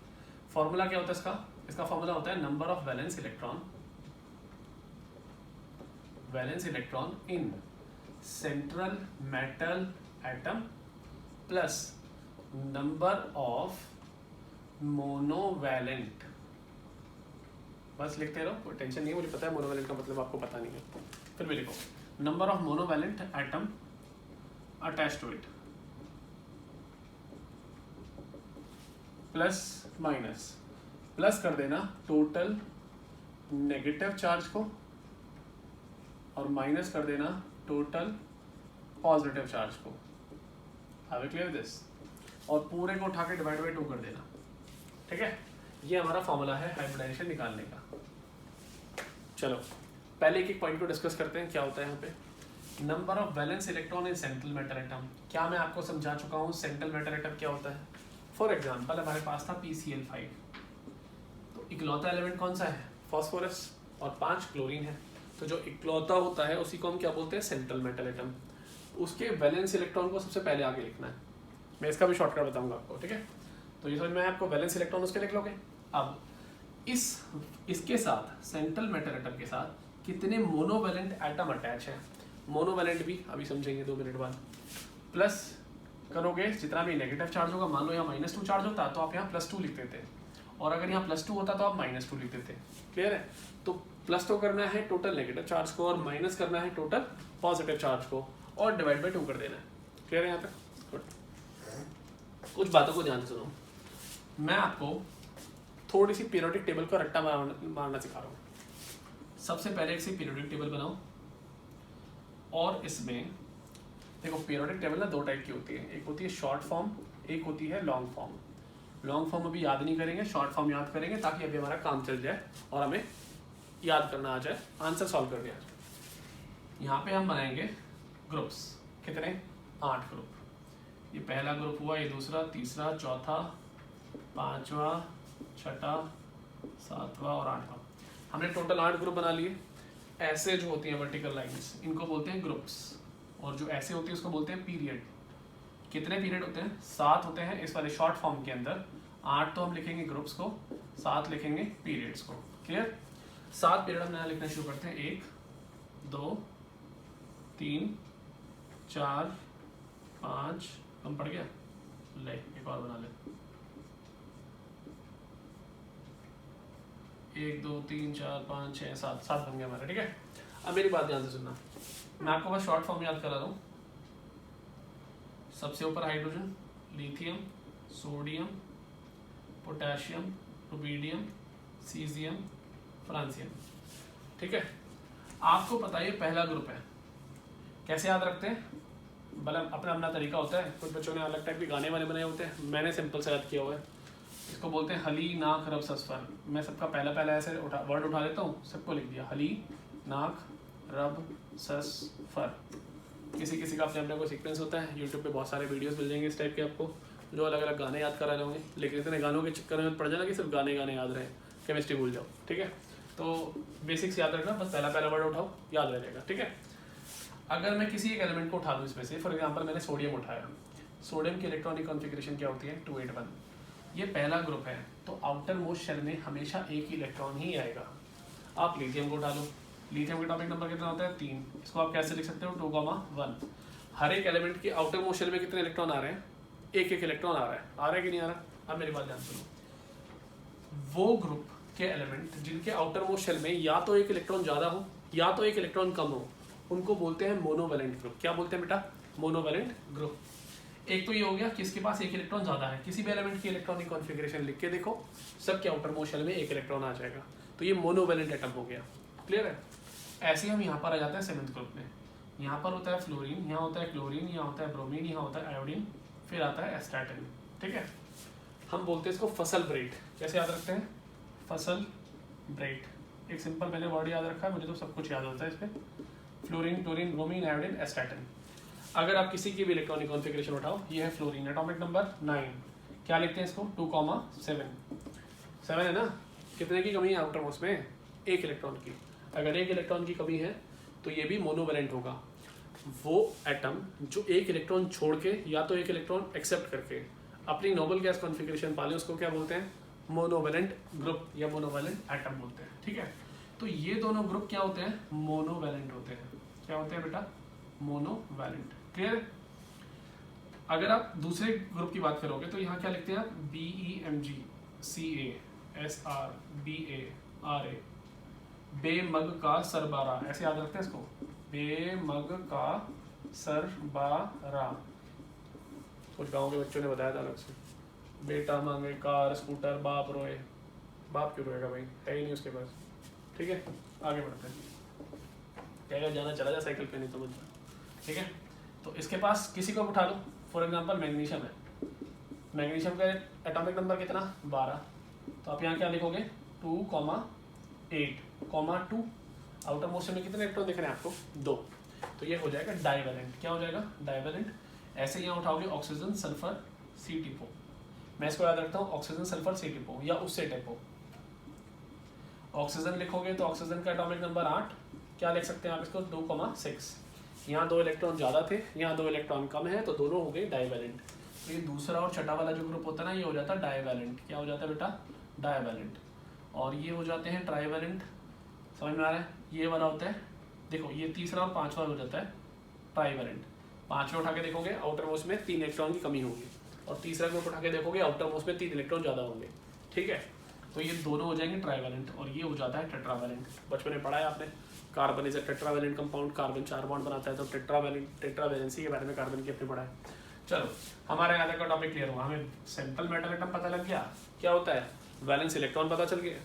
फॉर्मूला क्या होता है इसका? इसका फॉर्मूला होता है number of valence electron in central metal atom plus number of monovalent. बस लिखते रहो, कोई टेंशन नहीं है, मुझे पता है मोनोवैलेंट का मतलब आपको पता नहीं है, फिर भी लिखो number of monovalent atom attach to it plus minus, plus कर देना टोटल नेगेटिव चार्ज को और माइनस कर देना टोटल पॉजिटिव चार्ज को। Have you clear this? और पूरे को उठा के डिवाइड बाई 2 कर देना, ठीक है? ये हमारा फॉर्मूला है हाइब्रिडाइजेशन निकालने का। चलो पहले एक पॉइंट को डिस्कस करते हैं, क्या होता है यहाँ पे number of valence electron in central metal atom. क्या मैं आपको समझा चुका हूँ सेंट्रल मेटल एटम क्या होता है? फॉर एग्जाम्पल हमारे पास था PCl5, तो इकलौता एलिमेंट कौन सा है? फॉस्फोरस, और 5 क्लोरीन है। तो जो इकलौता होता है उसी को हम क्या बोलते हैं? Central metal atom. उसके वैलेंस इलेक्ट्रॉन को सबसे पहले आगे लिखना है। मैं इसका भी शॉर्टकट बताऊंगा आपको, ठीक है? तो ये समझ में आपको वैलेंस इलेक्ट्रॉन उसके लिख लोगे। अब इसके साथ सेंट्रल मेटल एटम के साथ कितने मोनोवैलेंट एटम अटैच है, मोनोवैलेंट भी अभी समझेंगे 2 मिनट बाद। प्लस करोगे जितना भी नेगेटिव चार्ज होगा, मान लो यहाँ -2 चार्ज होता तो आप यहाँ +2 लिख देते, और अगर यहाँ +2 होता तो आप -2 लिख देते। क्लियर है? तो प्लस तो करना है टोटल नेगेटिव चार्ज को और माइनस करना है टोटल पॉजिटिव चार्ज को और डिवाइड बाई 2 कर देना है। क्लियर है यहाँ तक? गुड। कुछ बातों को ध्यान से सुनो। मैं आपको थोड़ी सी पीरियोडिक टेबल को रट्टा मारना सिखा रहा हूँ। सबसे पहले एक सी पीरियोडिक टेबल बनाओ और इसमें देखो पीरियोडिक टेबल ना 2 टाइप की होती है, एक होती है शॉर्ट फॉर्म, एक होती है लॉन्ग फॉर्म। लॉन्ग फॉर्म अभी याद नहीं करेंगे, शॉर्ट फॉर्म याद करेंगे ताकि अभी हमारा काम चल जाए और हमें याद करना आ जाए, आंसर सॉल्व कर दिया जाए। यहाँ पे हम बनाएंगे ग्रुप्स, कितने? 8 ग्रुप। ये पहला ग्रुप हुआ, ये दूसरा, तीसरा, चौथा, 5वां, 6वां, 7वां और 8वां। हमने टोटल 8 ग्रुप बना लिए। ऐसे जो होती हैं वर्टिकल लाइंस इनको बोलते हैं ग्रुप्स और जो ऐसे होती है उसको बोलते हैं पीरियड। कितने पीरियड होते हैं? 7 होते हैं इस वाले शॉर्ट फॉर्म के अंदर। 8 तो हम लिखेंगे ग्रुप्स को, 7 लिखेंगे पीरियड्स को। क्लियर? 7 पीरियड हम यहाँ लिखना शुरू करते हैं। 1 2 3 4 5, कम पड़ गया, ले एक और बना ले। 1 2 3 4 5 6 7, 7 बन गया हमारा। ठीक है, अब मेरी बात ध्यान से सुनना। मैं आपको बस शॉर्ट फॉर्म याद करा रहा हूँ। सबसे ऊपर hydrogen, lithium, sodium, potassium, rubidium, caesium, francium. ठीक है, आपको पता है ये पहला ग्रुप है। कैसे याद रखते हैं? मतलब अपना अपना तरीका होता है। कुछ बच्चों ने अलग टाइप के गाने वाने बनाए होते हैं, मैंने सिंपल से याद किया हुआ है। इसको बोलते हैं हली नाक रब ससफर। मैं सबका पहला ऐसे वर्ड उठा लेता हूँ, सबको लिख दिया, हली नाक रब सस फर। किसी किसी का अपने अपने को सीक्वेंस होता है। यूट्यूब पे बहुत सारे वीडियोस मिल जाएंगे इस टाइप के आपको, जो अलग अलग गाने याद करा रहे होंगे। लेकिन इतने गानों के चक्कर में पड़ जाना कि सिर्फ गाने याद रहे, केमिस्ट्री भूल जाओ। ठीक है, तो बेसिक्स याद रखना, बस पहला वर्ड उठाओ, याद रह जाएगा। ठीक है, अगर मैं किसी एक एलिमेंट को उठा दूँ इसमें से, फॉर एग्जाम्पल मैंने सोडियम उठाया। सोडियम की इलेक्ट्रॉनिक कॉन्फिगरेशन क्या होती है? 281। ये पहला ग्रुप है, तो आउटर मोस्ट शेल में हमेशा एक ही इलेक्ट्रॉन ही आएगा। आप लिथियम को उठा लो, लिथियम का एटॉमिक नंबर कितना होता है? 3। इसको आप कैसे लिख सकते हो? 2,1। हर एक एलिमेंट के आउटर मोस्ट शेल में कितने इलेक्ट्रॉन आ रहे हैं? एक एक इलेक्ट्रॉन आ रहा है कि नहीं आ रहा? अब मेरी बात ध्यान सुनो। वो ग्रुप के एलिमेंट जिनके आउटर मोस्ट शेल में या तो एक इलेक्ट्रॉन ज़्यादा हो या तो एक इलेक्ट्रॉन कम हो, उनको बोलते हैं मोनोवैलेंट ग्रुप। क्या बोलते हैं बेटा? Monovalent group. एक तो ये हो गया कि इसके पास एक इलेक्ट्रॉन ज़्यादा है। किसी भी एलिमेंट की इलेक्ट्रॉनिक कॉन्फिगरेशन लिख के देखो, सबके आउटर मोस्ट शेल में एक इलेक्ट्रॉन आ जाएगा, तो ये मोनोवैलेंट एटम हो गया। क्लियर है? ऐसे हम यहाँ पर आ जाते हैं 7th ग्रुप में। यहाँ पर होता है फ्लोरीन, यहाँ होता है क्लोरीन, यहाँ होता है ब्रोमीन, यहाँ होता है आयोडीन, फिर आता है एस्टाटिन। ठीक है, हम बोलते हैं इसको फसल ब्रेट। कैसे याद रखते हैं? फसल ब्रेट। एक सिंपल मैंने वर्ड याद रखा है, मुझे तो सब कुछ याद होता है इस पर। Fluorine, chlorine, bromine, iodine, astatine. अगर आप किसी की भी इलेक्ट्रॉनिक कॉन्फिगरेशन उठाओ, ये है फ्लोरीन, एटॉमिक नंबर 9। क्या लिखते हैं इसको? 2,7। 7 है ना? कितने की कमी है आउटर मोस्ट में? एक इलेक्ट्रॉन की। अगर एक इलेक्ट्रॉन की कमी है तो ये भी मोनोवैलेंट होगा। वो एटम जो एक इलेक्ट्रॉन छोड़ के या तो एक इलेक्ट्रॉन एक्सेप्ट करके अपनी नोबल गैस कॉन्फिगरेशन पाले, उसको क्या बोलते हैं? मोनोवैलेंट ग्रुप या मोनोवैलेंट एटम बोलते हैं। ठीक है, तो ये दोनों ग्रुप क्या होते हैं? मोनोवैलेंट होते हैं। क्या होते हैं बेटा? मोनोवैलेंट। क्लियर? अगर आप दूसरे ग्रुप की बात करोगे तो यहाँ क्या लिखते हैं आप? BEMG, CA, SR, BA, RA। बेमग का सरबारा, ऐसे याद रखते हैं इसको, बेमग का सरबारा। कुछ गाँव के बच्चों ने बताया था अलग से। बेटा मांगे कार स्कूटर, बाप रोए। बाप क्यों रोएगा भाई? है ही नहीं उसके पास। ठीक है, आगे बढ़ते हैं। कहेगा जाना चला जा साइकिल पे, नहीं तो मत। ठीक है, तो इसके पास किसी को उठा लो, फॉर एग्जांपल मैग्नीशियम है। मैग्नीशियम का एटॉमिक नंबर कितना? 12। तो आप यहाँ क्या लिखोगे? 2,8, 2। आउटर मोस्ट में कितने इलेक्ट्रॉन दिख रहे हैं आपको? 2। तो ये हो जाएगा डाइवैलेंट। क्या हो जाएगा? डाइवैलेंट। ऐसे यहाँ उठाओगे ऑक्सीजन, सल्फर, C2। मैं इसको याद रखता हूँ, ऑक्सीजन, सल्फर, C2 या उससे टाइपो। ऑक्सीजन लिखोगे तो ऑक्सीजन का एटॉमिक नंबर 8। क्या लिख सकते हैं आप इसको? 2,6। यहाँ 2 इलेक्ट्रॉन ज़्यादा थे, यहाँ 2 इलेक्ट्रॉन कम है, तो दोनों हो गए डाइवैलेंट। तो ये दूसरा और छठा वाला जो ग्रुप होता है ना, ये हो जाता है डाइवैलेंट। क्या हो जाता है बेटा? डाइवैलेंट। और ये हो जाते हैं ट्राइवैलेंट। समझ में आ रहा है? ये वाला होता है, देखो ये तीसरा और 5वां हो जाता है ट्राइवैलेंट। 5वें उठा के देखोगे आउटर मोस्ट में 3 इलेक्ट्रॉन की कमी होगी, और तीसरा ग्रुप उठा के देखोगे आउटर मोस्ट में 3 इलेक्ट्रॉन ज़्यादा होंगे। ठीक है, तो ये दोनों हो जाएंगे ट्राइवेलेंट और ये हो जाता है टेट्रावेलेंट। बचपन में पढ़ा है आपने, carbon is a tetravalent compound, carbon 4 bond बनाता है, तो टेट्रावेलेंसी के बारे में कार्बन की अपने पढ़ा है। चलो हमारा यहाँ तक का टॉपिक क्लियर हुआ, हमें सिंपल मेटल एटम पता लग गया क्या होता है, वैलेंस इलेक्ट्रॉन पता चल गया।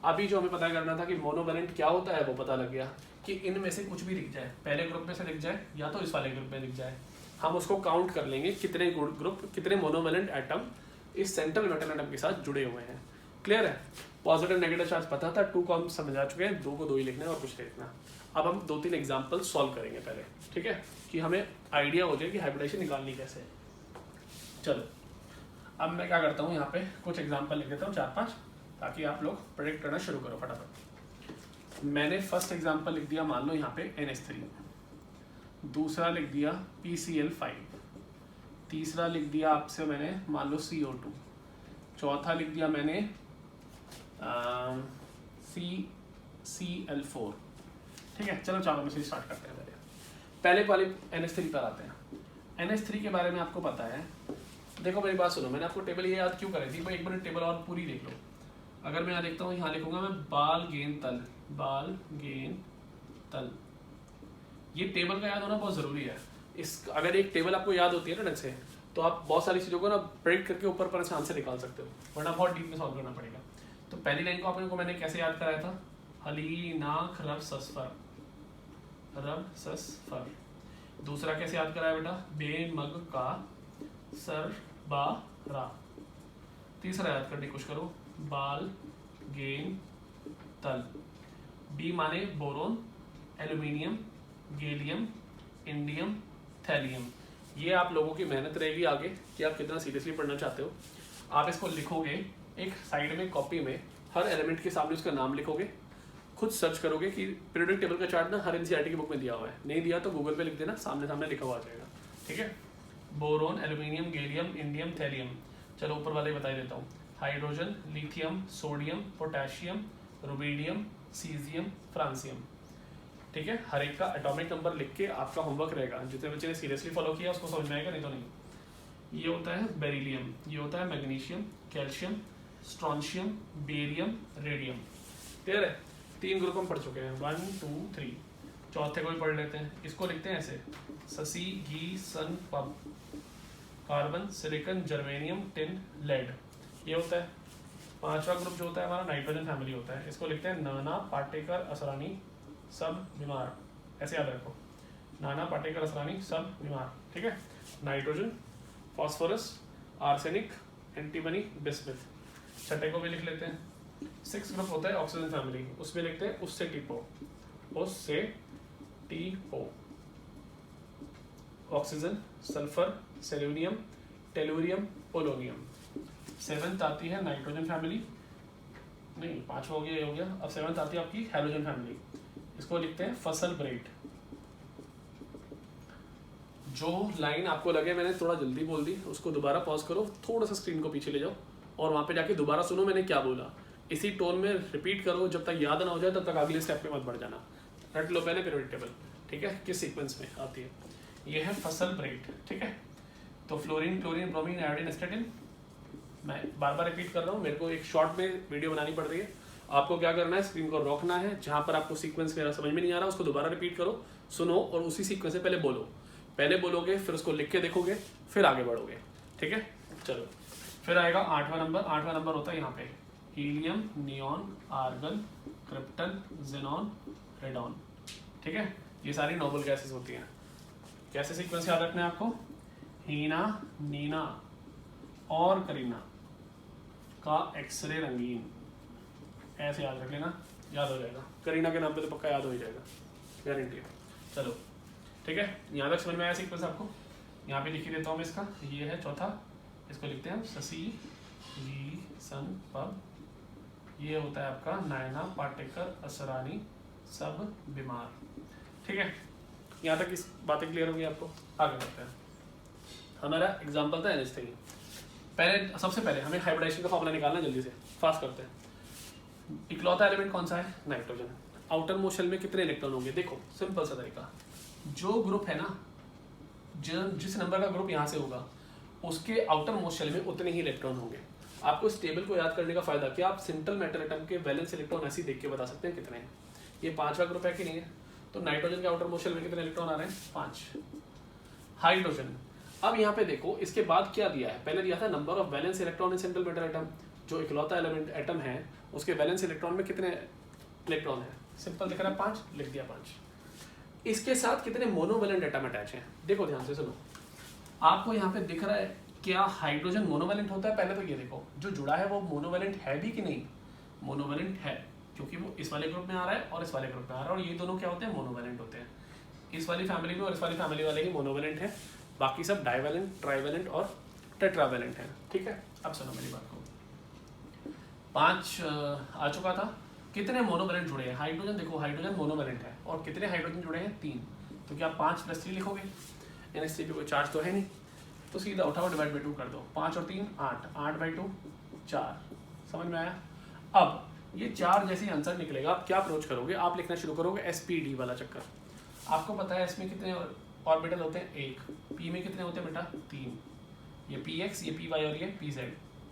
अभी जो हमें पता करना था कि मोनोवैलेंट क्या होता है वो पता लग गया कि इनमें से कुछ भी दिख जाए, पहले ग्रुप में से दिख जाए या तो इस वाले ग्रुप में दिख जाए, हम उसको काउंट कर लेंगे कितने ग्रुप कितने मोनोवैलेंट एटम इस सेंट्रल मेटल एटम के साथ जुड़े हुए हैं। क्लियर है? पॉजिटिव नेगेटिव चार्ज पता था, 2 को हम समझ आ चुके हैं, 2 को 2 ही लिखना है और कुछ नहीं लिखना। अब हम 2-3 एग्जाम्पल सॉल्व करेंगे पहले, ठीक है, कि हमें आइडिया हो जाए कि हाइब्रिडेशन निकालनी कैसे है। चलो अब मैं क्या करता हूँ, यहाँ पे कुछ एग्जाम्पल लिख देता हूँ 4-5, ताकि आप लोग प्रेडिक्ट करना शुरू करो फटाफट। मैंने फर्स्ट एग्जाम्पल लिख दिया, मान लो यहाँ पे NH3, दूसरा लिख दिया PCl5, तीसरा लिख दिया आपसे मैंने मान लो CO2, चौथा लिख दिया मैंने CCl4। ठीक है, चलो चारों में से स्टार्ट करते हैं। पहले वाले NH3 पर आते हैं। NH3 के बारे में आपको पता है, देखो मेरी बात सुनो, मैंने आपको टेबल ये याद क्यों करी थी, भाई एक मिनट टेबल और पूरी देख लो। अगर मैं यहाँ देखता हूँ, यहाँ लिखूंगा मैं बाल गेंद तल, बाल गेंद तल, ये टेबल का याद होना बहुत जरूरी है। इस अगर एक टेबल आपको याद होती है ना ढंग से, तो आप बहुत सारी चीज़ों को ना प्रेडिक्ट करके ऊपर पर से आंसर निकाल सकते हो, वरना बहुत डीप में सॉल्व करना पड़ेगा। तो पहली लाइन को आपने को मैंने कैसे याद कराया था, हली नाक रब ससफर, रब ससफर। दूसरा कैसे याद कराया बेटा, बे मग का सर बा रा। तीसरा याद करने की कोशिश करो, बाल गेंद तल, बी माने boron, aluminium, gallium, indium, thallium. ये आप लोगों की मेहनत रहेगी आगे कि आप कितना सीरियसली पढ़ना चाहते हो। आप इसको लिखोगे एक साइड में कॉपी में, हर एलिमेंट के सामने उसका नाम लिखोगे, खुद सर्च करोगे कि पीरियोडिक टेबल का चार्ट ना हर NCERT की बुक में दिया हुआ है, नहीं दिया तो गूगल पे लिख देना, सामने सामने लिखा हुआ आ जाएगा। ठीक है, boron, aluminium, gallium, indium, thallium. चलो ऊपर वाले बता देता हूँ, hydrogen, lithium, sodium, potassium, rubidium, caesium, francium. ठीक है, हर एक का एटॉमिक नंबर लिख के आपका होमवर्क रहेगा, जितने बच्चे ने सीरियसली फॉलो किया उसको समझ में आएगा, नहीं तो नहीं। ये होता है बेरिलियम, ये होता है magnesium, calcium, strontium, barium, radium. Clear है? 3 ग्रुप हम पढ़ चुके हैं, 1 2 3। चौथे को भी पढ़ लेते हैं, इसको लिखते हैं ऐसे, ससी घी सन पब, carbon, silicon, germanium, tin, lead. ये होता है। 5वां ग्रुप जो होता है हमारा नाइट्रोजन फैमिली होता है, इसको लिखते हैं नाना, पाटेकर, असरानी, सब बीमार। ऐसे याद रखो, नाना, पाटेकर, असरानी, सब बीमार। ठीक है, nitrogen, phosphorus, arsenic, antimony, bismuth. छठे को भी लिख लेते हैं। 6 ग्रुप होता है ऑक्सीजन फैमिली, उसमें लिखते हैं उससे टीपो, उससे टीपो, oxygen, sulphur, selenium, tellurium, polonium. 7th आती है नाइट्रोजन फैमिली, नहीं 5वां हो गया, ये हो गया। अब 7th आती है आपकी हैलोजन फैमिली, इसको लिखते हैं फसल ब्रेट। जो लाइन आपको लगे मैंने थोड़ा जल्दी बोल दी, उसको दोबारा पॉज करो, थोड़ा सा स्क्रीन को पीछे ले जाओ और वहाँ पे जाके दोबारा सुनो मैंने क्या बोला, इसी टोन में रिपीट करो, जब तक याद ना हो जाए तब तक अगले स्टेप में मत बढ़ जाना। रट लो पहले पीरियोडिक टेबल, ठीक है, किस सीक्वेंस में आती है। ये है फसल ब्रेट। ठीक है, तो फ्लोरीन, क्लोरीन, ब्रोमीन, आयोडीन, एस्टेटिन। मैं बार बार रिपीट कर रहा हूँ, मेरे को एक शॉर्ट में वीडियो बनानी पड़ रही है। आपको क्या करना है, स्क्रीन को रोकना है, जहाँ पर आपको सीक्वेंस मेरा समझ में नहीं आ रहा उसको दोबारा रिपीट करो, सुनो और उसी सीक्वेंस से पहले बोलो। पहले बोलोगे, फिर उसको लिख के देखोगे, फिर आगे बढ़ोगे। ठीक है, चलो फिर आएगा 8वां नंबर। 8वां नंबर होता है यहाँ पे helium, neon, argon, krypton, xenon, radon. ठीक है, ये सारी नोबल गैसेस होती हैं। कैसे सीक्वेंस याद रखना है आपको, हीना, नीना और करीना का एक्सरे रंगीन, ऐसे याद रख लेना, याद हो जाएगा। करीना के नाम पे तो पक्का याद हो ही जाएगा, गारंटी है। चलो ठीक है, यहाँ तक समझ में आया सीक्वेंस आपको। यहाँ पे लिख ही देता हूँ मैं इसका, ये है चौथा, इसको लिखते हैं ससी घी सन पब। ये होता है आपका नायना, पाटेकर, असरानी, सब बीमार। ठीक है, यहाँ तक इस बातें क्लियर हो गई आपको। आगे बढ़ते हैं, हमारा एग्जाम्पल था NH3। पहले सबसे पहले हमें हाइब्रिडाइजेशन का फॉर्मूला निकालना, जल्दी से फास्ट करते हैं। इकलौता एलिमेंट कौन सा है, नाइट्रोजन। आउटर मोस्ट शेल में कितने इलेक्ट्रॉन होंगे, देखो सिंपल सा तरीका, जो ग्रुप है ना, जिस नंबर का ग्रुप यहाँ से होगा उसके आउटर मोस्ट शेल में उतने ही इलेक्ट्रॉन होंगे। आपको इस टेबल को याद करने का फायदा कि आप सिंपल मेटल एटम के वैलेंस इलेक्ट्रॉन ऐसे ही देख के बता सकते हैं कितने हैं। ये 5वां ग्रुप है कि नहीं है, तो नाइट्रोजन के आउटर मोस्ट शेल में कितने इलेक्ट्रॉन आ रहे हैं, 5। हाइड्रोजन, अब यहाँ पे देखो इसके बाद क्या दिया है, पहले दिया था number of valence electron in simple metal atom, जो इकलौता एलिमेंट एटम है उसके वैलेंस इलेक्ट्रॉन में कितने इलेक्ट्रॉन है, सिंपल दिख रहा है 5, लिख दिया 5। इसके साथ कितने मोनोवैलेंट एटम अटैच हैं, देखो ध्यान से सुनो, आपको यहाँ पे दिख रहा है क्या हाइड्रोजन मोनोवैलेंट होता है, पहले तो ये देखो जो जुड़ा है वो मोनोवैलेंट है भी कि नहीं, मोनोवैलेंट है, क्योंकि वो इस वाले ग्रुप में आ रहा है और इस वाले ग्रुप में आ रहा है, और ये दोनों क्या होते हैं, मोनोवैलेंट होते हैं। इस वाली फैमिली में और इस वाली फैमिली वाले ही मोनोवैलेंट है, बाकी सब डाइवैलेंट, ट्राइवैलेंट और टेट्रावैलेंट है। ठीक है, अब सुनो मेरी बात को, 5 आ चुका था, कितने मोनोवैलेंट जुड़े हैं, हाइड्रोजन देखो हाइड्रोजन मोनोवैलेंट है, और कितने हाइड्रोजन जुड़े हैं, 3, तो क्या 5 + 3 लिखोगे, NH3 पे कोई चार्ज तो है नहीं, तो सीधा उठाओ डिवाइड बाई 2 कर दो, 5 और 3 8, 8/2 4, समझ में आया। अब ये 4 जैसे ही आंसर निकलेगा आप क्या अप्रोच करोगे, आप लिखना शुरू करोगे sp_d वाला चक्कर। आपको पता है इसमें कितने ऑर्बिटल होते हैं, 1, p में कितने होते हैं बेटा, 3, ये px, ये py और ये pz,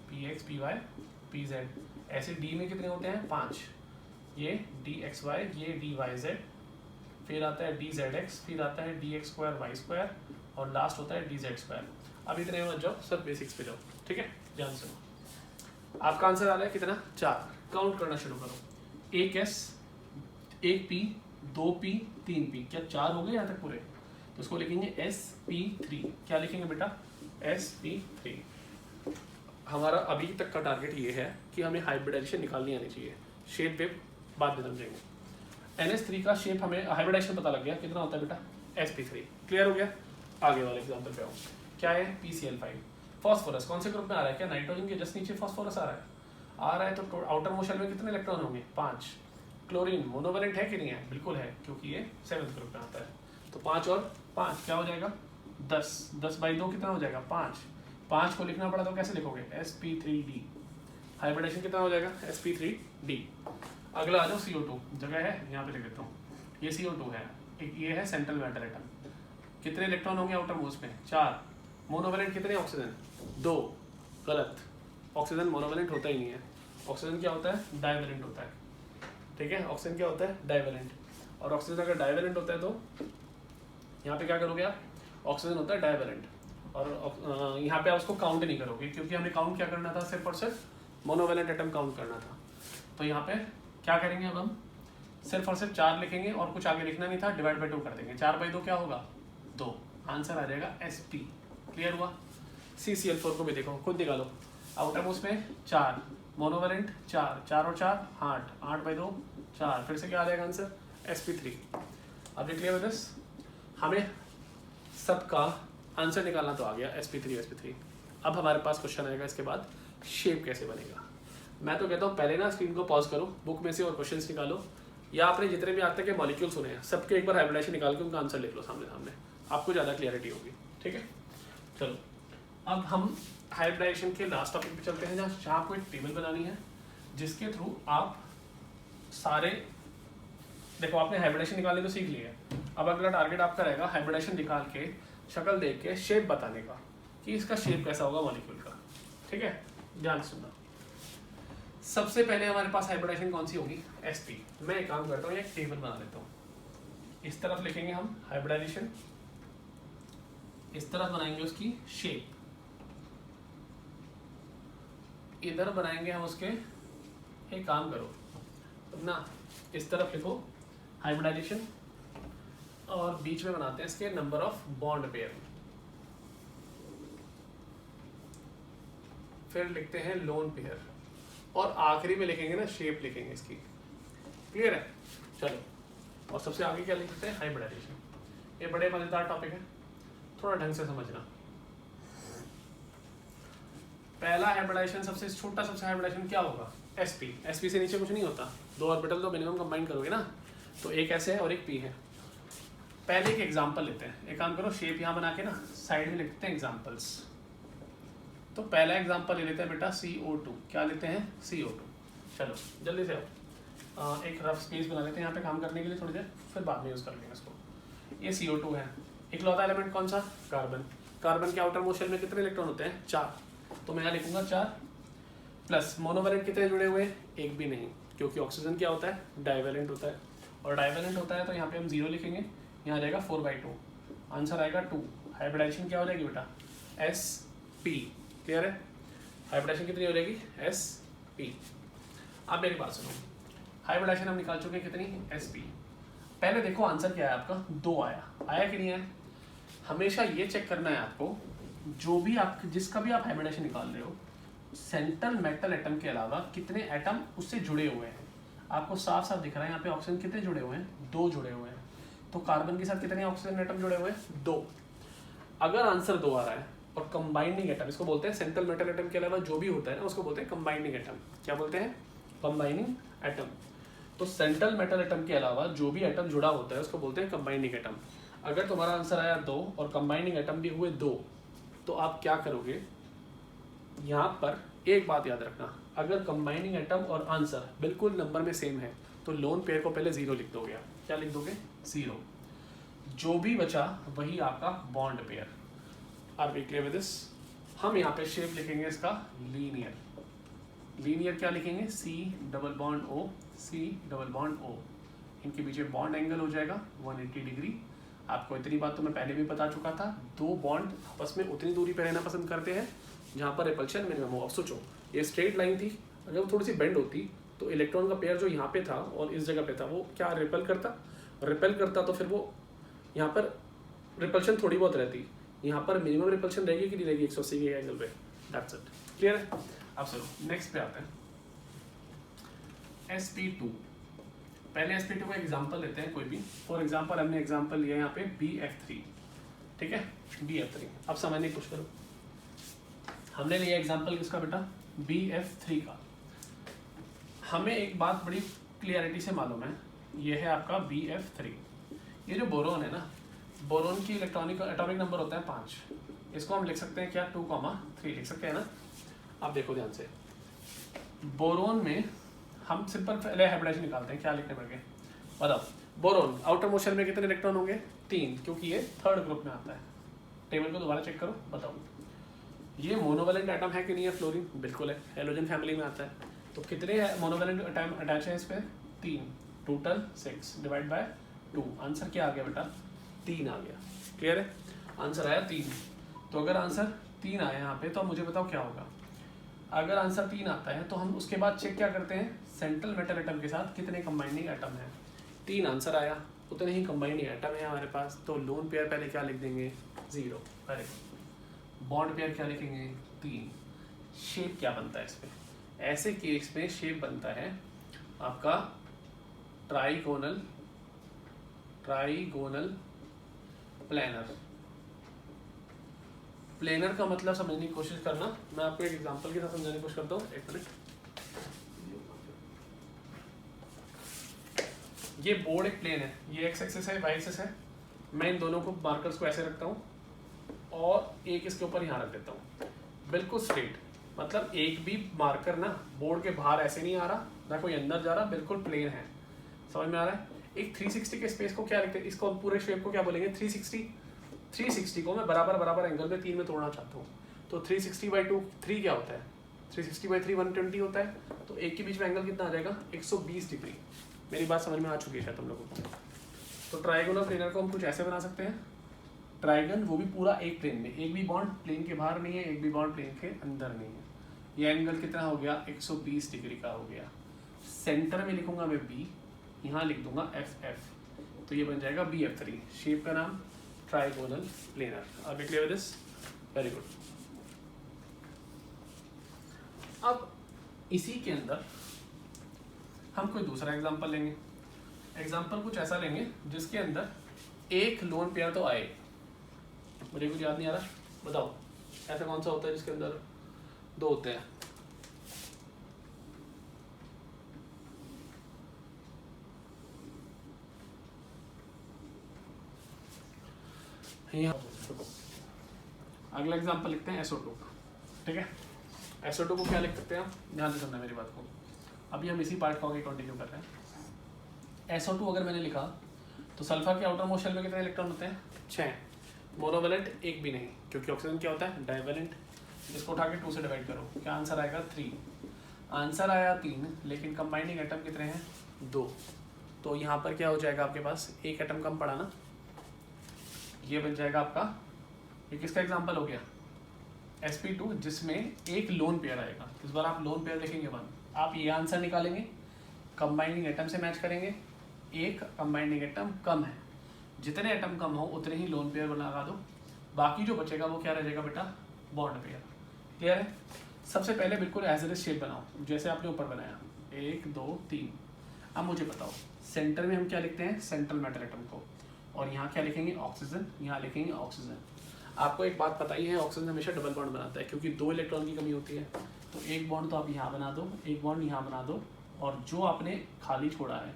px py pz, ऐसे d में कितने होते हैं, 5, ये dxy, ये dyz, फिर आता है dzx, फिर आता है dx² y² और लास्ट होता है dz²। अब इतने मत जाओ, सब बेसिक्स पे जाओ, ठीक है, ध्यान से। आपका आंसर आ रहा है कितना, 4, काउंट करना शुरू करो, 1 s, 1 p, 2 p, 3 p, क्या 4 हो गए यहाँ तक पूरे, तो उसको लिखेंगे sp3, क्या लिखेंगे बेटा, sp3। हमारा अभी तक का टारगेट ये है कि हमें हाइब्रिडाइजेशन निकालनी आनी चाहिए, शेप वेव बाद में समझेंगे। NH3 का शेप हमें हाइब्रिडाइजेशन पता लग गया, कितना होता है बेटा, sp3, क्लियर हो गया। आगे वाले एग्जाम्पल पे आओ, क्या है, PCl5, फॉस्फोरस कौन से ग्रुप में आ रहा है, क्या नाइट्रोजन के जस्ट नीचे फॉस्फोरस आ रहा है, तो आउटर मोस्ट शेल में कितने इलेक्ट्रॉन होंगे, 5। क्लोरीन मोनोवैलेंट है कि नहीं है, बिल्कुल है, क्योंकि ये 7th ग्रुप में आता है, तो 5 और 5 क्या हो जाएगा, 10, 10/2 कितना हो जाएगा, 5 को लिखना पड़ा तो कैसे लिखोगे, sp3d, हाइब्रिडाइजेशन कितना हो जाएगा, sp3d। अगला आ जाओ, CO2, जगह है यहाँ पे लिख देता हूँ, ये CO2 है, एक ये है सेंट्रल मेटल एटम, कितने इलेक्ट्रॉन होंगे आउटर मोस्ट में, 4, मोनोवैलेंट कितने, ऑक्सीजन 2, गलत, ऑक्सीजन मोनोवैलेंट होता ही नहीं है, ऑक्सीजन क्या होता है, डाइवैलेंट होता है, ठीक है, ऑक्सीजन क्या होता है, डाइवैलेंट, और ऑक्सीजन अगर डाइवैलेंट होता है तो यहाँ पे क्या करोगे आप, ऑक्सीजन होता है डाइवैलेंट, और यहाँ पे आप उसको काउंट नहीं करोगे, क्योंकि हमें काउंट क्या करना था, सिर्फ और सिर्फ मोनोवैलेंट एटम काउंट करना था, तो यहाँ पे क्या करेंगे, अब हम सिर्फ और सिर्फ 4 लिखेंगे और कुछ आगे लिखना नहीं था, डिवाइड बाई 2 कर देंगे, 4/2 क्या होगा, 2, आंसर आ जाएगा sp, क्लियर हुआ। CCl4 को भी देखो, खुद निकालो, आउटर मोस्ट में 4, मोनोवैलेंट 4, 4 और 4 8, 8/2 4, फिर से क्या आ जाएगा आंसर, sp3। अब क्लियर विद दिस, हमें सबका आंसर निकालना तो आ गया, sp3। अब हमारे पास क्वेश्चन आएगा इसके बाद, शेप कैसे बनेगा। मैं तो कहता हूँ पहले ना स्क्रीन को पॉज करो, बुक में से और क्वेश्चंस निकालो, या आपने जितने भी आज तक के मॉलिक्यूल सुने हैं सबके एक बार हाइब्रिडाइजेशन निकाल के उनका आंसर लिख लो सामने सामने, आपको ज़्यादा क्लियरिटी होगी, ठीक है। चलो अब हम हाइब्रिडाइजेशन के लास्ट टॉपिक पे चलते हैं, जहाँ आपको एक टेबल बनानी है जिसके थ्रू आप सारे, देखो आपने हाइब्रिडाइजेशन निकालने तो सीख लिया है, अब अगला टारगेट आपका रहेगा हाइब्रिडाइजेशन निकाल के, शक्ल देख के शेप बताने का कि इसका शेप कैसा होगा मॉलिक्यूल का, ठीक है, ध्यान सुनना। सबसे पहले हमारे पास हाइब्रिडाइजेशन कौन सी होगी, sp। मैं एक काम करता हूँ, एक टेबल बना लेता हूँ, इस तरफ लिखेंगे हम हाइब्रिडाइजेशन, इस तरफ बनाएंगे उसकी शेप, इधर बनाएंगे हम उसके, एक काम करो ना, इस तरफ लिखो हाइब्रिडाइजेशन और बीच में बनाते हैं इसके नंबर ऑफ बॉन्ड पेयर, फिर लिखते हैं लोन पेयर, और आखिरी में लिखेंगे ना शेप लिखेंगे इसकी, क्लियर है। चलो, और सबसे आगे क्या लिखते हैं, हाइब्रिडाइजेशन। ये बड़े मजेदार टॉपिक है, थोड़ा ढंग से समझना। पहला हाइब्रिडाइजेशन, सबसे छोटा सबसे हाइब्रिडाइजेशन क्या होगा, sp। sp से नीचे कुछ नहीं होता, 2 ऑर्बिटल तो मिनिमम कंबाइन करोगे ना, तो एक s है और एक p है। पहले एक एग्जांपल लेते हैं, एक काम करो, शेप यहाँ बना के ना साइड में लिखते हैं एग्जांपल्स। तो पहला एग्जांपल ले लेते हैं बेटा CO2, क्या लेते हैं, CO2। चलो जल्दी से आओ, एक रफ स्पेस बना लेते हैं यहाँ पे काम करने के लिए थोड़ी देर, फिर बाद में यूज़ कर लेंगे इसको। ये CO2 है, इकलौता एलिमेंट कौन सा, कार्बन। कार्बन के आउटर मोस्ट शेल में कितने इलेक्ट्रॉन होते हैं, 4, तो मैं यहाँ लिखूंगा 4। प्लस मोनोवैलेंट कितने जुड़े हुए हैं, एक भी नहीं, क्योंकि ऑक्सीजन क्या होता है, डाइवैलेंट होता है, और डाइवैलेंट होता है तो यहाँ पे हम 0 लिखेंगे, यहाँ आ जाएगा 4/2, आंसर आएगा 2। हाइब्रिडाइजेशन क्या हो जाएगी बेटा, sp, क्लियर है, हाइब्रिडाइजेशन कितनी हो जाएगी, sp। अब मेरी बात सुनो, हाइब्रिडाइजेशन हम निकाल चुके हैं कितनी, sp। पहले देखो आंसर क्या है आपका, 2 आया कि नहीं आया। हमेशा ये चेक करना है आपको, जो भी आप जिसका भी आप हाइब्रिडाइजेशन निकाल रहे हो, सेंट्रल मेटल एटम के अलावा कितने एटम उससे जुड़े हुए हैं। आपको साफ साफ दिख रहा है यहाँ पे ऑक्सीजन कितने जुड़े हुए हैं, 2 जुड़े हुए हैं, तो कार्बन के साथ कितने ऑक्सीजन एटम जुड़े हुए हैं, 2। अगर आंसर 2 आ रहा है और कंबाइनिंग एटम, इसको बोलते हैं सेंट्रल मेटल एटम के अलावा जो भी होता है ना उसको बोलते हैं कंबाइनिंग एटम। क्या बोलते हैं, कंबाइनिंग एटम। तो सेंट्रल मेटल एटम के अलावा जो भी एटम जुड़ा होता है उसको बोलते हैं कंबाइनिंग एटम। अगर तुम्हारा आंसर आया 2 और कंबाइनिंग एटम भी हुए 2, तो आप क्या करोगे, यहाँ पर एक बात याद रखना, अगर कंबाइनिंग एटम और आंसर बिल्कुल नंबर में सेम है तो लोन पेयर को पहले 0 लिख दोगे। क्या लिख दोगे, 0। जो भी बचा वही आपका bond pair. Are we clear with this. हम यहाँ पे शेप लिखेंगे इसका लीनियर। लीनियर क्या लिखेंगे, C double bond O, C double bond O। इनके बीच में बॉन्ड एंगल हो जाएगा 180 डिग्री। आपको इतनी बात तो मैं पहले भी बता चुका था, 2 बॉन्ड आपस में उतनी दूरी पर रहना पसंद करते हैं जहाँ पर रिपल्शन मिनिमम हो। अब सोचो ये स्ट्रेट लाइन थी, अगर वो थोड़ी सी बेंड होती तो इलेक्ट्रॉन का पेयर जो यहाँ पे था और इस जगह पे था वो क्या रिपेल करता, तो फिर वो यहाँ पर रिपल्शन थोड़ी बहुत रहती, यहाँ पर मिनिमम रिपल्शन रहेगी कि नहीं रहेगी 180 के एंगल पे। दैट्स इट, क्लियर है। अब चलो नेक्स्ट पे आते हैं, sp2। पहले sp2 का एग्जांपल लेते हैं कोई भी। फॉर एग्जांपल हमने एग्जांपल लिया यहाँ पे bf3, ठीक है, bf3। अब समझने की कोशिश करो, हमने लिया एग्जांपल किसका बेटा, bf3 का। हमें एक बात बड़ी क्लियरिटी से मालूम है, ये है आपका bf3। ये जो बोरोन है ना, बोरोन की इलेक्ट्रॉनिक एटॉमिक नंबर होता है 5। इसको हम लिख सकते हैं क्या, 2,3 लिख सकते हैं ना। अब देखो ध्यान से, बोरोन में हम सिंपल पहले हाइब्रिडाइजेशन निकालते हैं, क्या लिखने पड़ेंगे बताओ। बोरोन आउटर मोशन में कितने इलेक्ट्रॉन होंगे, 3, क्योंकि ये 3rd ग्रुप में आता है। टेबल को दोबारा चेक करो, बताओ ये मोनोवैलेंट एटम है कि नहीं है, फ्लोरीन बिल्कुल है, हेलोजन फैमिली में आता है। तो कितने मोनोवैलेंट एटम अटैच है इस पे, 3, टोटल 6 डिवाइड बाय 2। आंसर क्या आ गया बेटा, 3 आ गया। क्लियर है, आंसर आया 3। तो अगर आंसर 3 आया यहाँ पे तो मुझे बताओ क्या होगा। अगर आंसर 3 आता है तो हम उसके बाद चेक क्या करते हैं, सेंट्रल मेटल एटम के साथ कितने कंबाइनिंग एटम है। 3 आंसर आया, उतने ही कंबाइनिंग एटम है हमारे पास, तो लोन पेयर पहले क्या लिख देंगे, 0। करेक्ट। बॉन्ड पेयर क्या लिखेंगे, 3। शेप क्या बनता है इस पे, ऐसे केस में शेप बनता है आपका ट्राइगोनल प्लेनर। प्लेनर का मतलब समझने की कोशिश करना, मैं आपको एक एग्जांपल के साथ समझाने की कोशिश करता हूँ। एक मिनट, ये बोर्ड एक प्लेन है, ये एक्स एक्सिस है, वाई एक्सिस है। मैं इन दोनों को मार्कर्स को ऐसे रखता हूँ और एक इसके ऊपर यहाँ रख देता हूँ, बिल्कुल स्ट्रेट। मतलब एक भी मार्कर ना बोर्ड के बाहर ऐसे नहीं आ रहा, ना कोई अंदर जा रहा, बिल्कुल प्लेन है। समझ में आ रहा है। एक 360 के स्पेस को क्या लिखते हैं, इसको पूरे शेप को क्या बोलेंगे, 360 को मैं बराबर एंगल में 3 में तोड़ना चाहता हूँ। तो 360/2 3 क्या होता है, 360/3 120 होता है। तो एक के बीच में एंगल कितना आ जाएगा, 120 डिग्री। मेरी बात समझ में आ चुकी है शायद तुम लोगों को। तो ट्राइगोनल प्लेनर को हम कुछ ऐसे बना सकते हैं, ट्राइगन वो भी पूरा एक प्लेन में, एक भी बॉन्ड प्लेन के बाहर नहीं है, एक भी बॉन्ड प्लेन के अंदर नहीं है। ये एंगल कितना हो गया, 120 डिग्री का हो गया। सेंटर में लिखूंगा मैं B, यहाँ लिख दूंगा FF, तो ये बन जाएगा BF3। शेप का नाम trigonal planar. Are you clear with this, very good. अब इसी के अंदर हम कोई दूसरा एग्जांपल लेंगे। एग्जांपल कुछ ऐसा लेंगे जिसके अंदर एक लोन पेयर तो आए। मुझे कुछ याद नहीं आ रहा, बताओ ऐसा कौन सा होता है जिसके अंदर 2 होते हैं। अगला एग्जांपल लिखते हैं SO2, ठीक है। SO2 को क्या लिख सकते हैं, ध्यान से सुनना मेरी बात को। अभी हम इसी पार्ट को आगे कंटिन्यू कर रहे हैं। SO2 अगर मैंने लिखा तो सल्फर के आउटर मोस्ट शेल में कितने इलेक्ट्रॉन होते हैं, 6। मोनोवैलेंट एक भी नहीं, क्योंकि ऑक्सीजन क्या होता है, डाइवैलेंट। इसको उठा के 2 से डिवाइड करो, क्या आंसर आएगा, 3। आंसर आया 3, लेकिन कंबाइनिंग एटम कितने हैं 2। तो यहाँ पर क्या हो जाएगा आपके पास, एक एटम कम पड़ा ना, ये बन जाएगा आपका, ये किसका एग्जांपल हो गया sp2, जिसमें एक लोन पेयर आएगा। इस बार आप लोन पेयर लिखेंगे 1, आप ये आंसर निकालेंगे, कंबाइनिंग एटम से मैच करेंगे, एक कंबाइनिंग एटम कम है, जितने एटम कम हो उतने ही लोन पेयर लगा दो, बाकी जो बचेगा वो क्या रह जाएगा बेटा, बॉन्ड पेयर। क्लियर है? सबसे पहले बिल्कुल एज इट इज शेप बनाओ जैसे आपने ऊपर बनाया, 1 2 3। अब मुझे बताओ सेंटर में हम क्या लिखते हैं, सेंट्रल मेटल एटम को, और यहाँ क्या लिखेंगे, ऑक्सीजन, यहाँ लिखेंगे ऑक्सीजन। आपको एक बात पता ही है, ऑक्सीजन हमेशा डबल बॉन्ड बनाता है क्योंकि 2 इलेक्ट्रॉन की कमी होती है। तो एक बॉन्ड तो आप यहाँ बना दो, एक बॉन्ड यहाँ बना दो, और जो आपने खाली छोड़ा है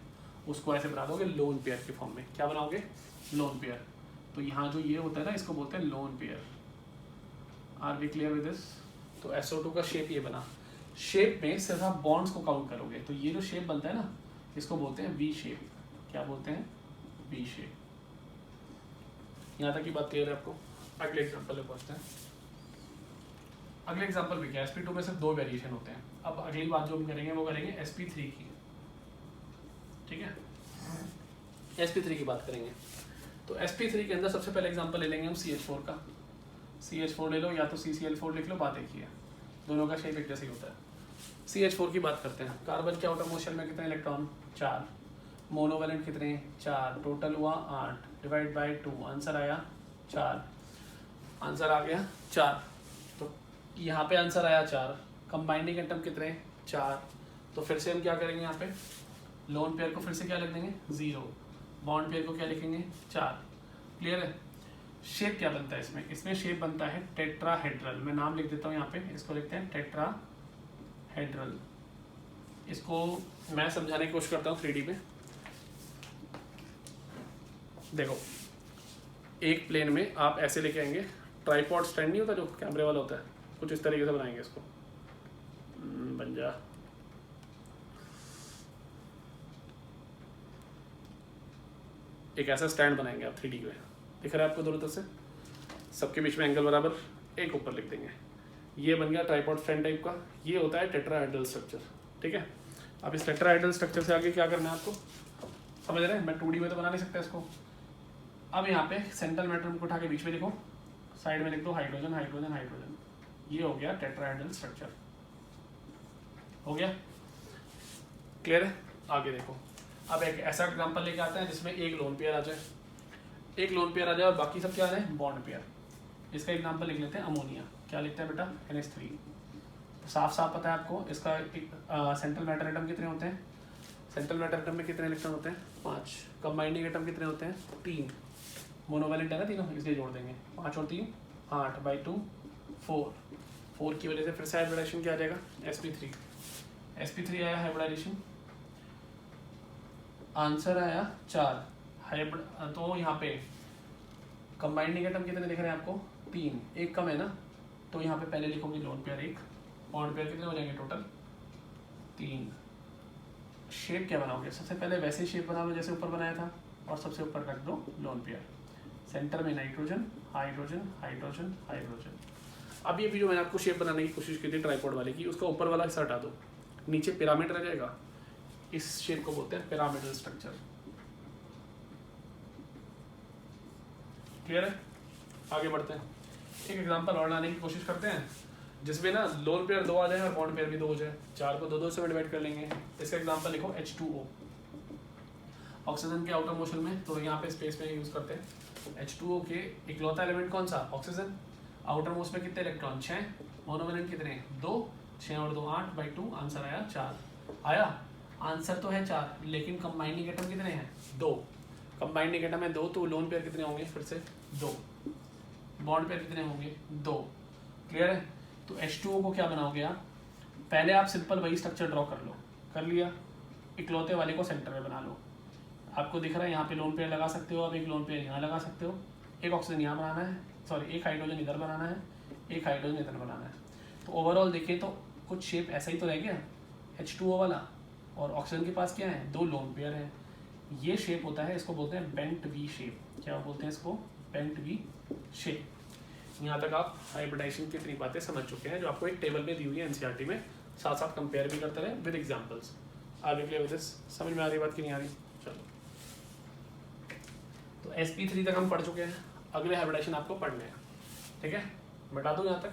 उसको ऐसे बना दोगे लोन पेयर के फॉर्म में। क्या बनाओगे, लोन पेयर। तो यहाँ जो ये होता है ना, इसको बोलते हैं lone pair. Are we clear with this? तो SO2 का शेप ये बना। शेप में सिर्फ आप बॉन्ड्स को काउंट करोगे, तो ये जो शेप बनता है ना, इसको बोलते हैं वी शेप। क्या बोलते हैं, वी शेप। यहाँ तक की बात क्लियर है आपको? अगले एग्जांपल पे पहुँचते हैं। अगले एग्जांपल में क्या, sp2 में सिर्फ 2 वेरिएशन होते हैं। अब अगली बात जो हम करेंगे वो करेंगे sp3 की। ठीक है, sp3 की बात करेंगे। तो sp3 के अंदर सबसे पहले एग्जांपल ले लेंगे हम CH4 का। CH4 ले लो या तो CCl4 लिख लो, बात एक ही है, दोनों का शेप एक जैसे ही होता है। CH4 की बात करते हैं। कार्बन के आउटर मोशन में कितने इलेक्ट्रॉन, 4। मोनोवेलेंट कितने हैं, 4। टोटल हुआ 8, डिवाइड बाई 2, आंसर आया 4। आंसर आ गया 4। तो यहाँ पे आंसर आया 4। कंबाइनिंग एटम कितने हैं, 4। तो फिर से हम क्या करेंगे, यहाँ पे लोन पेयर को फिर से क्या लिख देंगे, 0। बॉन्ड पेयर को क्या लिखेंगे, 4। क्लियर है? शेप क्या बनता है इसमें, इसमें शेप बनता है टेट्राहेड्रल। मैं नाम लिख देता हूँ यहाँ पे, इसको लिखते हैं टेट्राहेड्रल। इसको मैं समझाने की कोशिश करता हूँ 3D पे। देखो, एक प्लेन में आप ऐसे लेके आएंगे, ट्राइपॉड स्टैंड नहीं होता जो कैमरे वाला होता है, कुछ इस तरीके से बनाएंगे इसको, बन जा। एक ऐसा स्टैंड बनाएंगे आप 3D में, दिख रहा है आपको दोनों तरफ से, सबके बीच में एंगल बराबर, एक ऊपर लिख देंगे। ये बन गया ट्राइपॉड स्टैंड टाइप का। ये होता है टेट्राहेड्रल स्ट्रक्चर। ठीक है, अब इस टेट्राहेड्रल स्ट्रक्चर से आगे क्या करना है आपको, समझ रहे हैं? मैं 2D में तो बना नहीं सकता इसको। अब यहाँ पे सेंट्रल मेटल को उठा के बीच में लिखो, साइड में लिख दो हाइड्रोजन हाइड्रोजन हाइड्रोजन। ये हो गया टेट्राहेड्रल स्ट्रक्चर। हो गया? क्लियर है? आगे देखो, अब एक ऐसा एग्जांपल लेके आते हैं जिसमें एक लोन पेयर आ जाए, एक लोन पेयर आ जाए और बाकी सब क्या आ जाए, बॉन्ड पेयर। इसका एग्जांपल लिख लेते हैं अमोनिया। क्या लिखते हैं बेटा, NH3। साफ साफ पता है आपको इसका सेंट्रल मैटर एटम कितने होते हैं, सेंट्रल मैटर एटम में कितने इलेक्ट्रॉन होते हैं, 5। कंबाइनिंग एटम कितने होते हैं, 3। मोनोवेलेंट है ना तीनों, इसलिए जोड़ देंगे 5 और 3, 8 बाई 2 4। 4 की वजह से फिर से हाइब्रिडाइजेशन क्या आ जाएगा, sp3 आया हाइब्रिडाइजेशन। आंसर आया 4 हाइब्रिड। तो यहाँ पे कंबाइनिंग एटम कितने दिख रहे हैं आपको, 3। एक कम है ना, तो यहाँ पे पहले लिखोगे लोन पेयर 1, बॉन्ड पेयर कितने हो जाएंगे टोटल, 3। शेप क्या बनाओगे, सबसे पहले वैसे शेप बना लो जैसे ऊपर बनाया था, और सबसे ऊपर रख दो लोन पेयर। सेंटर में नाइट्रोजन हाइड्रोजन हाइड्रोजन हाइड्रोजन। अब ये भी जो मैंने आपको शेप बनाने की कोशिश की थी ट्राइपॉड वाले की, उसका ऊपर वाला हिस्सा हटा दो, नीचे पिरामिड रह जाएगा। इस शेप को बोलते हैं पिरामिडल स्ट्रक्चर। क्लियर है? आगे बढ़ते हैं, एक एग्जांपल और लाने की कोशिश करते हैं जिसमें ना लोन पेयर 2 आ जाए और बॉन्ड पेयर भी 2 हो जाए। 4 को 2 से डिवाइड कर लेंगे। इसका एग्जांपल लिखो H2O। ऑक्सीजन के आउटर मोशन में, तो यहाँ पे स्पेस में यूज करते हैं। H2O के इकलौता एलिमेंट कौन सा, ऑक्सीजन। आउटर मोस्ट में कितने इलेक्ट्रॉन, 6। मोनोवेलेंट कितने, 2। 6 और 2 8 बाई 2, आंसर आया 4। आया आंसर तो है 4, लेकिन कंबाइनिंग एटम कितने हैं, 2। कंबाइनिंग एटम है 2, तो लोन पेयर कितने होंगे, फिर से 2। बॉन्ड पेयर कितने होंगे, 2। क्लियर है? तो H2O को क्या बनाओगे आप, पहले आप सिंपल वही स्ट्रक्चर ड्रॉ कर लो, कर लिया। इकलौते वाले को सेंटर में बना लो। आपको दिख रहा है यहाँ पे लोन पेयर लगा सकते हो, अब एक लोन पेयर यहाँ लगा सकते हो, एक ऑक्सीजन यहाँ बनाना है, सॉरी एक हाइड्रोजन इधर बनाना है, एक हाइड्रोजन इधर बनाना है। तो ओवरऑल देखिए तो कुछ शेप ऐसा ही तो रह गया H2O वाला, और ऑक्सीजन के पास क्या है, 2 लोन पेयर है। ये शेप होता है, इसको बोलते हैं बेंट वी शेप। क्या बोलते हैं इसको, बेंट वी शेप। यहाँ तक आप हाइब्रिडाइजेशन की इतनी बातें समझ चुके हैं जो आपको एक टेबल में दी हुई है NCERT में, साथ साथ कंपेयर भी करते रहे विद एग्जांपल्स। आगे क्लियर विद दिस? समझ में आ रही बात कि नहीं आ रही? चलो, तो sp3 तक हम पढ़ चुके हैं, अगले हाइब्रिडाइजेशन आपको पढ़ने हैं, ठीक है? बता दूं यहाँ तक?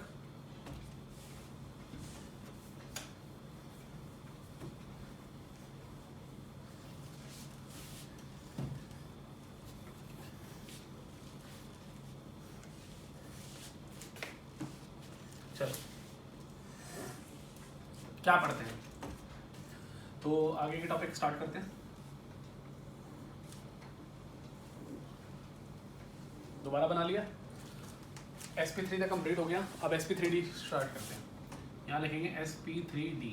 चलो क्या पढ़ते हैं, तो आगे के टॉपिक स्टार्ट करते हैं। दोबारा बना लिया, sp3 तक कंप्लीट हो गया, अब sp3d स्टार्ट करते हैं। यहाँ लिखेंगे sp3d।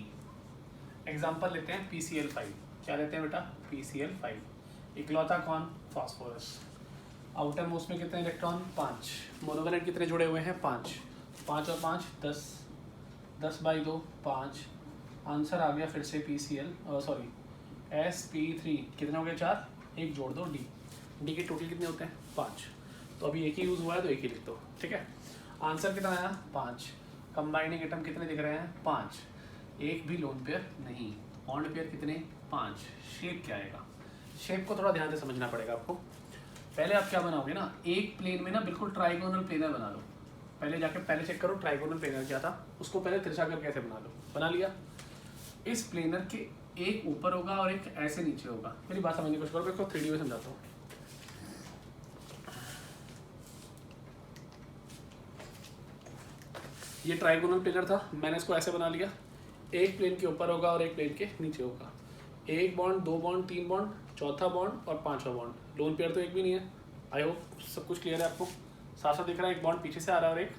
एग्जांपल लेते हैं PCl5। क्या लेते हैं बेटा? PCl5। इकलौता कौन? फास्फोरस। आउटर मोस्ट में कितने इलेक्ट्रॉन? 5। मोनोवैलेंट कितने जुड़े हुए हैं? 5। 5 और 5 10, 10 बाई 2 5। आंसर आ गया फिर से sp3 कितने हो गए? 4। एक जोड़ दो डी के टोटल कितने होते हैं? 5। तो अभी एक ही यूज़ हुआ है तो एक ही लिख दो, ठीक है? आंसर कितना आया? 5। कंबाइनिंग एटम कितने दिख रहे हैं? 5। एक भी लोन पेयर नहीं। बॉन्ड पेयर कितने? 5। शेप क्या आएगा? शेप को थोड़ा ध्यान से समझना पड़ेगा आपको। पहले आप क्या बनाओगे ना, एक प्लेन में ना बिल्कुल ट्राइगोनल प्लेनर बना लो। पहले चेक करो ट्राइगोनल प्लेनर क्या था, उसको पहले तिरछा कर कैसे बना लो। बना लिया? इस प्लेनर के एक ऊपर होगा और एक ऐसे नीचे होगा। मेरी बात समझने की कोशिश करो, इसको 3D में समझाता हूँ। ये ट्राइगोनल प्लेनर था, मैंने इसको ऐसे बना लिया। एक प्लेन के ऊपर होगा और एक प्लेन के नीचे होगा। एक बॉन्ड, दो बॉन्ड, तीन बॉन्ड, चौथा बॉन्ड और पांचवा बॉन्ड। लोन पेयर तो एक भी नहीं है। आई होप सब कुछ क्लियर है आपको। साथ साथ दिख रहा है, एक बॉन्ड पीछे से आ रहा है और एक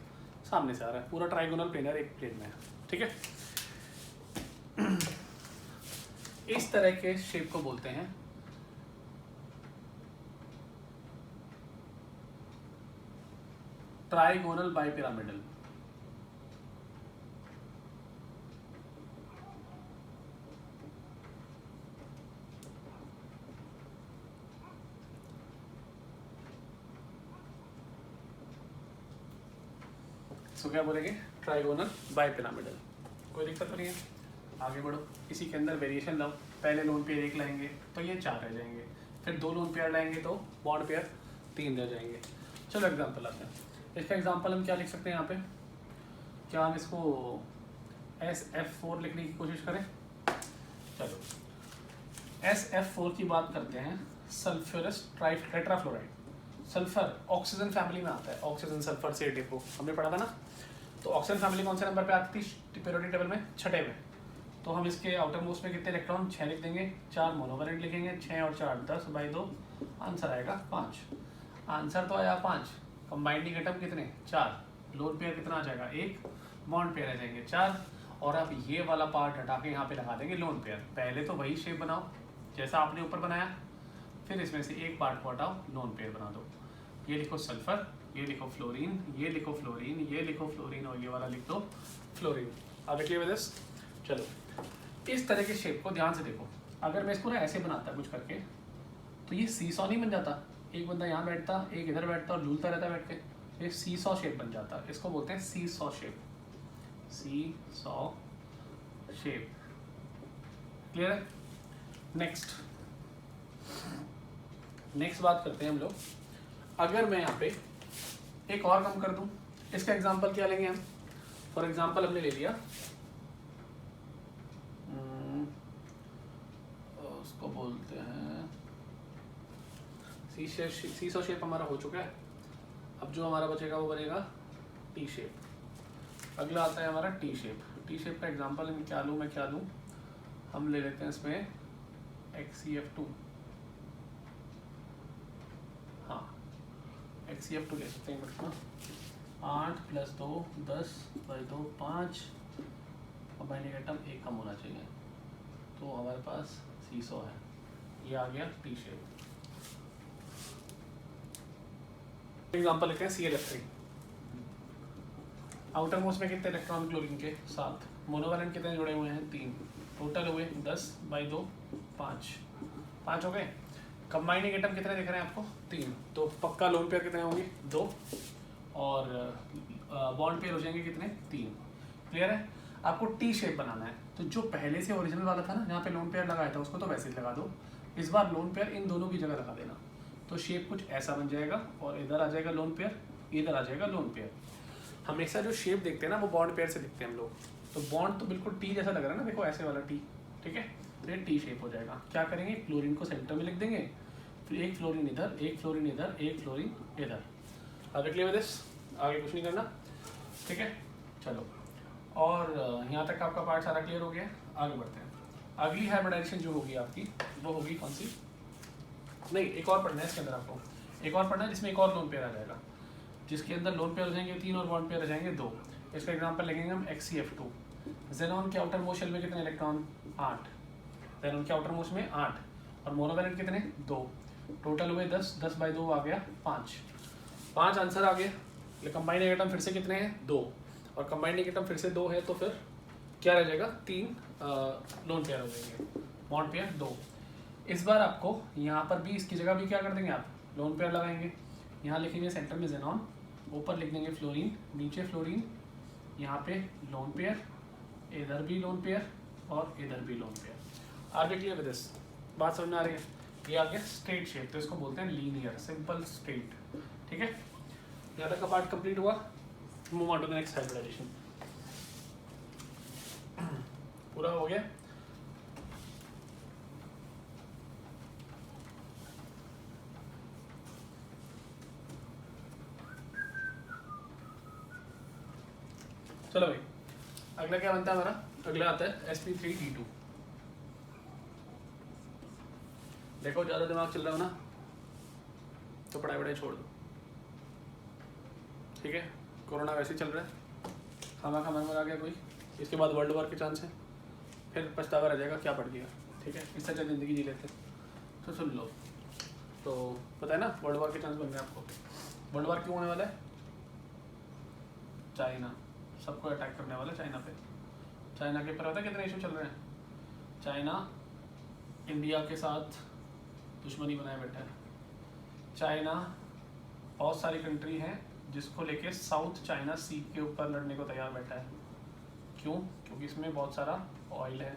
सामने से आ रहा है। पूरा ट्राइगोनल प्लेनर एक प्लेन में है, ठीक है? इस तरह के शेप को बोलते हैं ट्राइगोनल बाइपिरामिडल। इसको क्या बोलेंगे? Trigonal bipyramidal. कोई दिक्कत तो नहीं है? आगे बढ़ो, इसी के अंदर वेरिएशन लाओ। पहले लोन पेयर 1 लाएंगे तो ये 4 रह जाएंगे, फिर 2 लोन पेयर लाएंगे तो बॉन्ड पेयर 3 रह जाएंगे। चलो एग्जांपल आते हैं। इसका एग्जांपल हम क्या लिख सकते हैं यहाँ पे? क्या हम इसको SF4 लिखने की कोशिश करें? चलो SF4 की बात करते हैं। Sulphurous tetrafluoride. Sulphur oxygen family में आता है। ऑक्सीजन सल्फर से डिपो हमने पढ़ा था ना। तो ऑक्सीजन फैमिली कौन से नंबर पे आती थी पीरियोडिक टेबल में? 6वें में। तो हम इसके आउटर मोस्ट में कितने इलेक्ट्रॉन? 6 लिख देंगे। 4 मोनोवैलेंट लिखेंगे। 6 और 4 10 बाई 2। आंसर आएगा 5। आंसर तो आया 5। कंबाइंडिंग एटम कितने? 4। लोन पेयर कितना आ जाएगा? 1। बॉन्ड पेयर आ जाएंगे 4। और अब ये वाला पार्ट हटा के यहाँ पे लगा देंगे लोन पेयर। पहले तो वही शेप बनाओ जैसा आपने ऊपर बनाया, फिर इसमें से एक पार्ट को हटाओ, लोन पेयर बना दो। ये लिखो सल्फर, ये लिखो फ्लोरीन, ये लिखो फ्लोरीन, ये लिखो फ्लोरीन और ये वाला लिख दो फ्लोरीन। आगे क्लियर विद दिस? चलो इस तरह के शेप को ध्यान से देखो। अगर मैं इसको ना ऐसे बनाता कुछ करके तो ये सीसॉ नहीं बन जाता? एक बंदा यहाँ बैठता, एक इधर बैठता और झूलता रहता बैठ के, ये सीसॉ शेप बन जाता। इसको बोलते हैं seesaw shape. Seesaw shape. Clear है? नेक्स्ट बात करते हैं हम लोग। अगर मैं यहाँ पे एक और कम कर दूं, इसका एग्जांपल क्या लेंगे हम? फॉर एग्जांपल हमने ले लिया उसको बोलते हैं सीसॉ शेप। हमारा हो चुका है। अब जो हमारा बचेगा वो बनेगा टी शेप। अगला आता है हमारा टी शेप। टी शेप का एग्जांपल मैं क्या लूँ? हम ले लेते हैं इसमें XCF2। हाँ XCF2 ले सकते हैं बट 8 + 2 10 बाई 2 5। कंबाइंडिंग एटम 1 कम होना चाहिए, तो हमारे पास सीसॉ है। ये आ गया टी शेप। एग्जांपल लेते हैं ClF3। आउटर मोस्ट में कितने इलेक्ट्रॉन? क्लोरीन के 7। मोनोवैलेंट कितने जुड़े हुए हैं? 3। टोटल हुए 10 बाई 2 5। 5 हो गए। कंबाइनिंग एटम कितने दिख रहे हैं आपको? 3। तो पक्का लोन पेयर कितने होंगे? 2। और बॉन्ड पेयर हो जाएंगे कितने? 3। क्लियर है? आपको टी शेप बनाना है, तो जो पहले से ओरिजिनल वाला था ना जहाँ पे लोन पेयर लगाया था उसको तो वैसे ही लगा दो, इस बार लोन पेयर इन दोनों की जगह लगा देना, तो शेप कुछ ऐसा बन जाएगा और इधर आ जाएगा लोन पेयर, इधर आ जाएगा लोन पेयर। हमेशा जो शेप देखते हैं ना वो बॉन्ड पेयर से दिखते हैं हम लोग, तो बॉन्ड तो बिल्कुल टी जैसा लग रहा है ना, देखो ऐसे वाला टी, ठीक है, तो ये टी शेप हो जाएगा। क्या करेंगे, क्लोरीन को सेंटर में लिख देंगे, फिर एक फ्लोरीन इधर, एक फ्लोरीन इधर, एक फ्लोरीन इधर। आगे क्लियर दिस, आगे कुछ नहीं करना, ठीक है। चलो, और यहाँ तक आपका पार्ट सारा क्लियर हो गया है, आगे बढ़ते हैं। अगली हाइब्रिडाइजेशन जो होगी आपकी वो होगी कौन सी, नहीं एक और पढ़ना है इसके अंदर आपको, एक और पढ़ना है जिसमें एक और लोन पेयर आ जाएगा, जिसके अंदर लोन पेयर हो जाएंगे 3 और बॉन्ड पेयर हो जाएंगे 2। इसका एग्जांपल लेंगे हम XeF2। ज़ेनॉन के आउटर मोस्ट शेल में कितने इलेक्ट्रॉन, 8, ज़ेनॉन के आउटर मोस्ट में 8, और मोनोवैलेंट कितने, 2, टोटल हुए 10, 10 बाई 2 आ गया 5 आंसर आ गया। कंबाइंड एटम फिर से कितने हैं, 2, और कंबाइंड एटम फिर से 2 है, तो फिर क्या रह जाएगा, 3 लोन पेयर हो जाएंगे, बॉन्ड पेयर 2। इस बार आपको यहाँ पर भी इसकी जगह भी क्या कर देंगे आप, लोन पेयर लगाएंगे। यहाँ लिखेंगे सेंटर में ज़ेनॉन, ऊपर लिख देंगे फ्लोरीन, नीचे फ्लोरीन, यहाँ पे लोन पेयर, इधर भी लोन पेयर और इधर भी लोन पेयर। आगे क्लियर है दिस, बात समझ में आ रही है। ये आ गया स्ट्रेट शेप, तो इसको बोलते हैं लीनियर, सिंपल स्ट्रेट, ठीक है। यहाँ तक का पार्ट कंप्लीट हुआ, move on to the next hybridization. पूरा हो गया। चलो भाई, अगला क्या बनता है हमारा, अगला आता है sp3d2। देखो ज़्यादा दिमाग चल रहा हो ना तो पढ़ाई छोड़ दो, ठीक है। कोरोना वैसे ही चल रहा है, खामा खामा मर आ गया कोई, इसके बाद वर्ल्ड वॉर के चांस है, फिर पछतावा रह जाएगा क्या पढ़ गया, ठीक है। इससे अच्छा ज़िंदगी जी लेते, तो सुन लो। तो पता है ना वर्ल्ड वॉर के चांस बन गए आपको। वर्ल्ड वॉर क्यों होने वाला है, चाइना सबको अटैक करने वाला है चाइना पे। चाइना के ऊपर पता है कितने इशू चल रहे हैं, चाइना इंडिया के साथ दुश्मनी बनाए बैठा है। चाइना बहुत सारी कंट्री हैं जिसको लेके साउथ चाइना सी के ऊपर लड़ने को तैयार बैठा है। क्यों, क्योंकि इसमें बहुत सारा ऑयल है,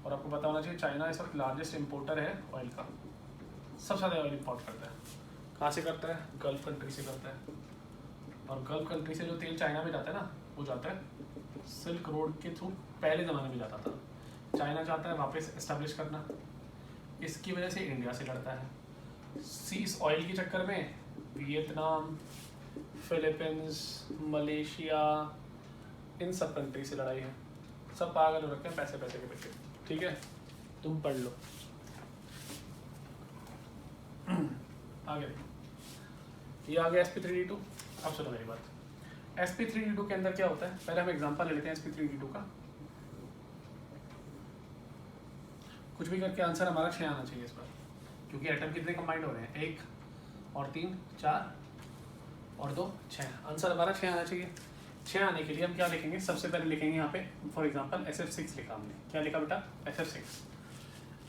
और आपको पता होना चाहिए चाइना इस वक्त लार्जेस्ट इम्पोर्टर है ऑयल का, सबसे ज़्यादा ऑयल इम्पोर्ट करता है। कहाँ से करता है, गल्फ कंट्री से करता है, और गल्फ कंट्री से जो तेल चाइना में जाता है ना वो जाता है सिल्क रोड के थ्रू, पहले ज़माने में जाता था। चाइना चाहता है वापस इस्टेब्लिश करना, इसकी वजह से इंडिया से लड़ता है। इस ऑयल के चक्कर में वियतनाम, फिलीपींस, मलेशिया, इन सब कंट्री से लड़ाई है। सब पागल हो रखे हैं पैसे पैसे के पीछे, ठीक है। तुम पढ़ लो आगे। ये आ गया sp3d2। अब सुनो मेरी बात, sp3d2 के अंदर क्या होता है, पहले हम एग्जांपल ले लेते हैं sp3d2 का। कुछ भी करके आंसर हमारा 6 आना चाहिए इस बार, क्योंकि एटम कितने कंबाइंड हो रहे हैं, 1 और 3 4 और 2 6, आंसर हमारा 6 आना चाहिए। 6 आने के लिए हम क्या लिखेंगे, सबसे पहले लिखेंगे यहाँ पे फॉर एग्जांपल SF6 लिखा हमने, क्या लिखा बेटा,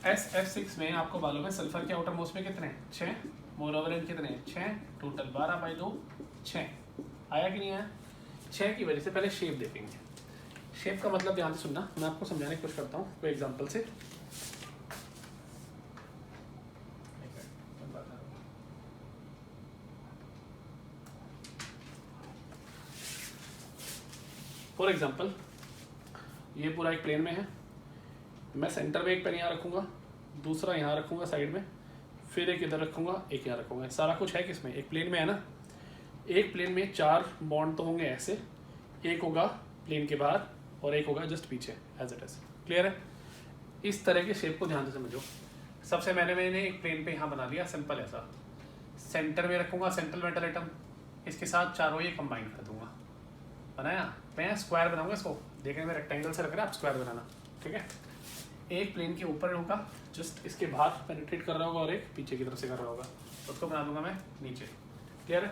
SF6 में आपको मालूम है सल्फर के आउटर मोस्ट में कितने, 6, मोनोवैलेंट कितने, 6, टोटल 12 बाई 2 6। आया कि नहीं आया, 6 की वजह से पहले शेप देखेंगे। शेप का मतलब ध्यान से सुनना, मैं आपको समझाने की कोशिश करता हूँ कोई एग्जांपल से। फॉर एग्जांपल ये पूरा एक प्लेन में है, मैं सेंटर में एक पेन यहाँ रखूँगा, दूसरा यहाँ रखूँगा साइड में, फिर एक इधर रखूँगा, एक यहाँ रखूँगा। सारा कुछ है किसमें, एक प्लेन में है ना। एक प्लेन में 4 बॉन्ड तो होंगे ऐसे, एक होगा प्लेन के बाहर और एक होगा जस्ट पीछे, एज इट इज। क्लियर है, इस तरह के शेप को ध्यान से समझो। सबसे मैंने एक प्लेन पे यहाँ बना लिया सिंपल ऐसा, सेंटर में रखूँगा सेंट्रल मेटल एटम, इसके साथ चारों ये कंबाइन कर दूंगा, बनाया। मैं स्क्वायर बनाऊंगा इसको, देखने में रेक्टेंगल से लग रहा है, आप स्क्वायर बनाना, ठीक है। एक प्लेन के ऊपर होगा जस्ट इसके बाहर पेनिट्रेट कर रहा होगा, और एक पीछे की तरफ से कर रहा होगा, उसको बना दूंगा मैं नीचे। क्लियर है,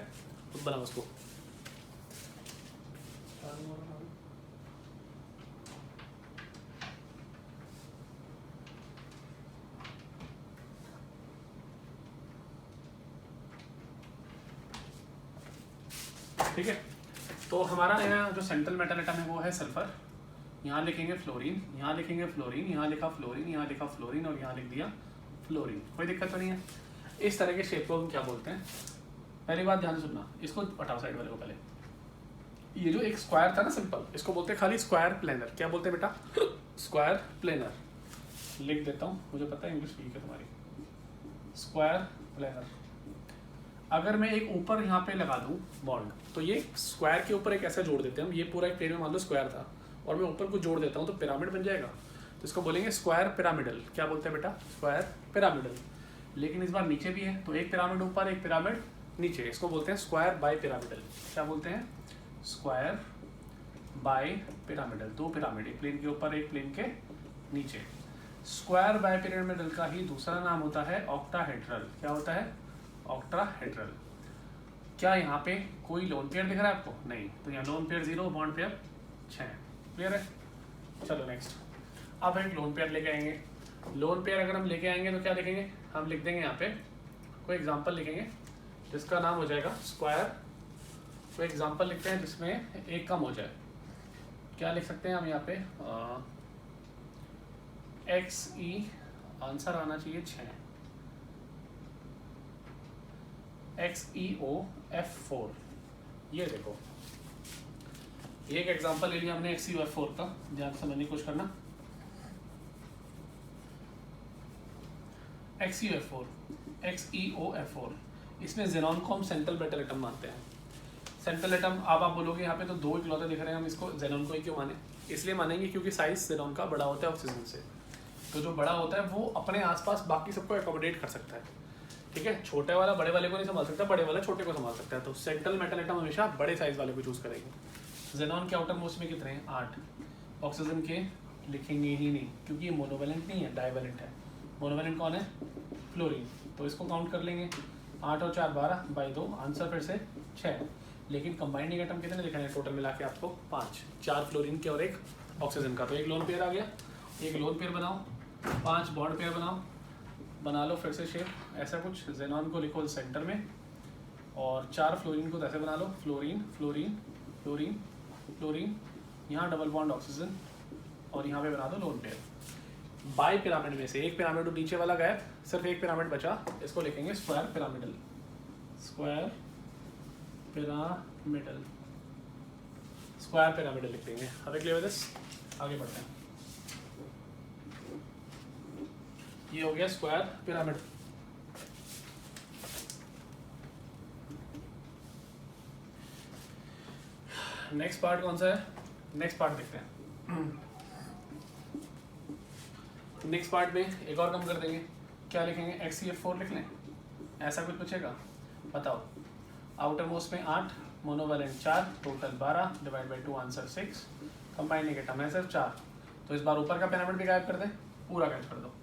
तो बनाओ उसको। ठीक है, तो हमारा यहाँ जो सेंट्रल मेटल एटम है वो है सल्फर, यहाँ लिखेंगे फ्लोरीन, यहाँ लिखेंगे फ्लोरीन, यहाँ लिखा फ्लोरीन, यहाँ लिखा फ्लोरीन और यहाँ लिख दिया फ्लोरीन। कोई दिक्कत तो नहीं है। इस तरह के शेप को हम क्या बोलते हैं? पहली बात ध्यान से सुनना, इसको हटाओ साइड वाले को पहले। ये जो एक स्क्वायर था ना सिंपल, इसको बोलते हैं खाली स्क्वायर प्लेनर। क्या बोलते हैं बेटा? Square planar. लिख देता हूँ, मुझे पता है इंग्लिश वीक है तुम्हारी। Square planar. अगर मैं एक ऊपर यहाँ पे लगा दूँ बॉन्ड, तो ये स्क्वायर के ऊपर एक ऐसा जोड़ देते हैं हम। ये पूरा एक प्लेन में मान लो स्क्वायर था और मैं ऊपर को जोड़ देता हूँ तो पिरामिड बन जाएगा। तो इसको बोलेंगे स्क्वायर पिरामिडल। क्या बोलते हैं बेटा? Square pyramidal. लेकिन इस बार नीचे भी है, तो एक पिरामिड ऊपर एक पिरामिड नीचे, इसको बोलते हैं स्क्वायर बाय पिरामिडल। क्या बोलते हैं? Square by pyramidal. दो पिरामिड, एक प्लेन के ऊपर एक प्लेन के नीचे। स्क्वायर बाय पिरामिडल का ही दूसरा नाम होता है ऑक्टाहेड्रल। क्या होता है? ऑक्टाहेड्रल। क्या यहाँ पे कोई लोन पेयर दिख रहा है आपको? नहीं। तो यहाँ lone pair 0, bond pair 6। Clear है? चलो नेक्स्ट। अब एक लोन पेयर लेके आएंगे। लोन पेयर अगर हम लेके आएंगे तो क्या लिखेंगे? हम लिख देंगे यहाँ पे कोई एग्जांपल लिखेंगे जिसका नाम हो जाएगा स्क्वायर। कोई एग्जांपल लिखते हैं जिसमें एक कम हो जाए। क्या लिख सकते हैं हम यहाँ पे? XE, आंसर आना चाहिए 6। XeOF4। ये देखो, एक एग्जांपल ले लिया हमने XeOF4 का, ध्यान से समझने की कोशिश करना। XeOF4, इसमें जेनॉन को हम सेंट्रल मेटल एटम मानते हैं। सेंट्रल एटम, अब आप बोलोगे यहाँ पे तो दो इकलौते दिख रहे हैं, हम इसको जेनॉन को ही क्यों माने? इसलिए मानेंगे क्योंकि साइज जेनॉन का बड़ा होता है ऑक्सीजन से। तो जो बड़ा होता है वो अपने आसपास बाकी सबको एकोमोडेट कर सकता है। ठीक है? छोटे वाला बड़े वाले को नहीं संभाल सकता, बड़े वाला छोटे को संभाल सकता है। तो सेंट्रल मेटल एटम हमेशा बड़े साइज वाले को चूज करेंगे। जेनॉन के आउटर मोस्ट में कितने हैं? 8। ऑक्सीजन के लिखेंगे ही नहीं क्योंकि ये मोनोवेलेंट नहीं है, डाइवेलेंट है। मोनोवेलेंट कौन है? फ्लोरीन। तो इसको काउंट कर लेंगे, 8 और 4 12 बाई 2, आंसर फिर से 6। लेकिन कंबाइंडिंग एटम कितने दिख रहे हैं टोटल मिला के आपको? 5। 4 फ्लोरीन के और एक ऑक्सीजन का। तो एक लोन पेयर आ गया। एक लोन पेयर बनाओ, 5 बॉन्ड पेयर बनाओ, बना लो फिर से शेप ऐसा कुछ। जेनॉन को लिखो सेंटर में और 4 फ्लोरीन को ऐसे बना लो, फ्लोरीन फ्लोरीन फ्लोरीन फ्लोरीन, यहाँ डबल बॉन्ड ऑक्सीजन और यहाँ पे बना दो लोन पेयर। बाय पिरामिड में से एक पिरामिड नीचे वाला गायब, सिर्फ एक पिरामिड बचा, इसको लिखेंगे square pyramidal. Square pyramidal, square pyramidal लिख देंगे। अब क्लियर दिस, आगे बढ़ते हैं। ये हो गया स्क्वायर पिरामिड। नेक्स्ट पार्ट कौन सा है? नेक्स्ट पार्ट देखते हैं। नेक्स्ट पार्ट में एक और कम कर देंगे। क्या लिखेंगे? XeF4 लिख लें, ऐसा कुछ पूछेगा? बताओ। आउटर मोस्ट में 8, monovalent 4, total 12, divide by 2, answer 6। Combining atom है सिर्फ 4। तो इस बार ऊपर का पिरामिड भी गायब कर दें, पूरा गायब कर दो,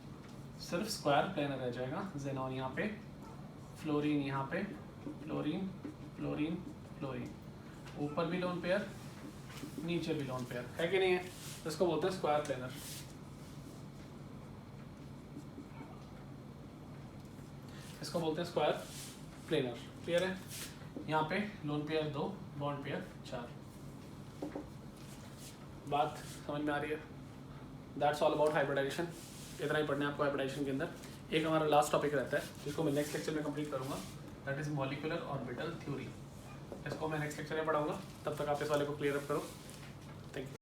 सिर्फ स्क्वायर प्लेनर रह जाएगा। जेनॉन यहाँ पे, फ्लोरीन यहाँ पे, फ्लोरीन फ्लोरीन फ्लोरीन, ऊपर भी लोन पेयर नीचे भी लोन पेयर है कि नहीं है? तो इसको बोलते हैं स्क्वायर प्लेनर। इसको बोलते हैं स्क्वायर प्लेनर। क्लियर है? यहाँ पे लोन पेयर 2, बॉन्ड पेयर 4। बात समझ में आ रही है? That's all about hybridization. इतना ही पढ़ना है आपको हाइब्रिडाइजेशन के अंदर। एक हमारा लास्ट टॉपिक रहता है जिसको मैं नेक्स्ट लेक्चर में कंप्लीट करूँगा, that is molecular orbital theory. इसको मैं नेक्स्ट लेक्चर में पढ़ाऊंगा। तब तक आप इस वाले को क्लियर अप करो। Thank you.